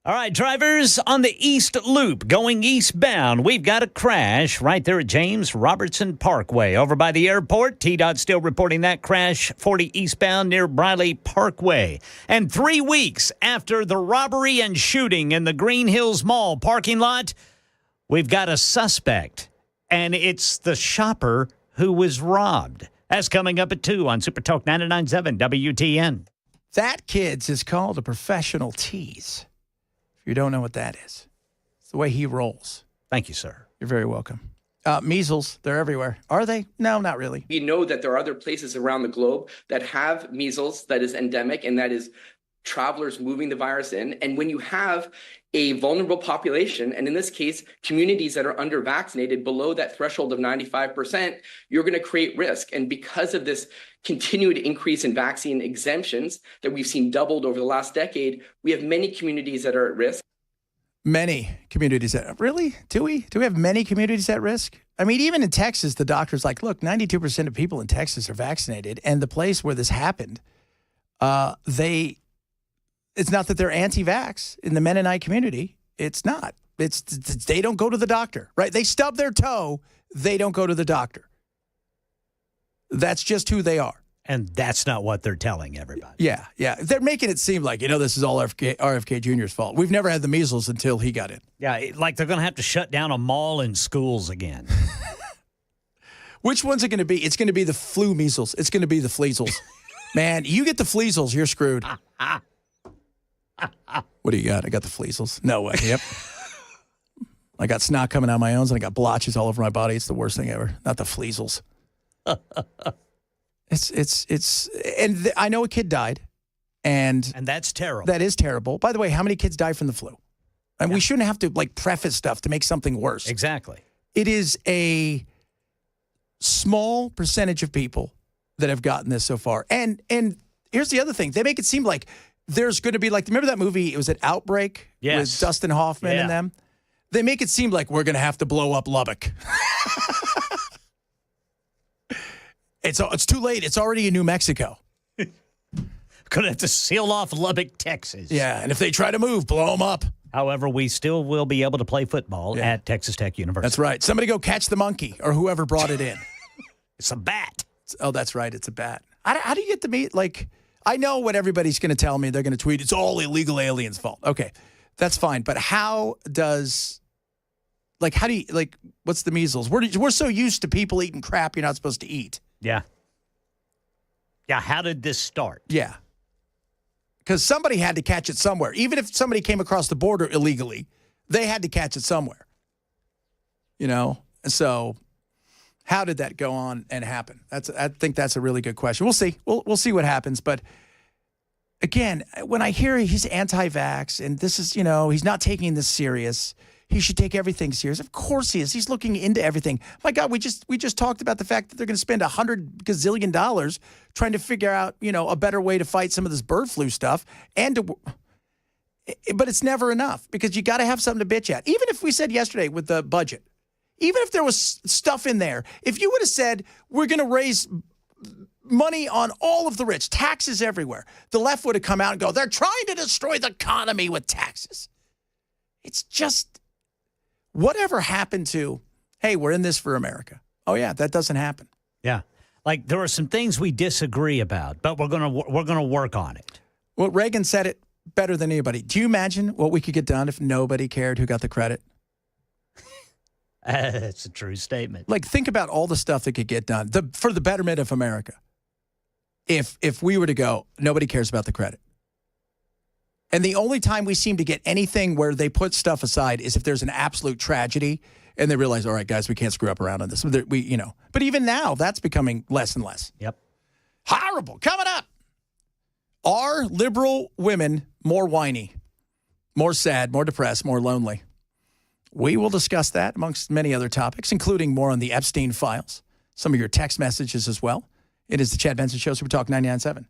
All right, drivers on the East Loop going eastbound. We've got a crash right there at James Robertson Parkway over by the airport. TDOT still reporting that crash 40 eastbound near Briley Parkway. And 3 weeks after the robbery and shooting in the Green Hills Mall parking lot, we've got a suspect, and it's the shopper who was robbed. That's coming up at 2 on Super Talk 99.7 WTN. That, kids, is called a professional tease. If you don't know what that is, it's the way he rolls. Thank you, sir. You're very welcome. Measles, they're everywhere. Are they? No, not really. We know that there are other places around the globe that have measles that is endemic, and that is travelers moving the virus in. And when you have a vulnerable population, and in this case, communities that are under-vaccinated below that threshold of 95%, you're going to create risk. And because of this continued increase in vaccine exemptions that we've seen doubled over the last decade, we have many communities that are at risk. Many communities really? Do we have many communities at risk? I mean, even in Texas, the doctor's like, look, 92% of people in Texas are vaccinated. And the place where this happened, it's not that they're anti-vax in the Mennonite community. It's not. It's they don't go to the doctor, right? They stub their toe. They don't go to the doctor. That's just who they are. And that's not what they're telling everybody. Yeah. They're making it seem like, this is all RFK Jr.'s fault. We've never had the measles until he got in. Yeah, like they're going to have to shut down a mall and schools again. Which one's it going to be? It's going to be the flu measles. It's going to be the fleasels. Man, you get the fleasels, you're screwed. What do you got? I got the fleasels. No way. Yep. I got snot coming out of my nose, and I got blotches all over my body. It's the worst thing ever. Not the fleasels. And I know a kid died, and that's terrible. That is terrible. By the way, how many kids die from the flu? And we shouldn't have to preface stuff to make something worse. Exactly. It is a small percentage of people that have gotten this so far. And here's the other thing. They make it seem like there's going to be remember that movie? It was an Outbreak with Dustin Hoffman and them. They make it seem like we're going to have to blow up Lubbock. It's too late. It's already in New Mexico. Going to have to seal off Lubbock, Texas. Yeah, and if they try to move, blow them up. However, we still will be able to play football at Texas Tech University. That's right. Somebody go catch the monkey or whoever brought it in. It's a bat. Oh, that's right. It's a bat. How do you get to meet? I know what everybody's going to tell me. They're going to tweet, it's all illegal aliens' fault. Okay, that's fine. But how does, what's the measles? We're so used to people eating crap you're not supposed to eat. Yeah. Yeah, how did this start? Yeah. Because somebody had to catch it somewhere. Even if somebody came across the border illegally, they had to catch it somewhere. And so how did that go on and happen? I think that's a really good question. We'll see. We'll see what happens. But again, when I hear he's anti-vax and this is, he's not taking this serious, he should take everything serious. Of course he is. He's looking into everything. My God, we just talked about the fact that they're going to spend $100 gazillion trying to figure out, a better way to fight some of this bird flu stuff. But it's never enough because you got to have something to bitch at. Even if we said yesterday with the budget, even if there was stuff in there, if you would have said we're going to raise money on all of the rich, taxes everywhere, the left would have come out and go, they're trying to destroy the economy with taxes. It's just, whatever happened to, hey, we're in this for America? Oh, yeah, that doesn't happen. Yeah. There are some things we disagree about, but we're gonna work on it. Well, Reagan said it better than anybody. Do you imagine what we could get done if nobody cared who got the credit? That's a true statement. Think about all the stuff that could get done for the betterment of America. If we were to go, nobody cares about the credit. And the only time we seem to get anything where they put stuff aside is if there's an absolute tragedy and they realize, all right, guys, we can't screw up around on this. But even now, that's becoming less and less. Yep. Horrible. Coming up. Are liberal women more whiny, more sad, more depressed, more lonely? We will discuss that amongst many other topics, including more on the Epstein files, some of your text messages as well. It is the Chad Benson Show, Super Talk 99.7.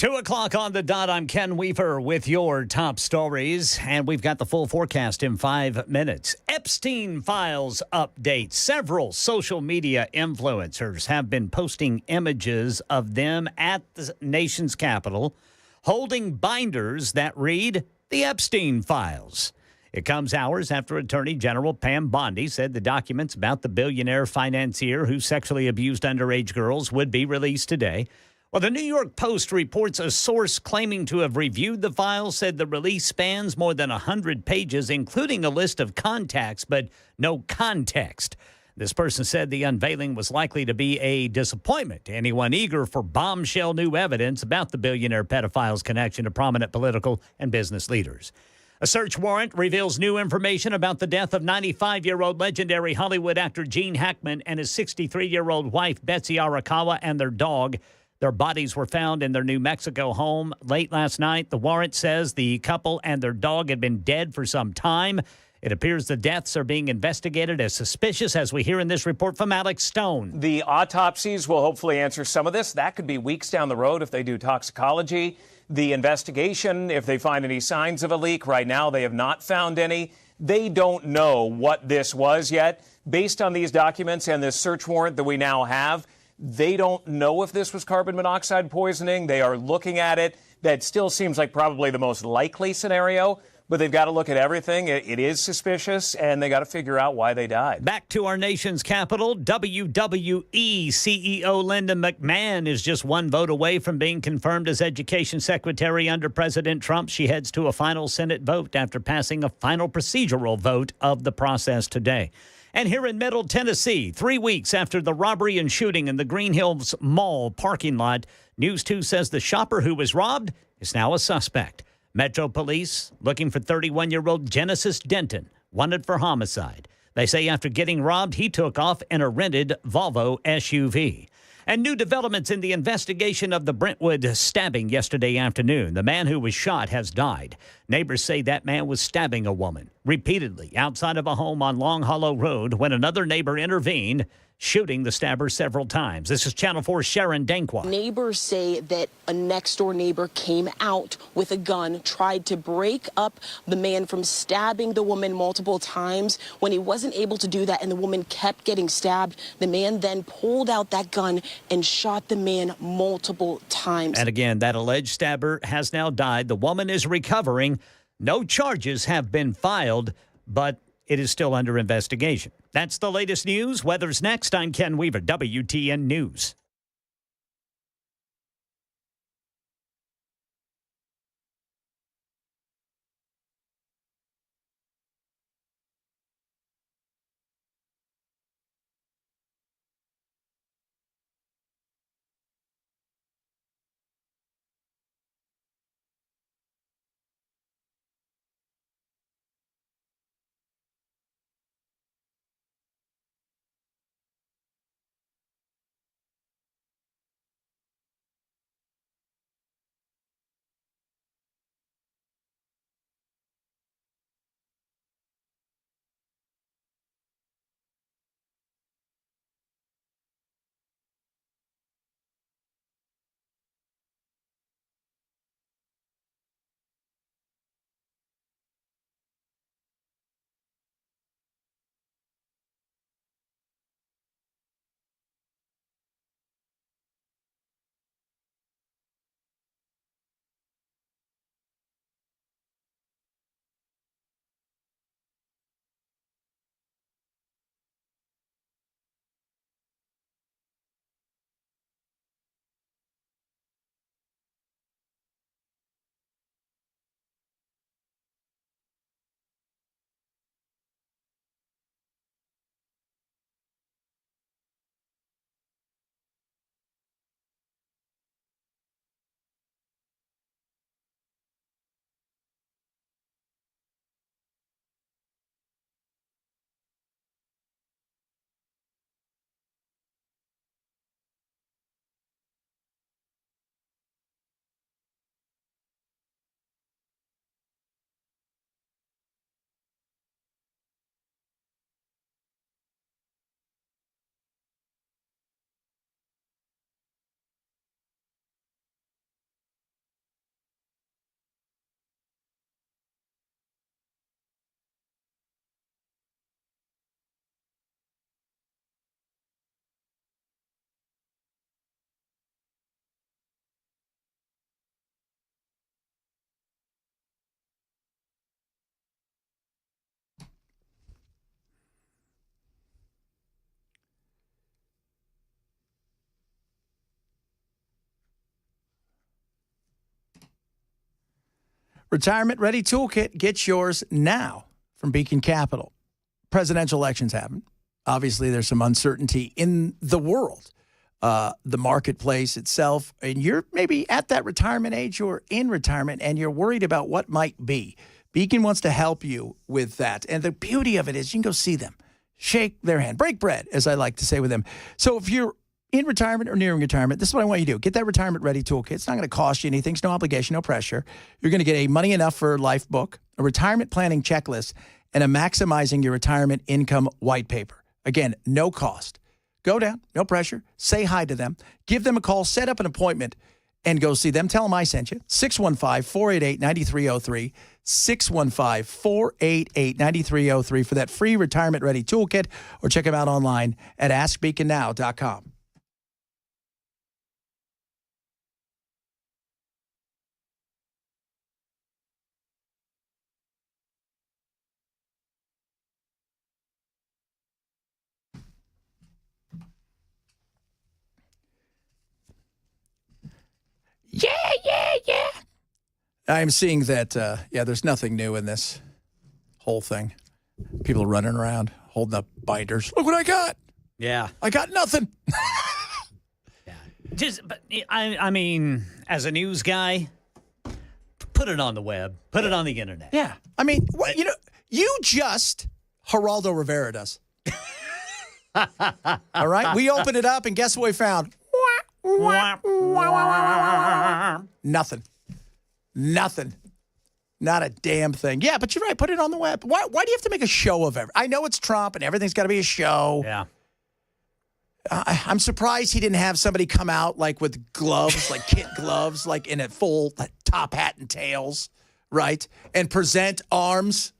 2 o'clock on the dot. I'm Ken Weaver with your top stories, and we've got the full forecast in 5 minutes. Epstein files update. Several social media influencers have been posting images of them at the nation's capital holding binders that read the Epstein files. It comes hours after Attorney General Pam Bondi said the documents about the billionaire financier who sexually abused underage girls would be released today. Well, the New York Post reports a source claiming to have reviewed the files said the release spans more than 100 pages, including a list of contacts, but no context. This person said the unveiling was likely to be a disappointment to anyone eager for bombshell new evidence about the billionaire pedophile's connection to prominent political and business leaders. A search warrant reveals new information about the death of 95-year-old legendary Hollywood actor Gene Hackman and his 63-year-old wife, Betsy Arakawa, and their dog. Their bodies were found in their New Mexico home late last night. The warrant says the couple and their dog had been dead for some time. It appears the deaths are being investigated as suspicious, as we hear in this report from Alex Stone. The autopsies will hopefully answer some of this. That could be weeks down the road if they do toxicology. The investigation, if they find any signs of a leak, right now they have not found any. They don't know what this was yet. Based on these documents and this search warrant that we now have, they don't know if this was carbon monoxide poisoning. They are looking at it. That still seems like probably the most likely scenario, but they've got to look at everything. It is suspicious, and they got to figure out why they died. Back to our nation's capital, WWE CEO Linda McMahon is just one vote away from being confirmed as Education Secretary under President Trump. She heads to a final Senate vote after passing a final procedural vote of the process today. And here in Middle Tennessee, 3 weeks after the robbery and shooting in the Green Hills Mall parking lot, News 2 says the shopper who was robbed is now a suspect. Metro Police looking for 31-year-old Genesis Denton, wanted for homicide. They say after getting robbed, he took off in a rented Volvo SUV. And new developments in the investigation of the Brentwood stabbing yesterday afternoon. The man who was shot has died. Neighbors say that man was stabbing a woman repeatedly outside of a home on Long Hollow Road when another neighbor intervened, shooting the stabber several times. This is Channel 4's Sharon Dankwa. Neighbors say that a next-door neighbor came out with a gun, tried to break up the man from stabbing the woman multiple times. When he wasn't able to do that and the woman kept getting stabbed, the man then pulled out that gun and shot the man multiple times. And again, that alleged stabber has now died. The woman is recovering. No charges have been filed, but it is still under investigation. That's the latest news. Weather's next. I'm Ken Weaver, WTN News. Retirement Ready Toolkit. Get yours now from Beacon Capital. Presidential elections happen. Obviously, there's some uncertainty in the world, the marketplace itself, and you're maybe at that retirement age or in retirement, and you're worried about what might be. Beacon wants to help you with that. And the beauty of it is you can go see them, shake their hand, break bread, as I like to say with them. So if you're in retirement or nearing retirement, this is what I want you to do. Get that Retirement Ready Toolkit. It's not going to cost you anything. It's no obligation, no pressure. You're going to get a Money Enough for Life book, a retirement planning checklist, and a Maximizing Your Retirement Income white paper. Again, no cost. Go down, no pressure. Say hi to them. Give them a call. Set up an appointment and go see them. Tell them I sent you. 615-488-9303. 615-488-9303 for that free Retirement Ready Toolkit, or check them out online at AskBeaconNow.com. Yeah. I'm seeing that, there's nothing new in this whole thing. People are running around, holding up binders. Look what I got. Yeah. I got nothing. I mean, as a news guy, put it on the web. Put it on the internet. Yeah. I mean, you just Geraldo Rivera does. All right? We opened it up, and guess what we found? Nothing. Not a damn thing. Yeah, but you're right. Put it on the web. Why do you have to make a show of it? I know it's Trump and everything's got to be a show. Yeah. I'm surprised he didn't have somebody come out like with gloves, like kit gloves, like in a full top hat and tails, right? And present arms.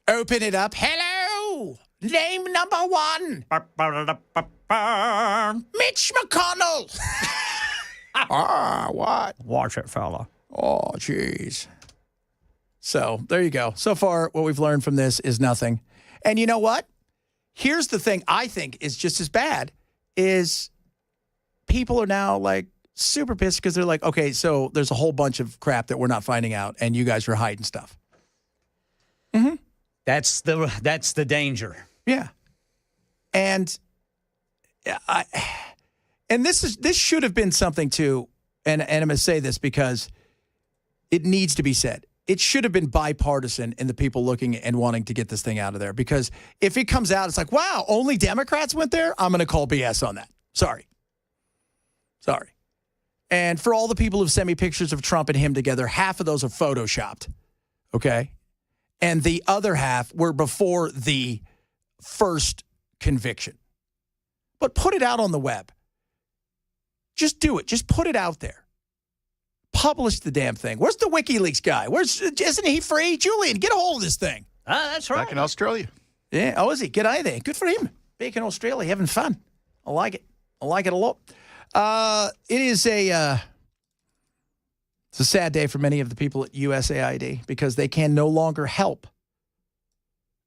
Open it up. Hello. Name number one. Mitch McConnell. What? Watch it, fella. Oh, jeez. So there you go. So far, what we've learned from this is nothing. And you know what? Here's the thing I think is just as bad is people are now like super pissed because they're like, okay, so there's a whole bunch of crap that we're not finding out and you guys are hiding stuff. Mm-hmm. That's the danger. Yeah. And this should have been something too, and I'm going to say this because it needs to be said. It should have been bipartisan in the people looking and wanting to get this thing out of there. Because if it comes out, it's like, wow, only Democrats went there? I'm going to call BS on that. Sorry. And for all the people who've sent me pictures of Trump and him together, half of those are photoshopped. Okay? And the other half were before the first conviction. But put it out on the web. Just do it. Just put it out there. Publish the damn thing. Where's the WikiLeaks guy? Isn't he free? Julian, get a hold of this thing. That's right. Back in Australia. Yeah. Oh, is he? Get out of there. Good for him. Back in Australia, having fun. I like it. I like it a lot. It's a sad day for many of the people at USAID because they can no longer help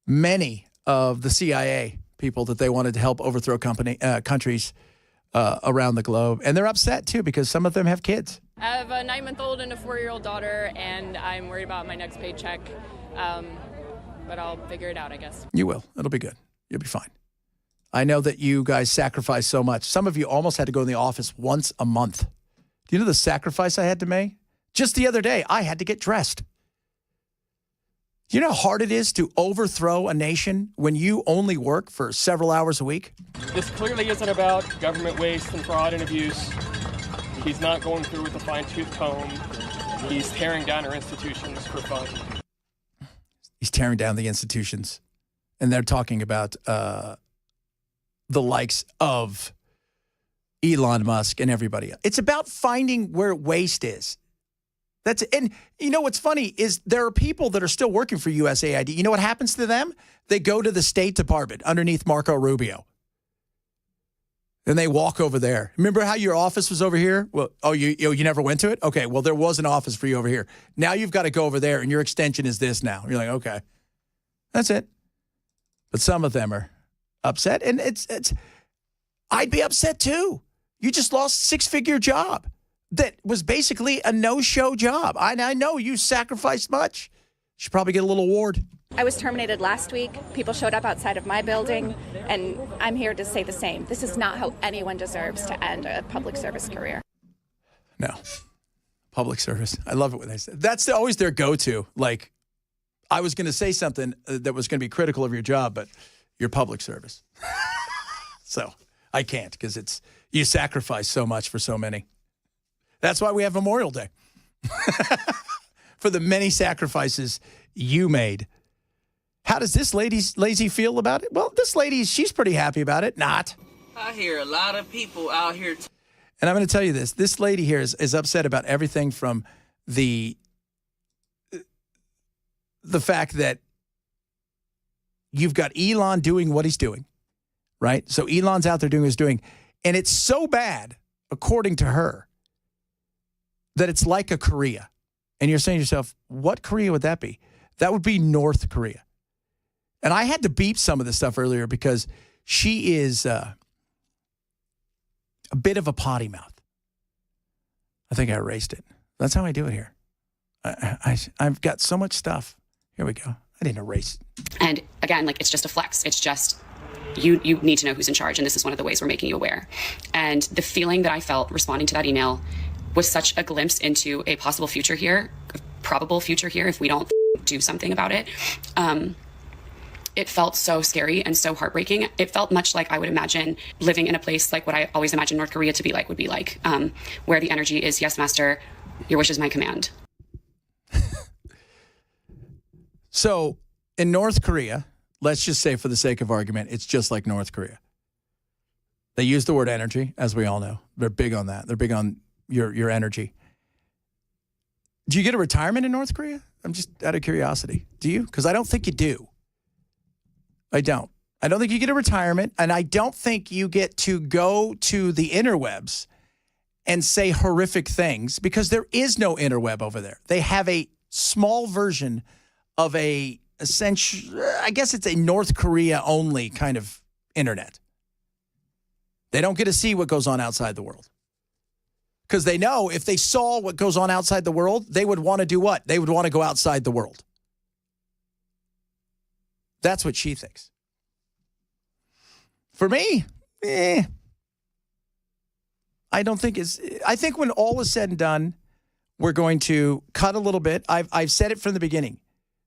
many of the CIA people that they wanted to help overthrow countries around the globe. And they're upset, too, because some of them have kids. I have a 9-month-old and a 4-year-old daughter, and I'm worried about my next paycheck. But I'll figure it out, I guess. You will. It'll be good. You'll be fine. I know that you guys sacrifice so much. Some of you almost had to go in the office once a month. Do you know the sacrifice I had to make? Just the other day, I had to get dressed. Do you know how hard it is to overthrow a nation when you only work for several hours a week? This clearly isn't about government waste and fraud and abuse. He's not going through with a fine-tooth comb. He's tearing down our institutions for fun. He's tearing down the institutions. And they're talking about the likes of Elon Musk and everybody else. It's about finding where waste is. And you know what's funny is there are people that are still working for USAID. You know what happens to them? They go to the State Department underneath Marco Rubio. And they walk over there. Remember how your office was over here? Well, you never went to it? Okay, well, there was an office for you over here. Now you've got to go over there, and your extension is this now. You're like, okay. That's it. But some of them are upset, and it's I'd be upset too. You just lost a 6-figure job. that was basically a no-show job. I know you sacrificed much. You should probably get a little award. I was terminated last week. People showed up outside of my building, and I'm here to say the same. This is not how anyone deserves to end a public service career. No. Public service. I love it when they say that's always their go-to. Like, I was going to say something that was going to be critical of your job, but your public service. So I can't because you sacrifice so much for so many. That's why we have Memorial Day. For the many sacrifices you made. How does this lazy feel about it? Well, this lady, she's pretty happy about it. Not. I hear a lot of people out here. And I'm going to tell you this. This lady here is upset about everything from the fact that you've got Elon doing what he's doing, right? So Elon's out there doing what he's doing. And it's so bad, according to her, that it's like a Korea. And you're saying to yourself, what Korea would that be? That would be North Korea. And I had to beep some of this stuff earlier because she is a bit of a potty mouth. I think I erased it. That's how I do it here. I've got so much stuff. Here we go. I didn't erase it. And again, like, it's just a flex. It's just, you need to know who's in charge. And this is one of the ways we're making you aware. And the feeling that I felt responding to that email was such a glimpse into a possible future here, a probable future here, if we don't do something about it. It felt so scary and so heartbreaking. It felt much like I would imagine living in a place like what I always imagined North Korea to be like, where the energy is, yes, master, your wish is my command. So in North Korea, let's just say for the sake of argument, it's just like North Korea. They use the word energy, as we all know. They're big on that. They're big on your energy. Do you get a retirement in North Korea? I'm just out of curiosity. Do you? Because I don't think you do. I don't think you get a retirement, and I don't think you get to go to the interwebs and say horrific things because there is no interweb over there. They have a small version of I guess it's a North Korea only kind of internet. They don't get to see what goes on outside the world. Because they know if they saw what goes on outside the world, they would want to do what? They would want to go outside the world. That's what she thinks. For me, I don't think I think when all is said and done, we're going to cut a little bit. I've said it from the beginning.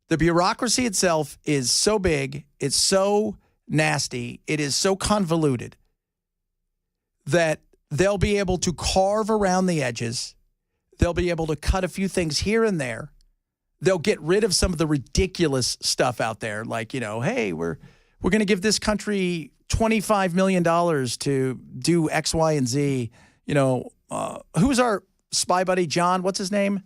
The bureaucracy itself is so big, it's so nasty, it is so convoluted that they'll be able to carve around the edges. They'll be able to cut a few things here and there. They'll get rid of some of the ridiculous stuff out there, like, hey, we're going to give this country $25 million to do X, Y, and Z. Who's our spy buddy, John? What's his name?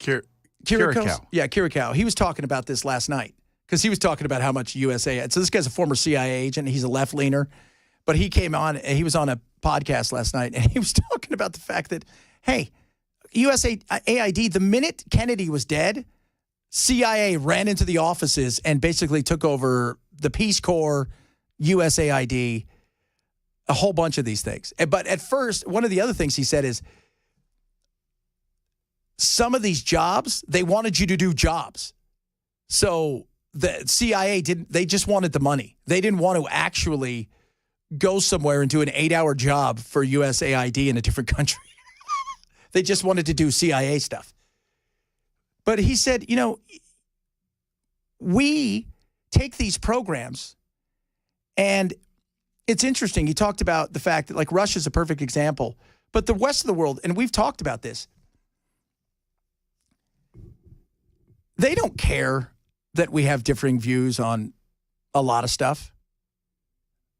Kirikow. Yeah, Kirikow. He was talking about this last night because he was talking about how much USA had. So this guy's a former CIA agent. He's a left-leaner. But he came on, he was on a podcast last night, and he was talking about the fact that, hey, USAID, the minute Kennedy was dead, CIA ran into the offices and basically took over the Peace Corps, USAID, a whole bunch of these things. But at first, one of the other things he said is, some of these jobs, they wanted you to do jobs. So the CIA they just wanted the money. They didn't want to actually go somewhere and do an 8-hour job for USAID in a different country. They just wanted to do CIA stuff. But he said, we take these programs, and it's interesting. He talked about the fact that, like, Russia's a perfect example, but the rest of the world, and we've talked about this, they don't care that we have differing views on a lot of stuff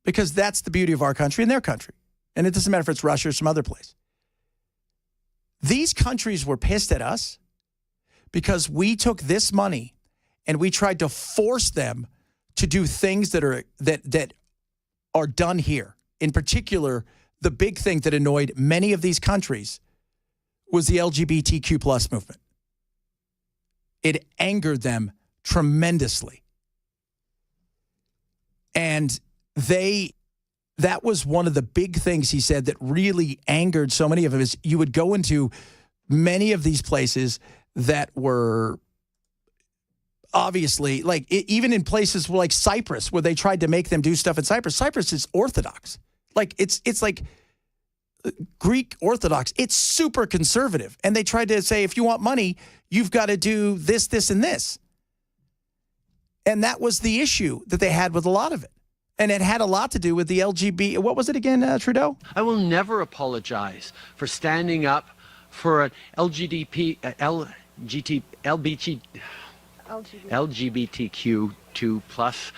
because that's the beauty of our country and their country. And it doesn't matter if it's Russia or some other place. These countries were pissed at us because we took this money and we tried to force them to do things that are done here. In particular, the big thing that annoyed many of these countries was the LGBTQ plus movement. It angered them tremendously. And they that was one of the big things he said that really angered so many of them is you would go into many of these places that were obviously, like, even in places like Cyprus, where they tried to make them do stuff in Cyprus. Cyprus is Orthodox. Like, it's like Greek Orthodox. It's super conservative. And they tried to say, if you want money, you've got to do this, this, and this. And that was the issue that they had with a lot of it. And it had a lot to do with the LGBT. What was it again, Trudeau? I will never apologize for standing up for an LGBTQ2 plus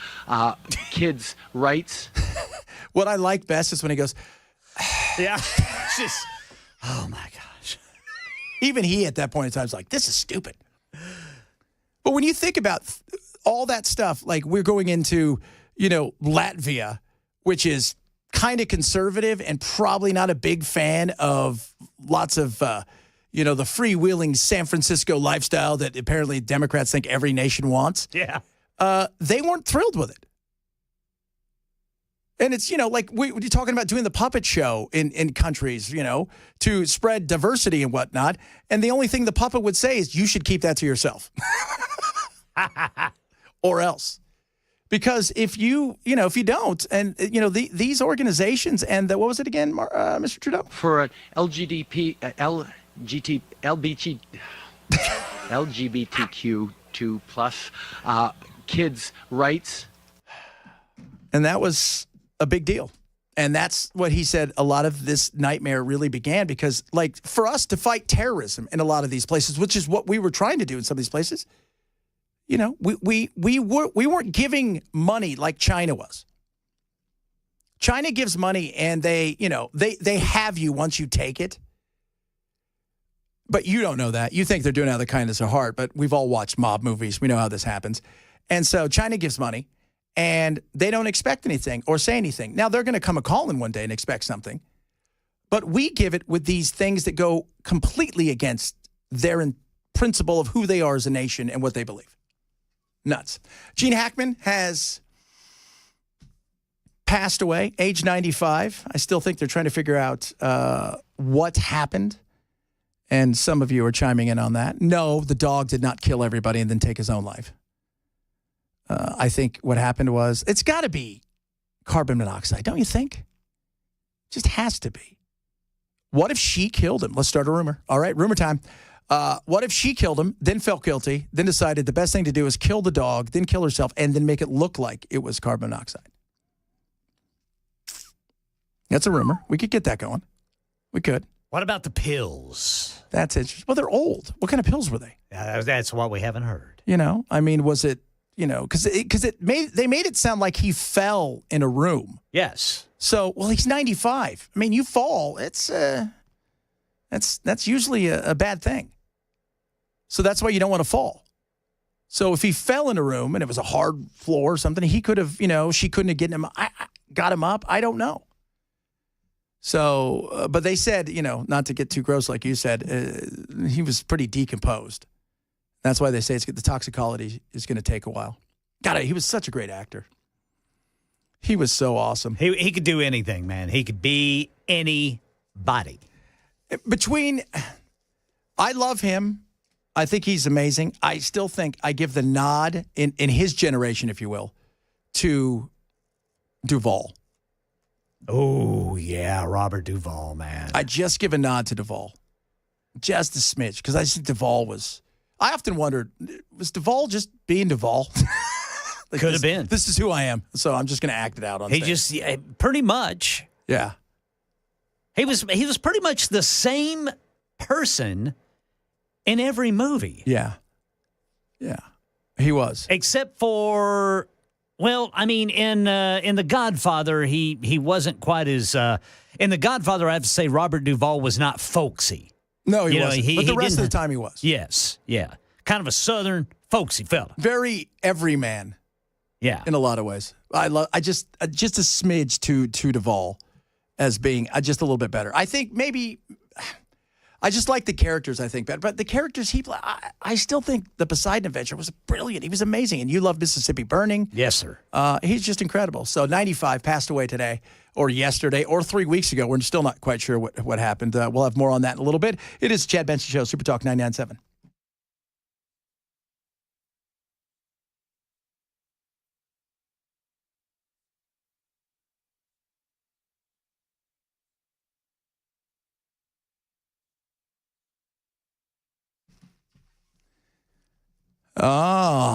kids' rights. What I like best is when he goes, yeah, just, oh my gosh. Even he at that point in time is like, this is stupid. But when you think about all that stuff, like we're going into, Latvia, which is kind of conservative and probably not a big fan of lots of, the freewheeling San Francisco lifestyle that apparently Democrats think every nation wants. Yeah. They weren't thrilled with it. And it's, like we're talking about doing the puppet show in countries, to spread diversity and whatnot. And the only thing the puppet would say is you should keep that to yourself. Or else. Because if you don't, and, these organizations and what was it again, Mr. Trudeau? For an LGBTQ2 plus kids' rights. And that was a big deal. And that's what he said a lot of this nightmare really began because, like, for us to fight terrorism in a lot of these places, which is what we were trying to do in some of these places, we weren't giving money like China was. China gives money and they have you once you take it. But you don't know that. You think they're doing it out of the kindness of heart, but we've all watched mob movies. We know how this happens. And so China gives money and they don't expect anything or say anything. Now they're going to come a calling one day and expect something. But we give it with these things that go completely against their principle of who they are as a nation and what they believe. Nuts. Gene Hackman has passed away, age 95. I still think they're trying to figure out what happened. And some of you are chiming in on that. No, the dog did not kill everybody and then take his own life. I think what happened was, it's got to be carbon monoxide, don't you think? Just has to be. What if she killed him? Let's start a rumor. All right, rumor time. What if she killed him, then felt guilty, then decided the best thing to do is kill the dog, then kill herself, and then make it look like it was carbon monoxide? That's a rumor. We could get that going. We could. What about the pills? That's interesting. Well, they're old. What kind of pills were they? That's what we haven't heard. Was it, because they made it sound like he fell in a room. Yes. So, well, he's 95. I mean, you fall. That's usually a bad thing. So that's why you don't want to fall. So if he fell in a room and it was a hard floor or something, he could have, she couldn't have got him up. I don't know. So, but they said, not to get too gross, like you said, he was pretty decomposed. That's why they say the toxicology is going to take a while. God, he was such a great actor. He was so awesome. He could do anything, man. He could be anybody. I love him. I think he's amazing. I still think I give the nod in his generation, if you will, to Duvall. Oh, yeah, Robert Duvall, man. I just give a nod to Duvall. Just a smidge, because I think Duvall was... I often wondered, was Duvall just being Duvall? Could have been. This is who I am, so I'm just going to act it out on stage. Pretty much. Yeah. He was pretty much the same person in every movie. Yeah. Yeah. He was. Except for... Well, I mean, in The Godfather, he wasn't quite as... in The Godfather, I have to say Robert Duvall was not folksy. No, he wasn't. But the rest of the time he was. Yes, yeah. Kind of a southern, folksy fella. Very everyman. Yeah. In a lot of ways. Just a smidge to Duvall as being just a little bit better. I think maybe... I just like the characters, I think, better. But the characters I still think the Poseidon Adventure was brilliant. He was amazing. And you love Mississippi Burning. Yes, sir. He's just incredible. So 95, passed away today or yesterday or 3 weeks ago. We're still not quite sure what happened. We'll have more on that in a little bit. It is Chad Benson Show, Super Talk 99.7.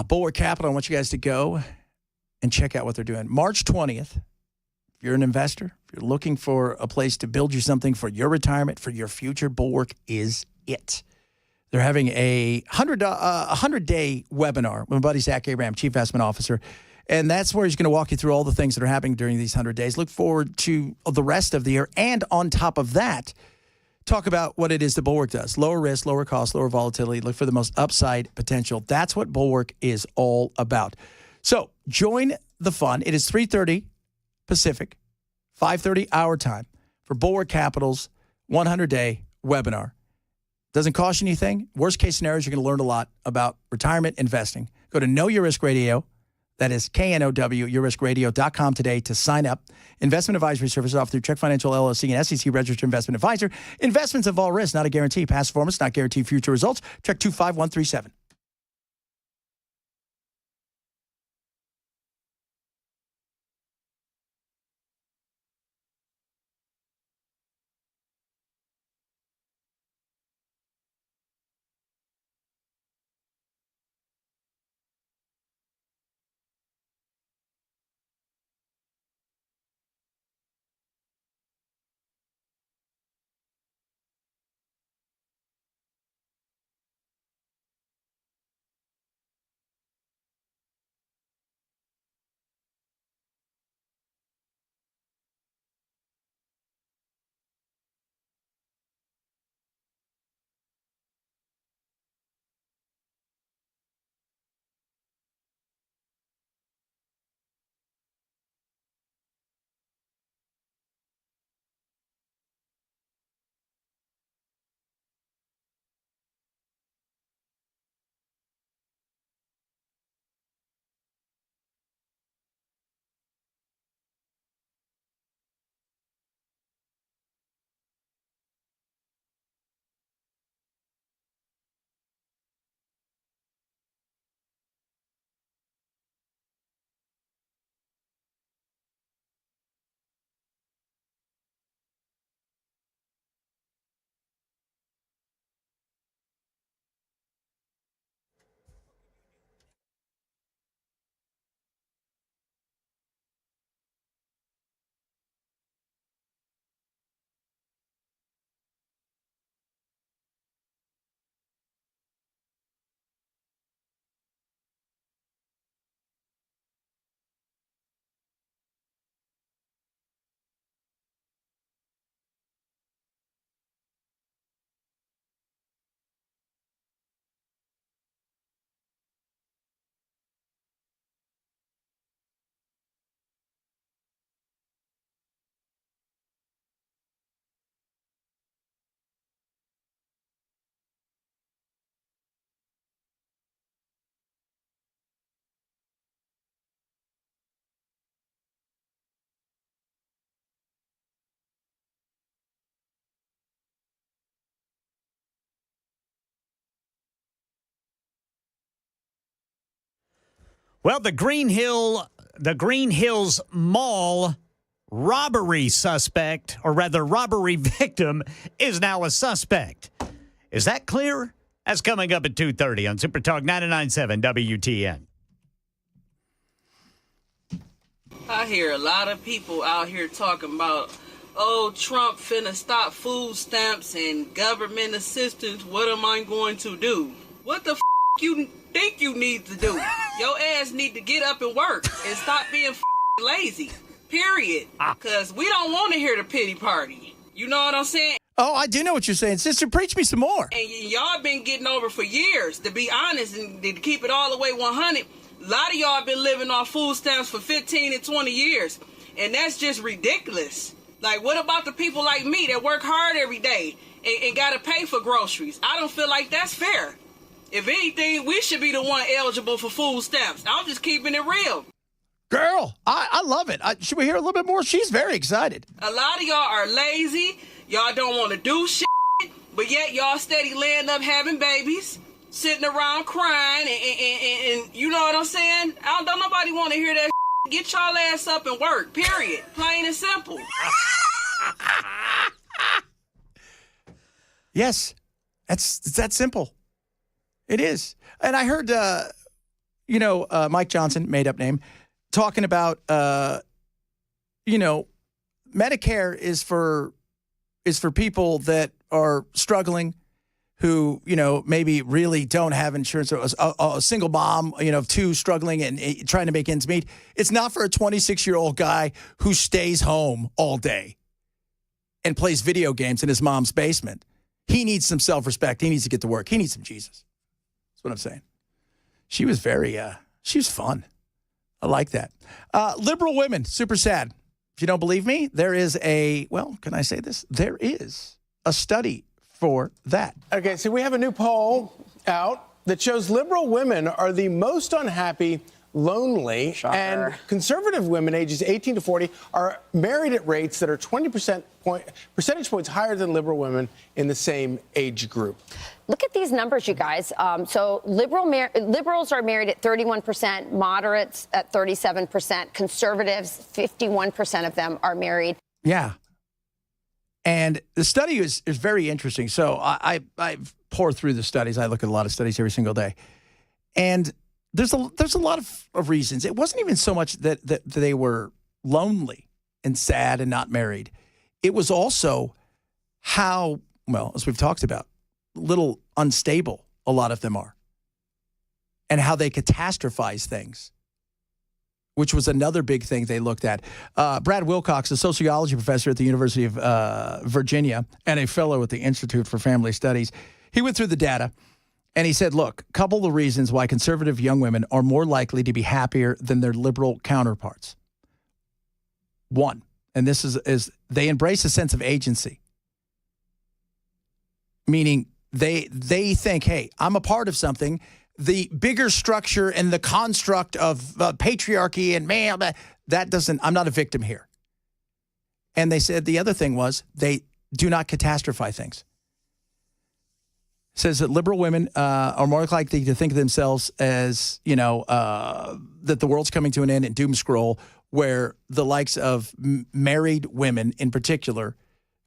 Bulwark Capital, I want you guys to go and check out what they're doing. March 20th, if you're an investor, if you're looking for a place to build you something for your retirement, for your future, Bulwark is it. They're having a 100-day webinar with my buddy Zach Abraham, Chief Investment Officer, and that's where he's going to walk you through all the things that are happening during these 100 days. Look forward to the rest of the year, and on top of that, talk about what it is that Bulwark does. Lower risk, lower cost, lower volatility. Look for the most upside potential. That's what Bulwark is all about. So join the fun. It is 3:30 Pacific, 5:30 our time for Bulwark Capital's 100-day webinar. Doesn't cost you anything. Worst case scenarios, you're going to learn a lot about retirement investing. Go to Know Your Risk Radio. That is KNOW, yourriskradio.com today to sign up. Investment advisory services offered through Check Financial LLC and SEC registered investment advisor. Investments involve risk, not a guarantee. Past performance, not guarantee future results. Check 25137. Well, the Green Hills Mall robbery suspect, or rather robbery victim, is now a suspect. Is that clear? That's coming up at 2:30 on Super Talk 99.7 WTN. I hear a lot of people out here talking about, oh, Trump finna stop food stamps and government assistance. What am I going to do? What the you think you need to do? Your ass need to get up and work and stop being lazy. Period. Because we don't want to hear the pity party. You know what I'm saying? Oh, I do know what you're saying. Sister, preach me some more. And y'all been getting over for years, to be honest, and to keep it all the way 100. A lot of y'all been living off food stamps for 15 and 20 years. And that's just ridiculous. Like, what about the people like me that work hard every day and got to pay for groceries. I don't feel like that's fair. If anything, we should be the one eligible for food stamps. I'm just keeping it real. Girl, I love it. Should we hear a little bit more? She's very excited. A lot of y'all are lazy. Y'all don't want to do shit, but yet y'all steady laying up having babies, sitting around crying, and you know what I'm saying? Don't nobody want to hear that shit. Get y'all ass up and work, period. Plain and simple. Yes, it's that simple. It is. And I heard, Mike Johnson, made-up name, talking about, Medicare is for people that are struggling, who, maybe really don't have insurance, or a single mom, of two struggling and trying to make ends meet. It's not for a 26-year-old guy who stays home all day and plays video games in his mom's basement. He needs some self-respect. He needs to get to work. He needs some Jesus. That's what I'm saying. She was she was fun. I like that. Liberal women, super sad. If you don't believe me, there is can I say this? There is a study for that. Okay, so we have a new poll out that shows liberal women are the most unhappy, lonely, and conservative women ages 18 to 40 are married at rates that are 20 percentage points higher than liberal women in the same age group. Look at these numbers, you guys. So liberals are married at 31%, moderates at 37%, conservatives, 51% of them are married. Yeah. And the study is very interesting. So I pour through the studies. I look at a lot of studies every single day. And there's a lot of reasons. It wasn't even so much that they were lonely and sad and not married. It was also how, as we've talked about, little unstable a lot of them are, and how they catastrophize things, which was another big thing they looked at. Brad Wilcox, a sociology professor at the University of Virginia and a fellow at the Institute for Family Studies, he went through the data and he said, look, couple the reasons why conservative young women are more likely to be happier than their liberal counterparts. One, and this is they embrace a sense of agency, meaning they think, hey, I'm a part of something. The bigger structure and the construct of patriarchy and male, I'm not a victim here. And they said the other thing was they do not catastrophize things. It says that liberal women are more likely to think of themselves as, that the world's coming to an end and doom scroll, where the likes of married women in particular,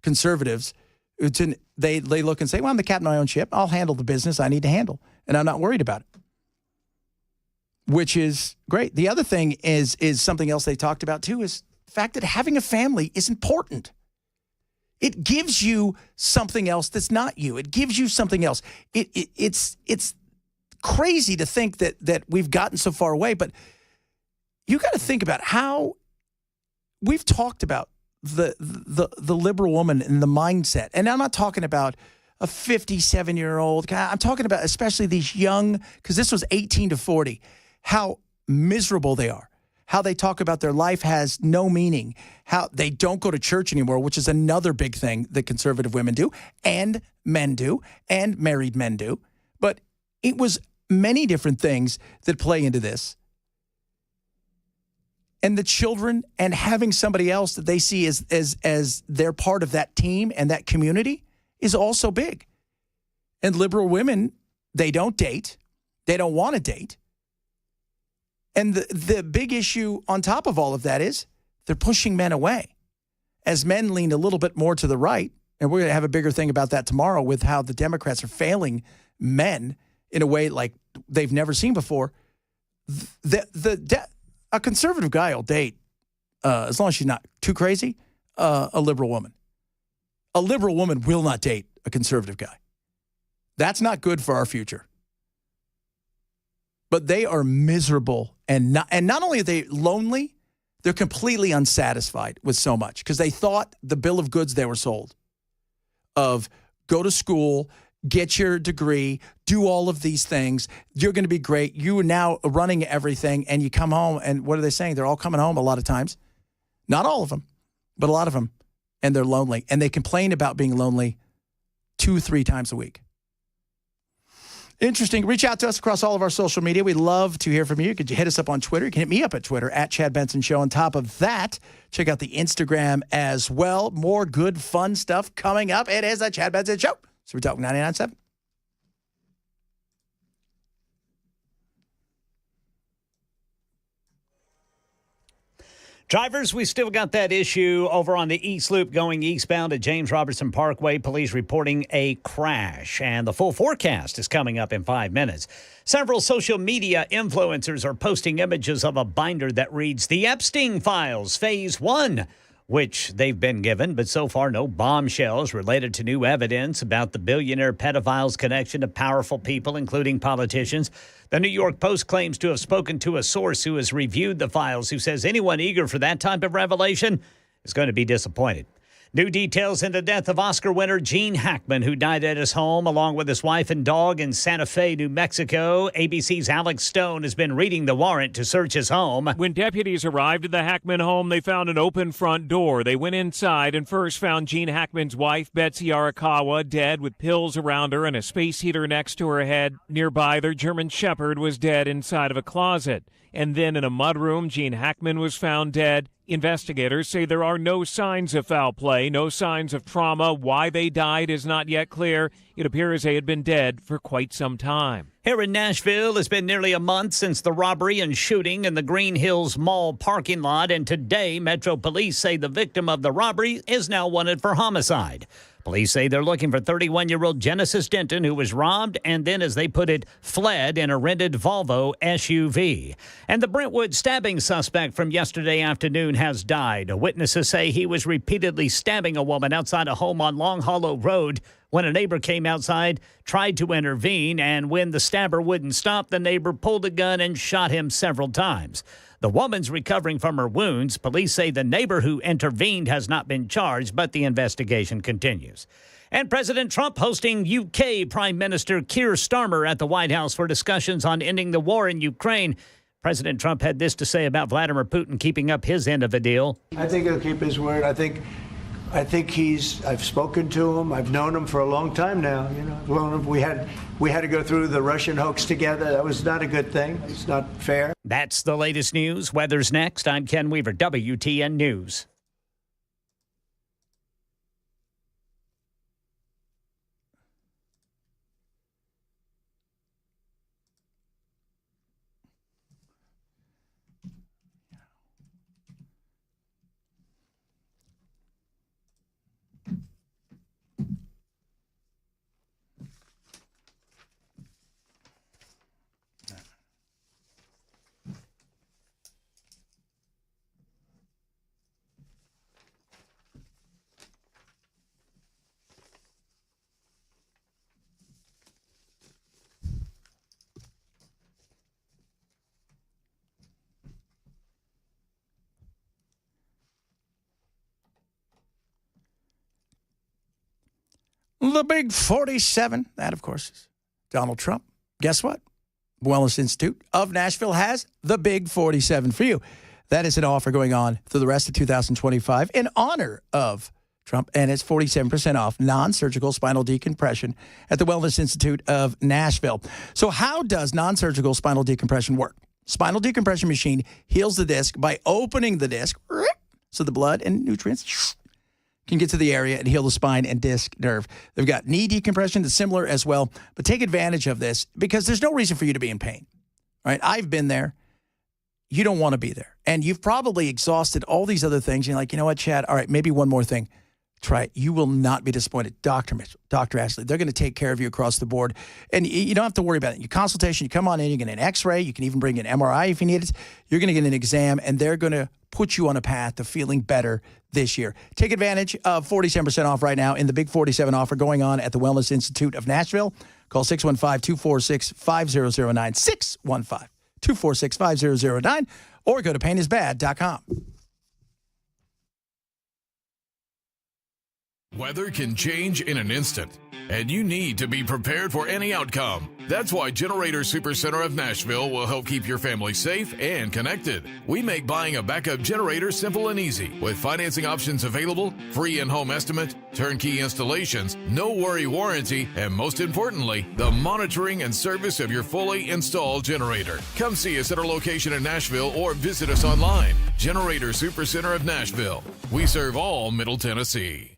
conservatives, they look and say, well, I'm the captain of my own ship. I'll handle the business I need to handle, and I'm not worried about it, which is great. The other thing is something else they talked about, too, is the fact that having a family is important. It gives you something else that's not you. It gives you something else. It's crazy to think that we've gotten so far away, but you got to think about how we've talked about the liberal woman and the mindset. And I'm not talking about a 57-year-old guy. I'm talking about especially these young, because this was 18 to 40, how miserable they are, how they talk about their life has no meaning, how they don't go to church anymore, which is another big thing that conservative women do, and men do, and married men do. But it was many different things that play into this. And the children and having somebody else that they see as they're part of that team and that community is also big. And liberal women, they don't date. They don't want to date. And the big issue on top of all of that is they're pushing men away. As men lean a little bit more to the right, and we're going to have a bigger thing about that tomorrow with how the Democrats are failing men in a way like they've never seen before. A conservative guy will date, as long as she's not too crazy, a liberal woman. A liberal woman will not date a conservative guy. That's not good for our future. But they are miserable, and not only are they lonely, they're completely unsatisfied with so much because they thought the bill of goods they were sold of go to school, get your degree, do all of these things. You're going to be great. You are now running everything, and you come home, and what are they saying? They're all coming home a lot of times. Not all of them, but a lot of them, and they're lonely. And they complain about being lonely 2-3 times a week. Interesting. Reach out to us across all of our social media. We'd love to hear from you. Could you hit us up on Twitter? You can hit me up at Twitter, at Chad Benson Show. On top of that, check out the Instagram as well. More good, fun stuff coming up. It is the Chad Benson Show. So we're talking 99.7. Drivers, we still got that issue over on the East Loop going eastbound at James Robertson Parkway. Police reporting a crash, and the full forecast is coming up in 5 minutes. Several social media influencers are posting images of a binder that reads The Epstein Files, Phase 1, which they've been given, but so far no bombshells related to new evidence about the billionaire pedophile's connection to powerful people, including politicians. The New York Post claims to have spoken to a source who has reviewed the files, who says anyone eager for that type of revelation is going to be disappointed. New details in the death of Oscar winner Gene Hackman, who died at his home along with his wife and dog in Santa Fe, New Mexico. ABC's Alex Stone has been reading the warrant to search his home. When deputies arrived at the Hackman home, they found an open front door. They went inside and first found Gene Hackman's wife, Betsy Arakawa, dead with pills around her and a space heater next to her head. Nearby, their German Shepherd was dead inside of a closet. And then in a mudroom, Gene Hackman was found dead. Investigators say there are no signs of foul play, no signs of trauma. Why they died is not yet clear. It appears they had been dead for quite some time. Here in Nashville, it's been nearly a month since the robbery and shooting in the Green Hills Mall parking lot, and today Metro Police say the victim of the robbery is now wanted for homicide. Police say they're looking for 31-year-old Genesis Denton, who was robbed and then, as they put it, fled in a rented Volvo SUV. And the Brentwood stabbing suspect from yesterday afternoon has died. Witnesses say he was repeatedly stabbing a woman outside a home on Long Hollow Road when a neighbor came outside, tried to intervene, and when the stabber wouldn't stop, the neighbor pulled a gun and shot him several times. The woman's recovering from her wounds. Police say the neighbor who intervened has not been charged, but the investigation continues. And President Trump hosting UK Prime Minister Keir Starmer at the White House for discussions on ending the war in Ukraine. President Trump had this to say about Vladimir Putin keeping up his end of the deal. I think he'll keep his word. I think I've spoken to him. I've known him for a long time now. We had to go through the Russian hoax together. That was not a good thing. It's not fair. That's the latest news. Weather's next. I'm Ken Weaver, WTN News. The Big 47, that, of course, is Donald Trump. Guess what? Wellness Institute of Nashville has the Big 47 for you. That is an offer going on through the rest of 2025 in honor of Trump, and it's 47% off non-surgical spinal decompression at the Wellness Institute of Nashville. So how does non-surgical spinal decompression work? Spinal decompression machine heals the disc by opening the disc so the blood and nutrients can get to the area and heal the spine and disc nerve. They've got knee decompression that's similar as well, but take advantage of this because there's no reason for you to be in pain. All right, I've been there. You don't want to be there. And you've probably exhausted all these other things. You're like, you know what, Chad? All right, maybe one more thing. Try it. You will not be disappointed. Dr. Mitchell, Dr. Ashley, they're going to take care of you across the board. And you don't have to worry about it. Your consultation, you come on in, you get an x-ray. You can even bring an MRI if you need it. You're going to get an exam, and they're going to put you on a path to feeling better this year. Take advantage of 47% off right now in the Big 47 offer going on at the Wellness Institute of Nashville. Call 615-246-5009, 615-246-5009, or go to painisbad.com. Weather can change in an instant, and you need to be prepared for any outcome. That's why Generator Supercenter of Nashville will help keep your family safe and connected. We make buying a backup generator simple and easy, with financing options available, free in-home estimate, turnkey installations, no worry warranty, and most importantly, the monitoring and service of your fully installed generator. Come see us at our location in Nashville or visit us online. Generator Supercenter of Nashville. We serve all Middle Tennessee.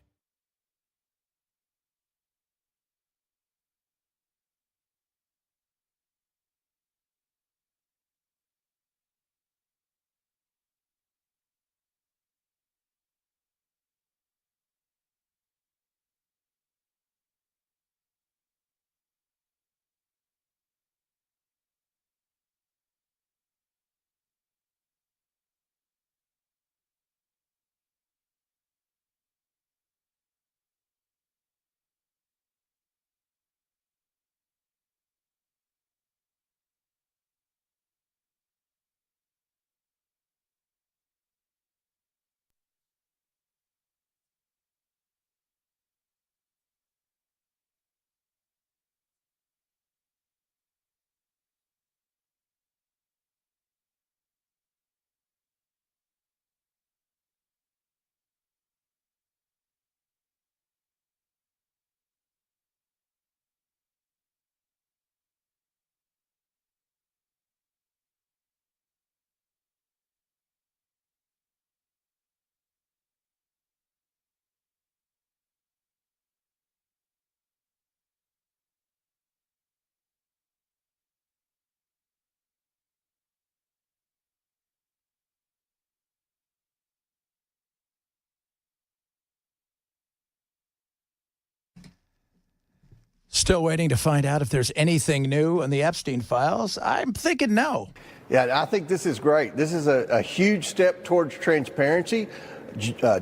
Still waiting to find out if there's anything new in the Epstein files. I'm thinking no. Yeah, I think this is great. This is a huge step towards transparency.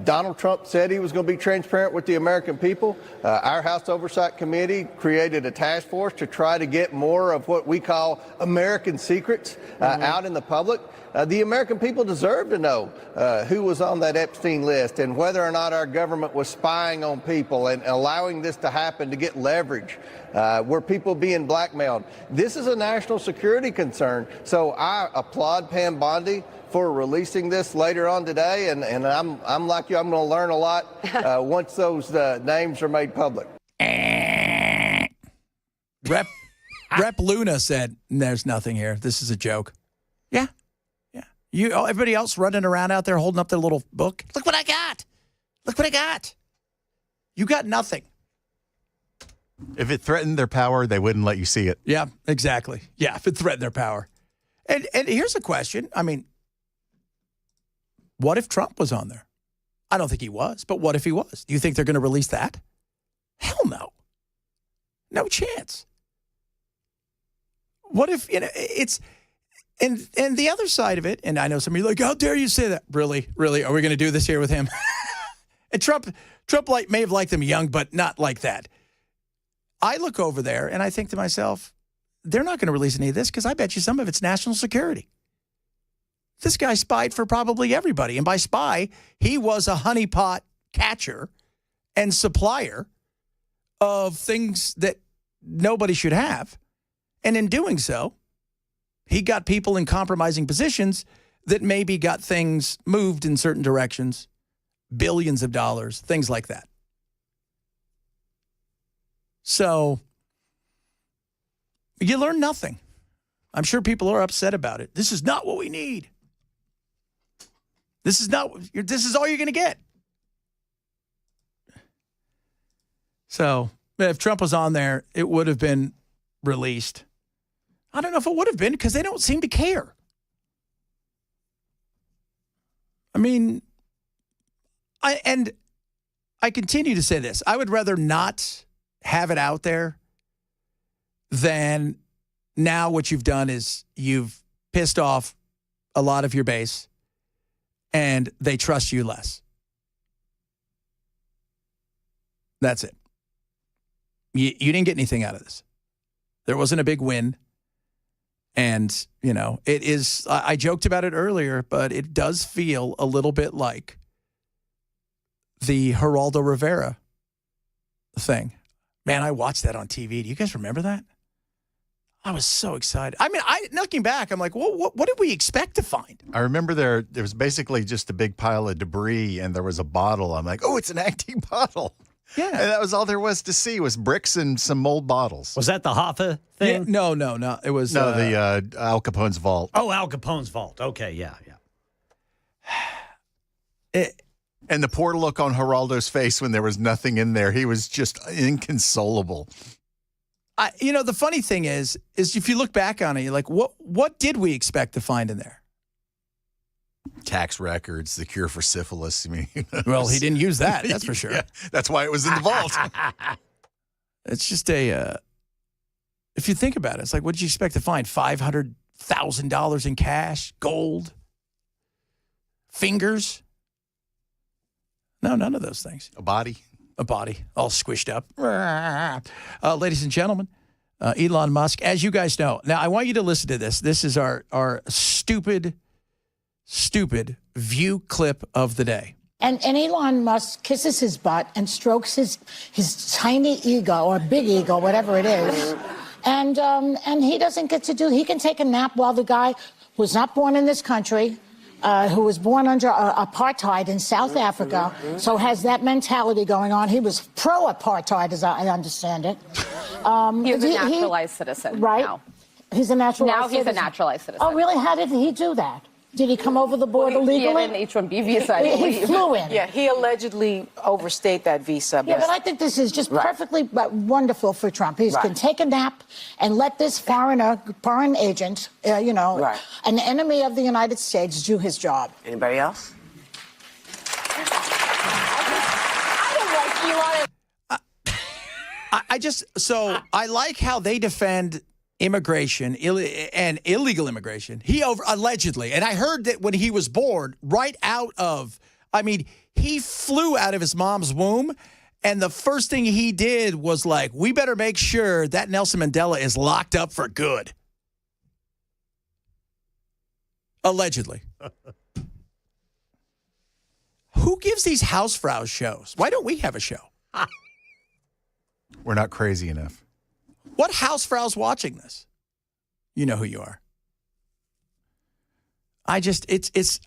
Donald Trump said he was going to be transparent with the American people. Our House Oversight Committee created a task force to try to get more of what we call American secrets out in the public. The American people deserve to know who was on that Epstein list and whether or not our government was spying on people and allowing this to happen to get leverage. Were people being blackmailed? This is a national security concern. So I applaud Pam Bondi for releasing this later on today, and I'm like you, I'm going to learn a lot once those names are made public. Rep Luna said, "There's nothing here. This is a joke." Yeah. Everybody else running around out there holding up their little book. Look what I got. Look what I got. You got nothing. If it threatened their power, they wouldn't let you see it. Yeah, exactly. Yeah, if it threatened their power. And here's a question. I mean, what if Trump was on there? I don't think he was, but what if he was? Do you think they're going to release that? Hell no. No chance. What if, it's... And the other side of it, and I know some of you are like, how dare you say that? Really? Really? Are we going to do this here with him? And Trump may have liked him young, but not like that. I look over there and I think to myself, they're not going to release any of this because I bet you some of it's national security. This guy spied for probably everybody. And by spy, he was a honeypot catcher and supplier of things that nobody should have. And in doing so, he got people in compromising positions that maybe got things moved in certain directions, billions of dollars, things like that. So you learn nothing. I'm sure people are upset about it. This is not what we need. This is all you're going to get. So if Trump was on there, it would have been released. I don't know if it would have been because they don't seem to care. I mean, I continue to say this. I would rather not have it out there than now what you've done is you've pissed off a lot of your base and they trust you less. That's it. You didn't get anything out of this. There wasn't a big win. And, it is, I joked about it earlier, but it does feel a little bit like the Geraldo Rivera thing. Man, I watched that on TV. Do you guys remember that? I was so excited. I mean, looking back, I'm like, what did we expect to find? I remember there was basically just a big pile of debris, and there was a bottle. I'm like, oh, it's an antique bottle. Yeah. And that was all there was to see was bricks and some mold bottles. Was that the Hoffa thing? Yeah, no. It was the Al Capone's vault. Oh, Al Capone's vault. Okay, yeah. And the poor look on Geraldo's face when there was nothing in there. He was just inconsolable. The funny thing is if you look back on it, you're like, what did we expect to find in there? Tax records, the cure for syphilis. I mean, well, he didn't use that. That's for sure. Yeah, that's why it was in the vault. It's just if you think about it, it's like, what did you expect to find? $500,000 in cash, gold, fingers? No, none of those things. A body, all squished up. Ladies and gentlemen, Elon Musk, as you guys know. Now, I want you to listen to this. This is our stupid view clip of the day. And Elon Musk kisses his butt and strokes his tiny ego or big ego, whatever it is. And he doesn't get to he can take a nap while the guy who's not born in this country, who was born under apartheid in South Africa, so has that mentality going on. He was pro-apartheid, as I understand it. He's a naturalized citizen. Right? Now. He's a naturalized Now citizen. he's a naturalized citizen. Oh, really? How did he do that? Did he come over the border legally? He had an H-1B visa, I He believe. flew in. Yeah, he allegedly overstayed that visa. Yeah, but I think this is just perfectly wonderful for Trump. He can take a nap and let this foreign agent, an enemy of the United States, do his job. Anybody else? I like how they defend immigration and illegal immigration. He allegedly, and I heard that when he was born, he flew out of his mom's womb, and the first thing he did was like, we better make sure that Nelson Mandela is locked up for good. Allegedly. Who gives these Hausfrau shows? Why don't we have a show? We're not crazy enough. What Hausfrau's watching this? You know who you are. It's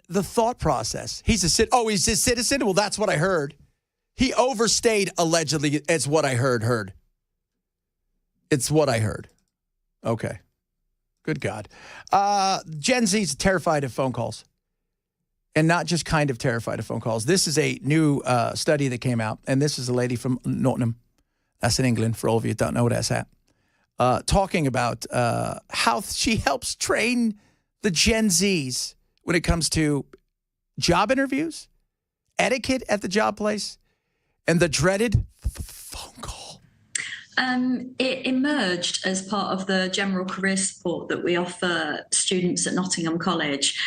the thought process. He's a citizen? Well, that's what I heard. He overstayed, allegedly. It's what I heard. It's what I heard. Okay. Good God. Gen Z's terrified of phone calls. And not just kind of terrified of phone calls. This is a new study that came out, and this is a lady from Nottingham. That's in England, for all of you who don't know what that's at. Talking about how she helps train the Gen Zs when it comes to job interviews, etiquette at the job place, and the dreaded phone call. It emerged as part of the general career support that we offer students at Nottingham College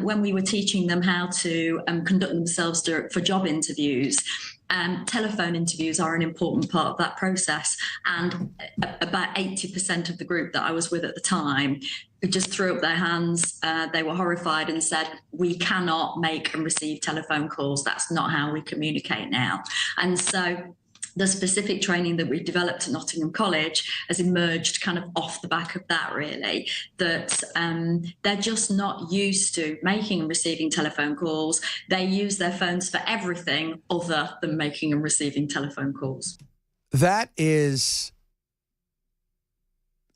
when we were teaching them how to conduct themselves for job interviews. Telephone interviews are an important part of that process, and about 80% of the group that I was with at the time just threw up their hands. They were horrified and said, we cannot make and receive telephone calls. That's not how we communicate now. And so the specific training that we've developed at Nottingham College has emerged kind of off the back of that, really, that they're just not used to making and receiving telephone calls. They use their phones for everything other than making and receiving telephone calls. That is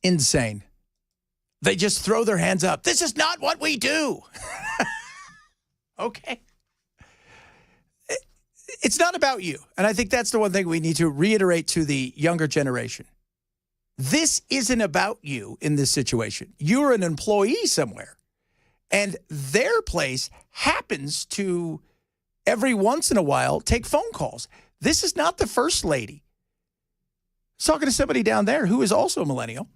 insane. They just throw their hands up. This is not what we do. Okay. It's not about you. And I think that's the one thing we need to reiterate to the younger generation. This isn't about you in this situation. You're an employee somewhere. And their place happens to, every once in a while, take phone calls. This is not the first lady. I was talking to somebody down there who is also a millennial,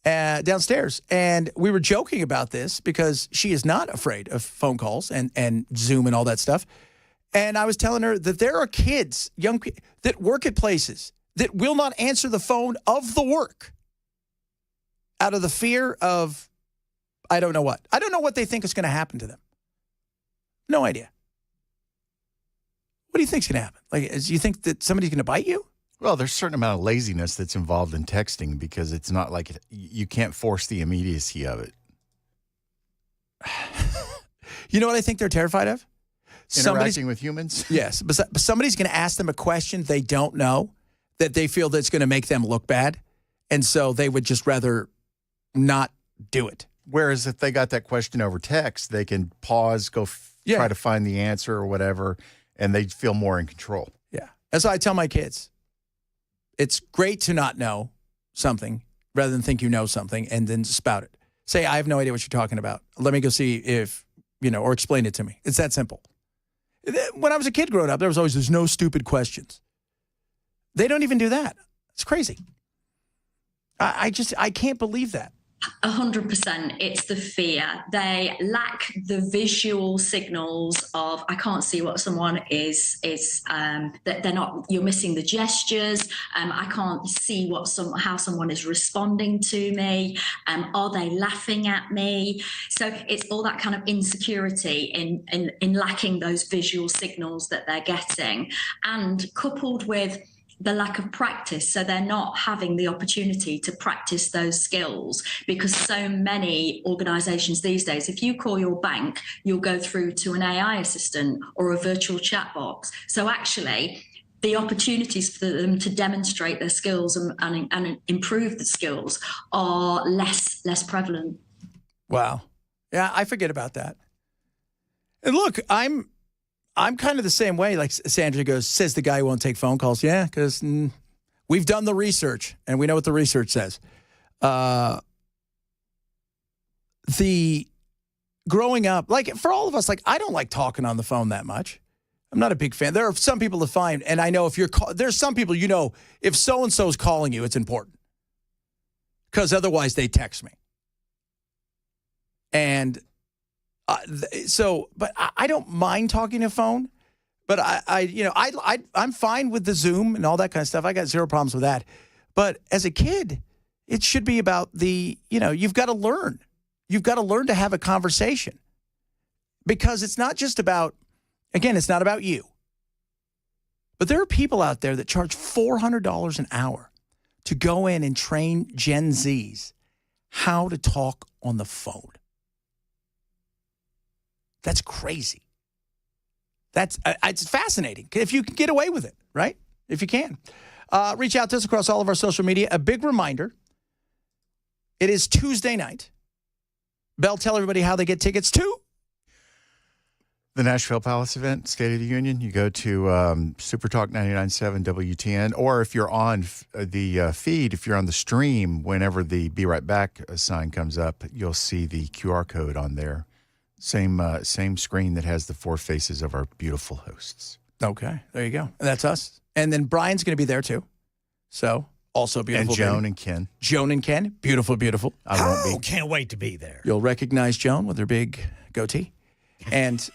downstairs. And we were joking about this because she is not afraid of phone calls and Zoom and all that stuff. And I was telling her that there are kids, young people, that work at places that will not answer the phone of the work out of the fear of, I don't know what. I don't know what they think is going to happen to them. No idea. What do you think is going to happen? Like, do you think that somebody's going to bite you? Well, there's a certain amount of laziness that's involved in texting because it's not like you can't force the immediacy of it. You know what I think they're terrified of? Interacting with humans? Yes. But somebody's going to ask them a question they don't know that they feel that's going to make them look bad. And so they would just rather not do it. Whereas if they got that question over text, they can pause, try to find the answer or whatever, and they feel more in control. Yeah. That's why I tell my kids, it's great to not know something rather than think you know something and then spout it. Say, I have no idea what you're talking about. Let me go see if, or explain it to me. It's that simple. When I was a kid growing up, there's no stupid questions. They don't even do that. It's crazy. I can't believe that. 100%. It's the fear. They lack the visual signals of, I can't see what someone is that they're not, you're missing the gestures. I can't see how someone is responding to me. Are they laughing at me? So it's all that kind of insecurity in lacking those visual signals that they're getting, and coupled with the lack of practice. So they're not having the opportunity to practice those skills, because so many organizations these days, if you call your bank, you'll go through to an AI assistant or a virtual chat box. So actually, the opportunities for them to demonstrate their skills and improve the skills are less prevalent. Wow. Yeah, I forget about that. And look, I'm kind of the same way. Like Sandra says the guy who won't take phone calls. Yeah, because we've done the research, and we know what the research says. The growing up, like for all of us, like I don't like talking on the phone that much. I'm not a big fan. There are some people that find, and I know if there's some people, if so-and-so is calling you, it's important. Because otherwise they text me. And but I don't mind talking to phone, but I'm fine with the Zoom and all that kind of stuff. I got zero problems with that. But as a kid, it should be about you've got to learn. You've got to learn to have a conversation, because it's not just about, again, it's not about you. But there are people out there that charge $400 an hour to go in and train Gen Zs how to talk on the phone. That's crazy. It's fascinating if you can get away with it, right? If you can. Reach out to us across all of our social media. A big reminder, it is Tuesday night. Bell, tell everybody how they get tickets to the Nashville Palace event, State of the Union. You go to Super Talk 99.7 WTN, or if you're on the feed, if you're on the stream, whenever the Be Right Back sign comes up, you'll see the QR code on there. Same screen that has the four faces of our beautiful hosts. Okay, there you go. That's us. And then Brian's going to be there too. So also beautiful. And Joan and Ken. Joan and Ken, beautiful, beautiful. I won't be. Can't wait to be there. You'll recognize Joan with her big goatee. And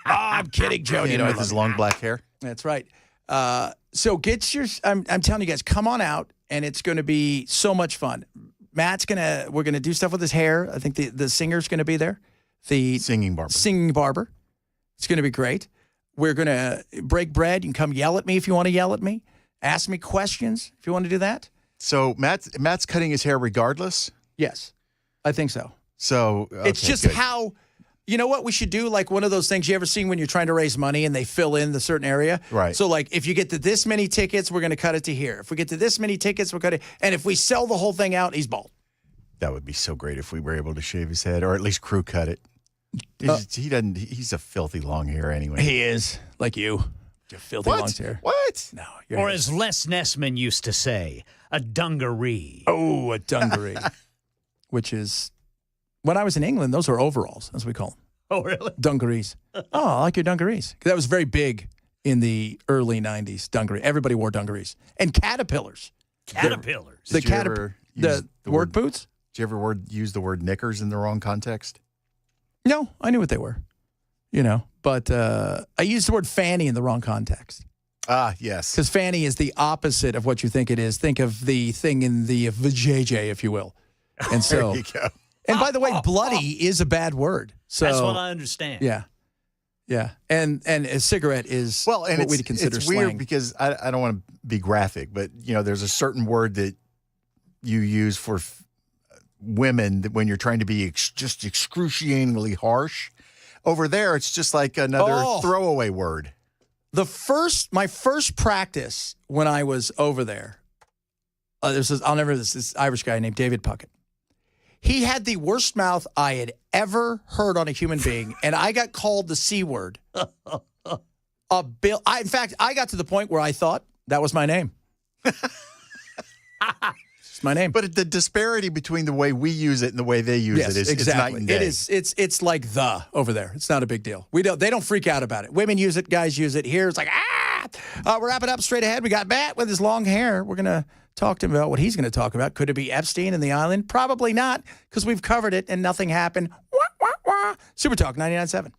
I'm kidding, Joan. With his long black hair. That's right. So get your. I'm telling you guys, come on out, and it's going to be so much fun. We're gonna do stuff with his hair. I think the singer's going to be there. The singing barber. It's going to be great. We're going to break bread. You can come yell at me if you want to yell at me. Ask me questions if you want to do that. So Matt's cutting his hair regardless? Yes, I think so. So it's just good. How, you know what we should do? Like one of those things you ever seen when you're trying to raise money and they fill in the certain area? Right. So like if you get to this many tickets, we're going to cut it to here. If we get to this many tickets, we'll cut it. And if we sell the whole thing out, he's bald. That would be so great if we were able to shave his head, or at least crew cut it. He's a filthy long hair anyway. He is, like you. Filthy long hair. What? No. Or as Les Nessman used to say, a dungaree. Oh, a dungaree. Which is, when I was in England, those are overalls, as we call them. Oh, really? Dungarees. Oh, I like your dungarees. That was very big in the early 90s, dungaree. Everybody wore dungarees. And caterpillars. Caterpillars. The work boots? Did you ever use the word knickers in the wrong context? No, I knew what they were, but I used the word fanny in the wrong context. Ah, yes. Because fanny is the opposite of what you think it is. Think of the thing in the vajayjay, if you will. And so, there you go. And by the way, bloody is a bad word. So that's what I understand. Yeah. Yeah, and a cigarette is Well, and what we'd consider it's slang. weird because I don't want to be graphic, but there's a certain word that you use for women that when you're trying to be just excruciatingly harsh. Over there, it's just like another throwaway word. My first practice when I was over there, this Irish guy named David Puckett. He had the worst mouth I had ever heard on a human being, and I got called the C word. In fact, I got to the point where I thought that was my name. It's my name. But the disparity between the way we use it and the way they use it is exactly. it's night and day. It is. It's like the over there. It's not a big deal. They don't freak out about it. Women use it. Guys use it. Here it's like we're wrapping up straight ahead. We got Matt with his long hair. We're gonna talk to him about what he's going to talk about. Could it be Epstein and the island? Probably not, because we've covered it and nothing happened. Wah, wah, wah. Super Talk 99.7.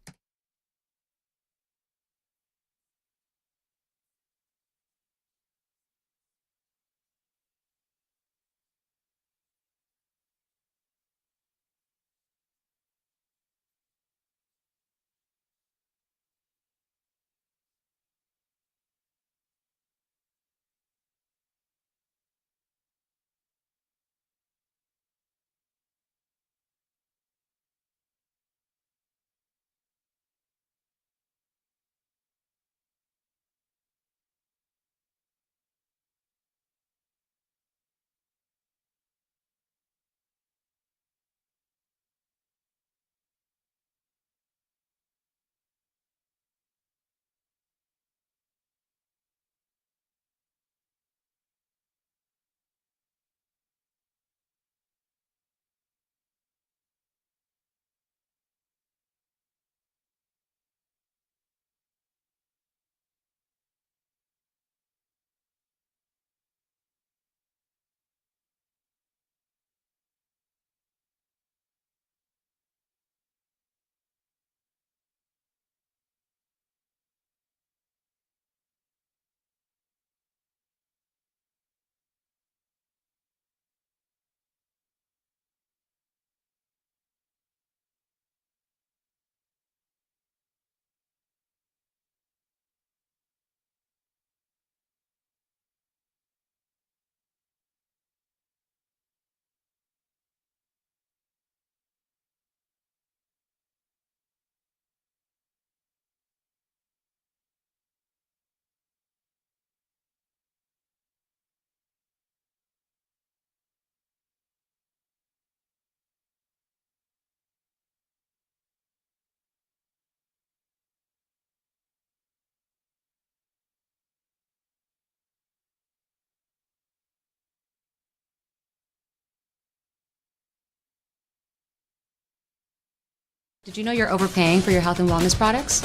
Did you know you're overpaying for your health and wellness products?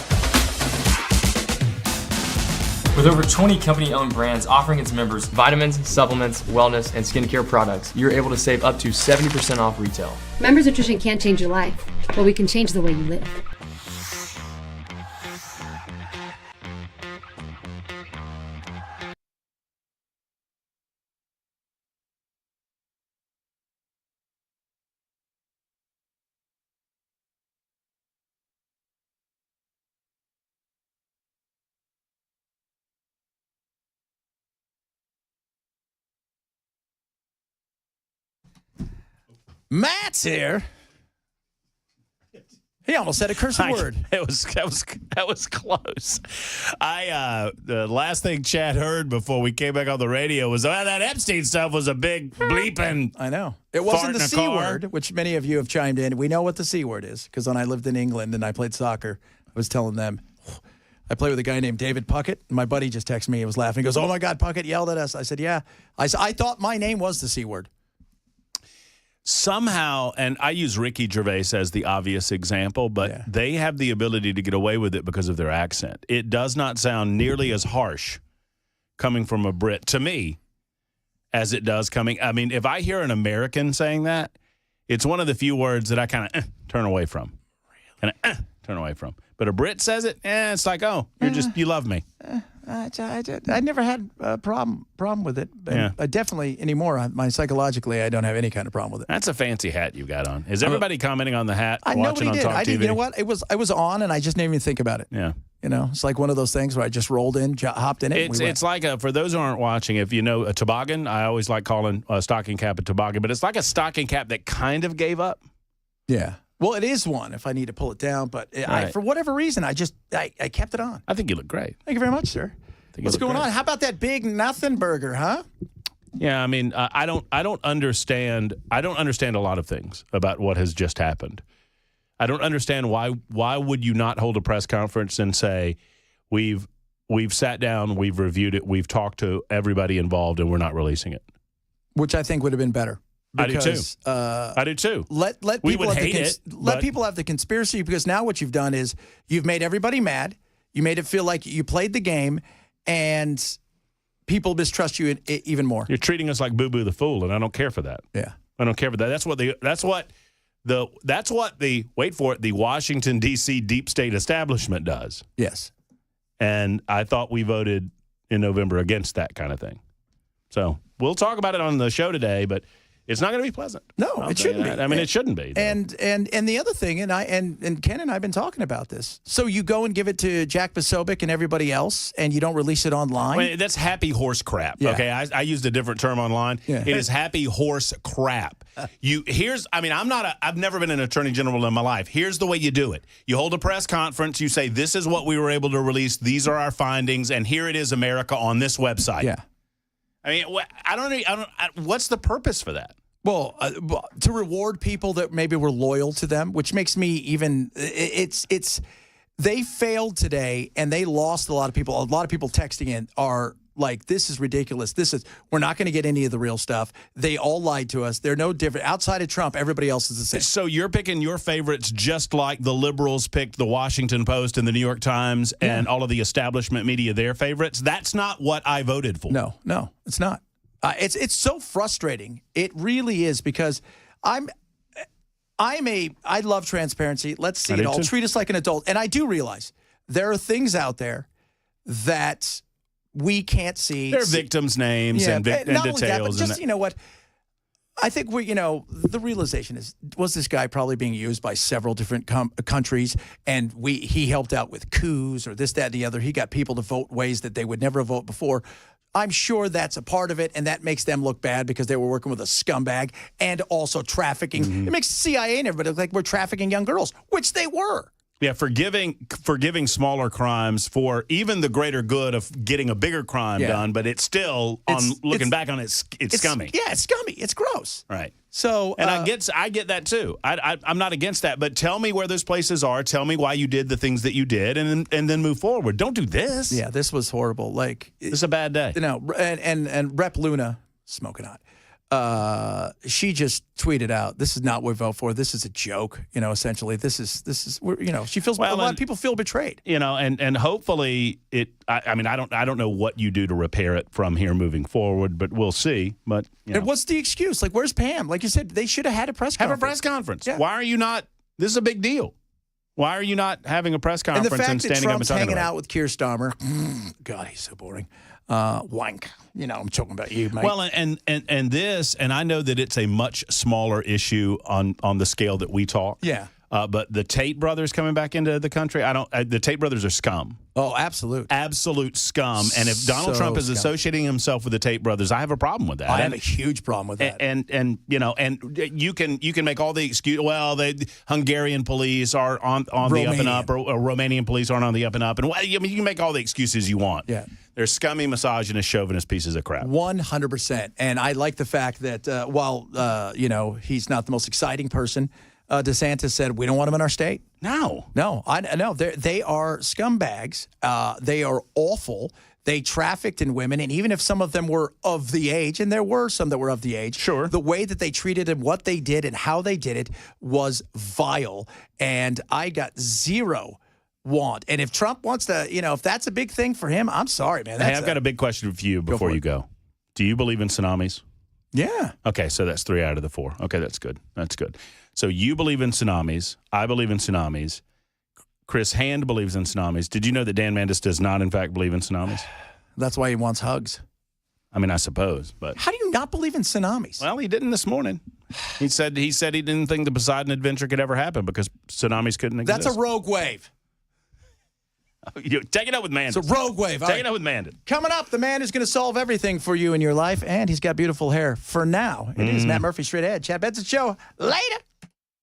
With over 20 company-owned brands offering its members vitamins, supplements, wellness, and skincare products, you're able to save up to 70% off retail. Members Nutrition can't change your life, but we can change the way you live. Matt's here. He almost said a curse word. That was close. The last thing Chad heard before we came back on the radio was, that Epstein stuff was a big bleeping. I know. It wasn't the fart in a C car. word, which many of you have chimed in. We know what the C word is, because when I lived in England and I played soccer, I was telling them, I played with a guy named David Puckett, and my buddy just texted me. He was laughing. He goes, "Oh, my God, Puckett yelled at us." I said, yeah. I thought my name was the C word. Somehow, and I use Ricky Gervais as the obvious example, but they have the ability to get away with it because of their accent. It does not sound nearly as harsh coming from a Brit, to me, as it does coming. I mean, if I hear an American saying that, it's one of the few words that I kind of turn away from. And turn away from. But a Brit says it, it's like, oh, you love me. I never had a problem with it. Yeah. I definitely anymore. Psychologically, I don't have any kind of problem with it. That's a fancy hat you got on. Is everybody commenting on the hat? Nobody on did. Talk I didn't. TV? You know what? I was on, and I just didn't even think about it. Yeah. You know, it's like one of those things where I just rolled in, hopped in it. It's like for those who aren't watching, if you know a toboggan, I always like calling a stocking cap a toboggan, but it's like a stocking cap that kind of gave up. Yeah. Well, it is one if I need to pull it down, but for whatever reason, I kept it on. I think you look great. Thank you very much, sir. What's going on? How about that big nothing burger, huh? Yeah, I mean, I don't understand a lot of things about what has just happened. I don't understand why would you not hold a press conference and say we've sat down, we've reviewed it, we've talked to everybody involved, and we're not releasing it. Which I think would have been better. Because, I do too. Let we people would have hate it. Let people have the conspiracy, because now what you've done is you've made everybody mad. You made it feel like you played the game, and people mistrust you even more. You're treating us like Boo Boo the Fool, and I don't care for that. Yeah, I don't care for that. That's what the wait for it, the Washington D.C. deep state establishment does. Yes, and I thought we voted in November against that kind of thing. So we'll talk about it on the show today, but it's not going to be pleasant. No, it shouldn't be. I mean, it shouldn't be. Though. And the other thing, and Ken and I have been talking about this. So you go and give it to Jack Posobiec and everybody else, and you don't release it online? Well, that's happy horse crap. Yeah. Okay, I used a different term online. Yeah. It is happy horse crap. I've never been an attorney general in my life. Here's the way you do it. You hold a press conference. You say, this is what we were able to release. These are our findings, and here it is, America, on this website. Yeah. I mean, I don't. What's the purpose for that? Well, to reward people that maybe were loyal to them, which makes me even. They failed today, and they lost a lot of people. A lot of people texting in are like, "This is ridiculous. We're not going to get any of the real stuff. They all lied to us. They're no different. Outside of Trump, everybody else is the same." So you're picking your favorites just like the liberals picked the Washington Post and the New York Times and all of the establishment media, their favorites. That's not what I voted for. No, it's not. It's so frustrating. It really is, because I love transparency. Let's see it all. Treat us like an adult. And I do realize there are things out there that we can't see. There are victims' names and details. Only that, but just, you know what? I think the realization is, was this guy probably being used by several different countries, and he helped out with coups or this, that, and the other. He got people to vote ways that they would never vote before. I'm sure that's a part of it, and that makes them look bad because they were working with a scumbag and also trafficking. Mm-hmm. It makes the CIA and everybody look like we're trafficking young girls, which they were. Yeah, forgiving smaller crimes for even the greater good of getting a bigger crime done, but it's still, looking back on it, it's scummy. Yeah, it's scummy. It's gross. Right. So, and I get that too. I'm not against that, but tell me where those places are. Tell me why you did the things that you did, and then move forward. Don't do this. Yeah, this was horrible. Like, this is a bad day. You know, and Rep Luna, smoking hot. She just tweeted out, "This is not what we vote for. This is a joke." You know, essentially, this is she feels a lot of people feel betrayed. You know, and hopefully it. I mean, I don't know what you do to repair it from here moving forward, but we'll see. But and what's the excuse? Like, where's Pam? Like you said, they should have had a press conference. Have a press conference. Yeah. Why are you not? This is a big deal. Why are you not having a press conference and standing up and talking hanging about out with Keir Starmer? God, he's so boring. Wank. You know, I'm talking about you, mate. Well, and this, and I know that it's a much smaller issue on the scale that we talk. Yeah. But the Tate brothers coming back into the country, the Tate brothers are scum. Oh, absolute scum. And if Donald Trump is associating himself with the Tate brothers, I have a problem with that. I have a huge problem with that. And you can make all the excuse. Well, the Hungarian police are on the up and up, or Romanian police aren't on the up and up, and you can make all the excuses you want. Yeah. They're scummy, misogynist, chauvinist pieces of crap. 100%. And I like the fact that while he's not the most exciting person, DeSantis said, we don't want him in our state. No. I know. They are scumbags. They are awful. They trafficked in women. And even if some of them were of the age, and there were some that were of the age, sure, the way that they treated him, what they did, and how they did it was vile. And I got zero want. And if Trump wants to, if that's a big thing for him, I'm sorry, man. Hey, I've got a big question for you before you go. Do you believe in tsunamis? Yeah. Okay, so that's 3 out of the 4. Okay, that's good. So you believe in tsunamis. I believe in tsunamis. Chris Hand believes in tsunamis. Did you know that Dan Mandis does not, in fact, believe in tsunamis? That's why he wants hugs. I mean, I suppose, but how do you not believe in tsunamis? Well, he didn't this morning. He said he didn't think the Poseidon Adventure could ever happen because tsunamis couldn't exist. That's a rogue wave. Take it up with Mandis. It's a rogue wave. Take it up with Mandis. Coming up, the man who's going to solve everything for you in your life, and he's got beautiful hair. For now, it is Matt Murphy, Straight Ahead. Chad Benson Show. Later.